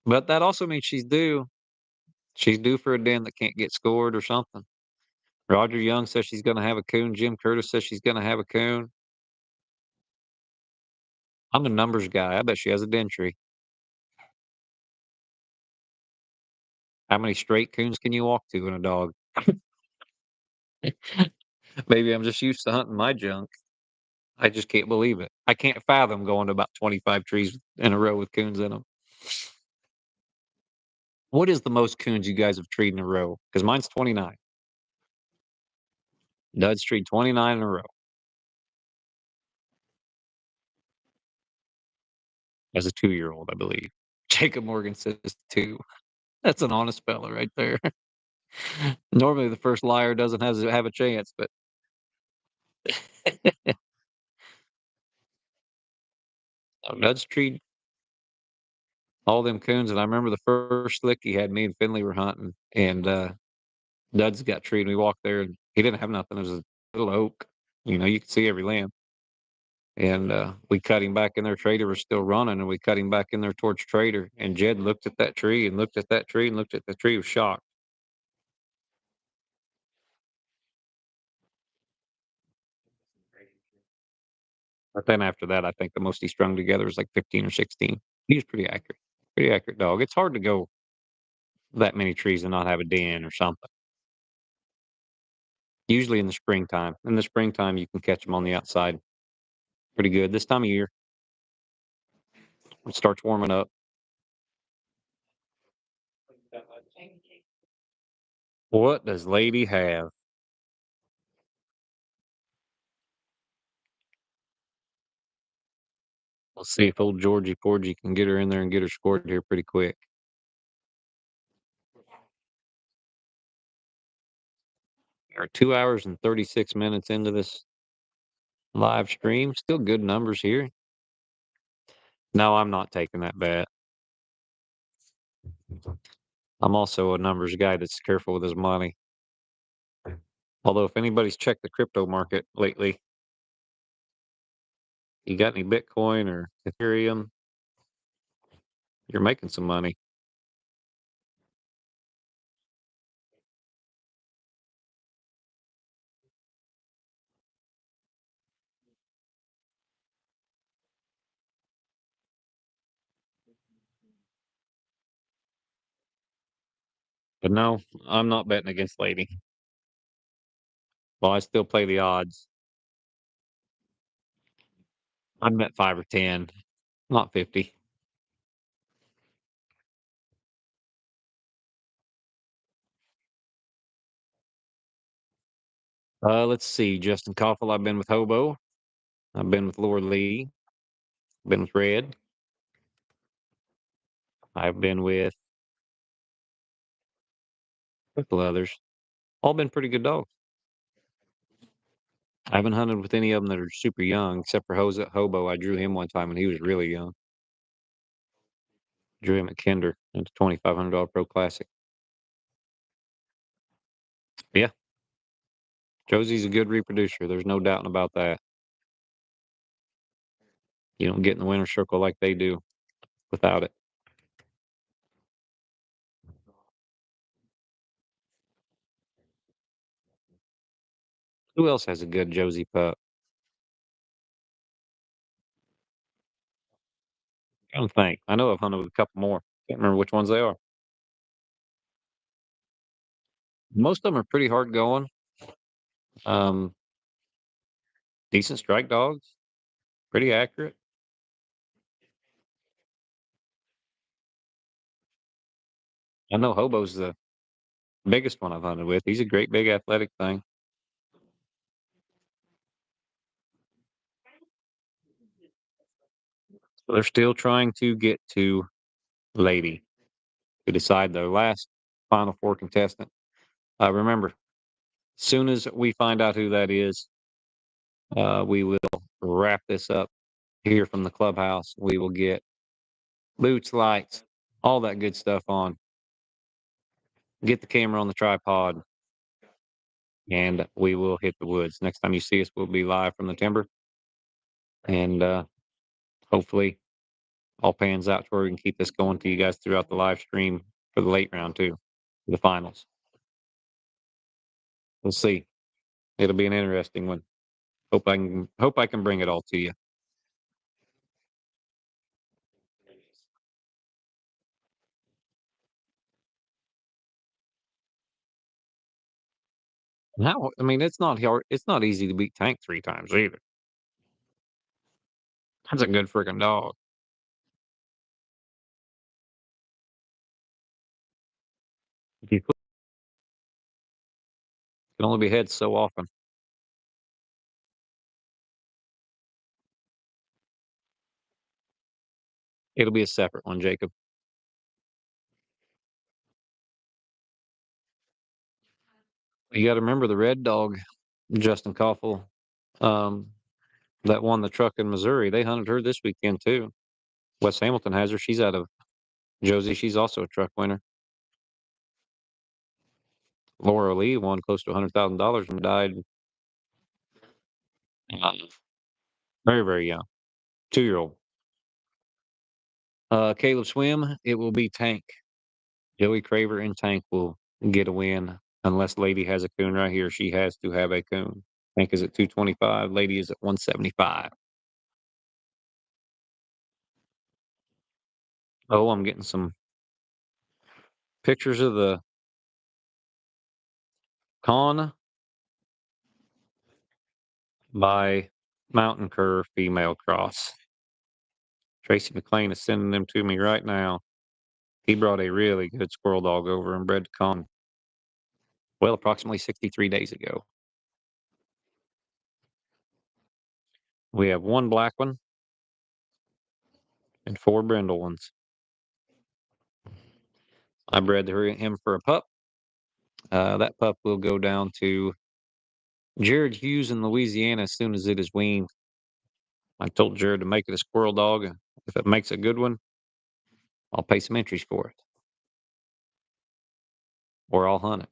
But that also means she's due. She's due for a den that can't get scored or something. Roger Young says she's gonna have a coon. Jim Curtis says she's gonna have a coon. I'm the numbers guy. I bet she has a den tree. How many straight coons can you walk to in a dog? Maybe I'm just used to hunting my junk. I just can't believe it. I can't fathom going to about 25 trees in a row with coons in them. What is the most coons you guys have treed in a row? Because mine's 29. Dud's treed 29 in a row as a 2-year-old, I believe. Jacob Morgan says 2. That's an honest fella right there. Normally, the first liar doesn't have a chance, but Dud's treed all them coons. And I remember the first lick he had, me and Finley were hunting, and Dud's got treed. We walked there, and he didn't have nothing. It was a little oak. You could see every limb. And we cut him back in there. Trader was still running, and we cut him back in there towards Trader. And Jed looked at that tree and looked at that tree and looked at the tree. He was shocked. But then after that, I think the most he strung together was like 15 or 16. He was pretty accurate dog. It's hard to go that many trees and not have a den or something. Usually in the springtime. In the springtime, you can catch them on the outside pretty good. This time of year, it starts warming up. What does Lady have? Let's see if old Georgie Porgy can get her in there and get her scored here pretty quick. We're 2 hours and 36 minutes into this live stream. Still good numbers here. No, I'm not taking that bet. I'm also a numbers guy that's careful with his money. Although if anybody's checked the crypto market lately, you got any Bitcoin or Ethereum, you're making some money. But no, I'm not betting against Lady. Well, I still play the odds. I'm at 5 or 10, not 50. Let's see. Justin Koffel, I've been with Hobo. I've been with Laura Lee. Been with Red. I've been with a couple others. All been pretty good dogs. I haven't hunted with any of them that are super young, except for Hobo. I drew him one time when he was really young. Drew him at Kinder at the $2,500 Pro Classic. Yeah, Josie's a good reproducer. There's no doubting about that. You don't get in the winner's circle like they do without it. Who else has a good Josie pup? I don't think. I know I've hunted with a couple more. Can't remember which ones they are. Most of them are pretty hard going. Um, Decent strike dogs, pretty accurate. I know Hobo's the biggest one I've hunted with. He's a great big athletic thing. So they're still trying to get to Lady to decide their last Final Four contestant. Remember, soon as we find out who that is, we will wrap this up here from the clubhouse. We will get boots, lights, all that good stuff on. Get the camera on the tripod, and we will hit the woods. Next time you see us, we'll be live from the timber, and hopefully all pans out to where we can keep this going to you guys throughout the live stream for the late round too, the finals. We'll see. It'll be an interesting one. Hope I can bring it all to you. How I mean, it's not hard. It's not easy to beat Tank 3 times either. That's a good freaking dog. You can only be heads so often. It'll be a separate one, Jacob. You got to remember the red dog, Justin Koffel, um, that won the truck in Missouri. They hunted her this weekend too. Wes Hamilton has her. She's out of Josie. She's also a truck winner. Laura Lee won close to $100,000 and died uh, very, very young. 2-year-old. Caleb Swim, it will be Tank. Joey Craver and Tank will get a win unless Lady has a coon right here. She has to have a coon. Tank is at 225. Lady is at 175. Oh, I'm getting some pictures of the con by Mountain Cur female cross. Tracy McLean is sending them to me right now. He brought a really good squirrel dog over and bred to con. Well, approximately 63 days ago. We have one black one and 4 brindle ones. I bred him for a pup. That pup will go down to Jared Hughes in Louisiana as soon as it is weaned. I told Jared to make it a squirrel dog. If it makes a good one, I'll pay some entries for it, or I'll hunt it.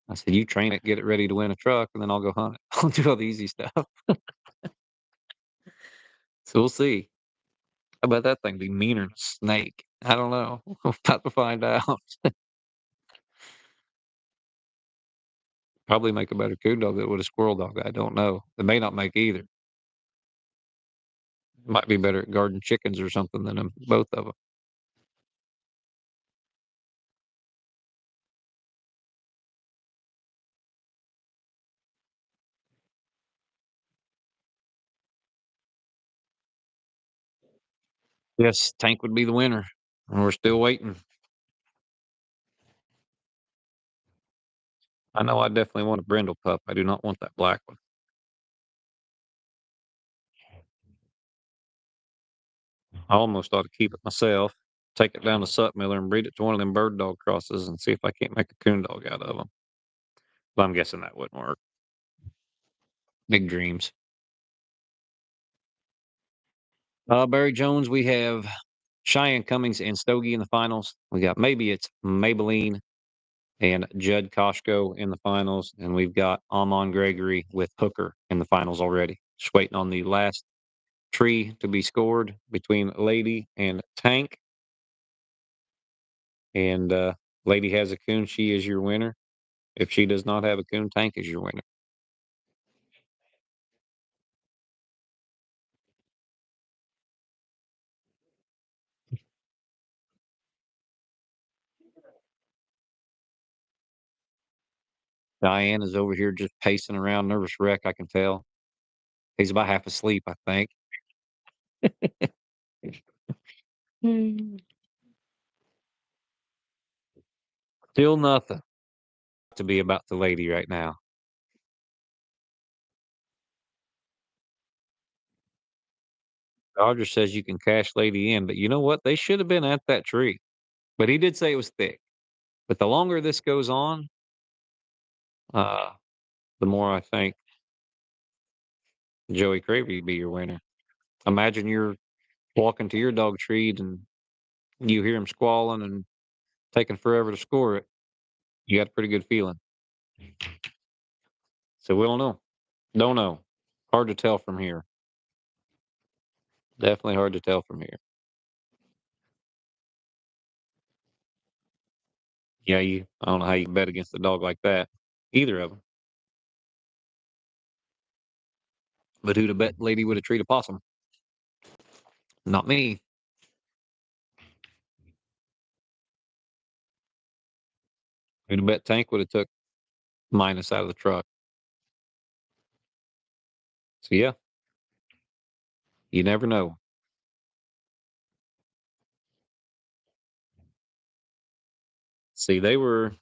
I said, you train it, get it ready to win a truck, and then I'll go hunt it. I'll do all the easy stuff. So we'll see. I bet that thing be meaner than a snake. I don't know. We're about to find out. Probably make a better coon dog than it would a squirrel dog. I don't know. They may not make either. Might be better at guarding chickens or something than them, both of them. Yes, Tank would be the winner, and we're still waiting. I know I definitely want a brindle pup. I do not want that black one. I almost ought to keep it myself, take it down to Sut Miller and breed it to one of them bird dog crosses and see if I can't make a coon dog out of them. But I'm guessing that wouldn't work. Big dreams. Barry Jones, we have Cheyenne Cummings and Stogie in the finals. We got maybe it's Maybelline and Judd Koshko in the finals, and we've got Amon Gregory with Hooker in the finals already. Just waiting on the last tree to be scored between Lady and Tank. And Lady has a coon, she is your winner. If she does not have a coon, Tank is your winner. Diane is over here just pacing around, nervous wreck, I can tell. He's about half asleep, I think. Mm. Still nothing to be about the lady right now. Dodger says you can cash Lady in, but you know what? They should have been at that tree. But he did say it was thick. But the longer this goes on, uh, the more I think Joey Cravey would be your winner. Imagine you're walking to your dog treat and you hear him squalling and taking forever to score it. You got a pretty good feeling. So we don't know. Don't know. Hard to tell from here. Definitely hard to tell from here. Yeah, I don't know how you bet against a dog like that. Either of them. But who'd have bet Lady would have treated possum? Not me. Who'd have bet Tank would have took minus out of the truck? So yeah, you never know. See, they were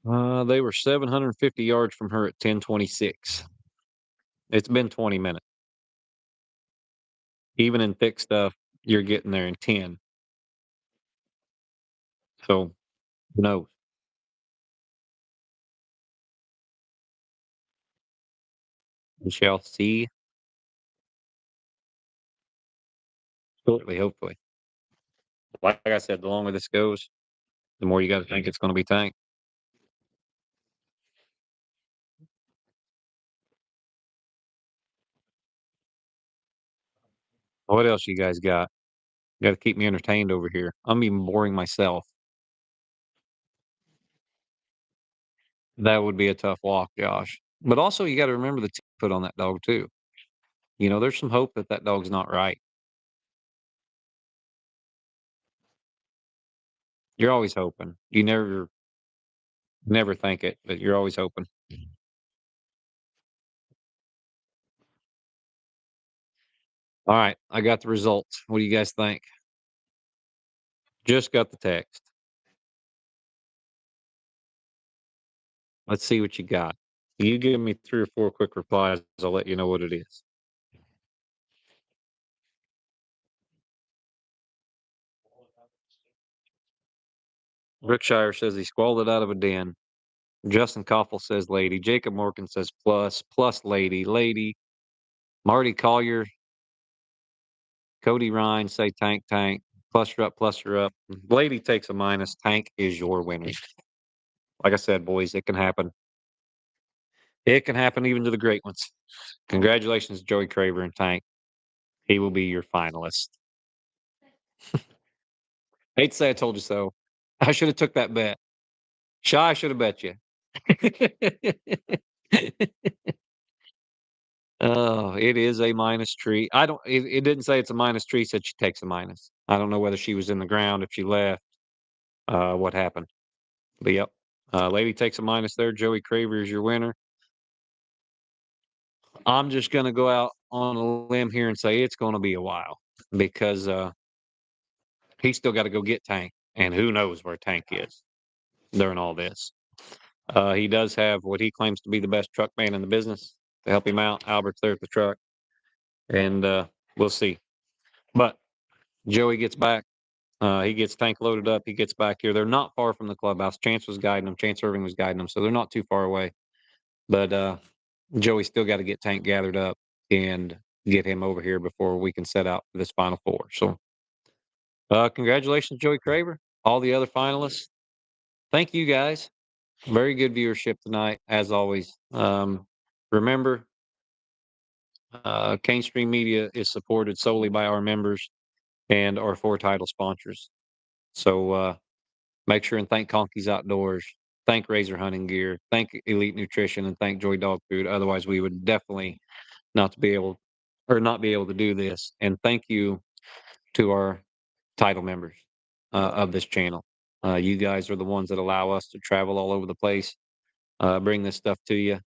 750 yards from her at 10:26. It's been 20 minutes. Even in thick stuff, you're getting there in 10. So who knows? We shall see shortly, hopefully. Like I said, the longer this goes, the more you got to think it's going to be Tank. What else you guys got? You got to keep me entertained over here. I'm even boring myself. That would be a tough walk, Josh. But also, you got to remember the put on that dog too. There's some hope that that dog's not right. You're always hoping. You never think it, but you're always hoping. All right, I got the results. What do you guys think? Just got the text. Let's see what you got. You give me 3 or 4 quick replies, I'll let you know what it is. Brookshire says he squalled it out of a den. Justin Koffel says lady. Jacob Morgan says plus lady, lady. Marty Collier, Cody Ryan say tank, tank. Plus her up. Lady takes a minus. Tank is your winner. Like I said, boys, it can happen. It can happen even to the great ones. Congratulations, Joey Craver and Tank. He will be your finalist. Hate to say I told you so. I should have took that bet. Shy should have bet you. Oh, it is a minus tree. I don't. It didn't say it's a minus tree. It said she takes a minus. I don't know whether she was in the ground, if she left, what happened. But yep, lady takes a minus there. Joey Craver is your winner. I'm just gonna go out on a limb here and say it's gonna be a while because he's still got to go get Tank, and who knows where Tank is during all this. He does have what he claims to be the best truck man in the business to help him out. Albert's there at the truck, and we'll see. But Joey gets back. He gets tank loaded up. He gets back here. They're not far from the clubhouse. Chance was guiding them. Chance Irving was guiding them, so they're not too far away. But Joey still got to get Tank gathered up and get him over here before we can set out for this Final Four. So, congratulations, Joey Craver, all the other finalists. Thank you guys. Very good viewership tonight, as always. Remember, Kane Stream Media is supported solely by our members and our four title sponsors. So make sure and thank Conky's Outdoors, thank Razor Hunting Gear, thank Elite Nutrition, and thank Joy Dog Food. Otherwise, we would definitely not be able to do this. And thank you to our title members of this channel. You guys are the ones that allow us to travel all over the place, bring this stuff to you.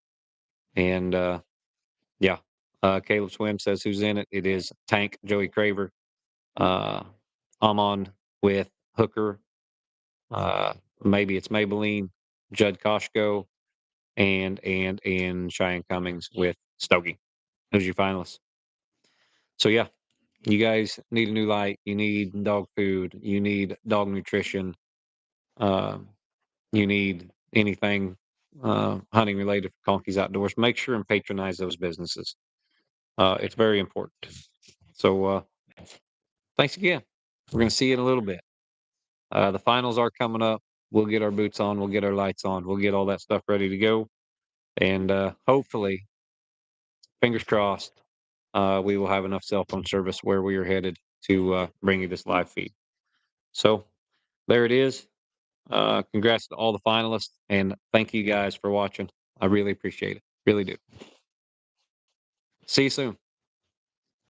And yeah, Caleb Swim says who's in it. It is Tank, Joey Craver. I'm on with Hooker. Maybe it's Maybelline, Judd Koshko, and Cheyenne Cummings with Stogie. Those are your finalists. So yeah, you guys need a new light. You need dog food. You need dog nutrition. Uh, you need anything hunting related for Conky's Outdoors. Make sure and patronize those businesses. It's very important. So thanks again. We're going to see you in a little bit. The finals are coming up. We'll get our boots on. We'll get our lights on. We'll get all that stuff ready to go. And hopefully, fingers crossed, we will have enough cell phone service where we are headed to bring you this live feed. So there it is. Congrats to all the finalists, and thank you guys for watching. I really appreciate it. Really do. See you soon.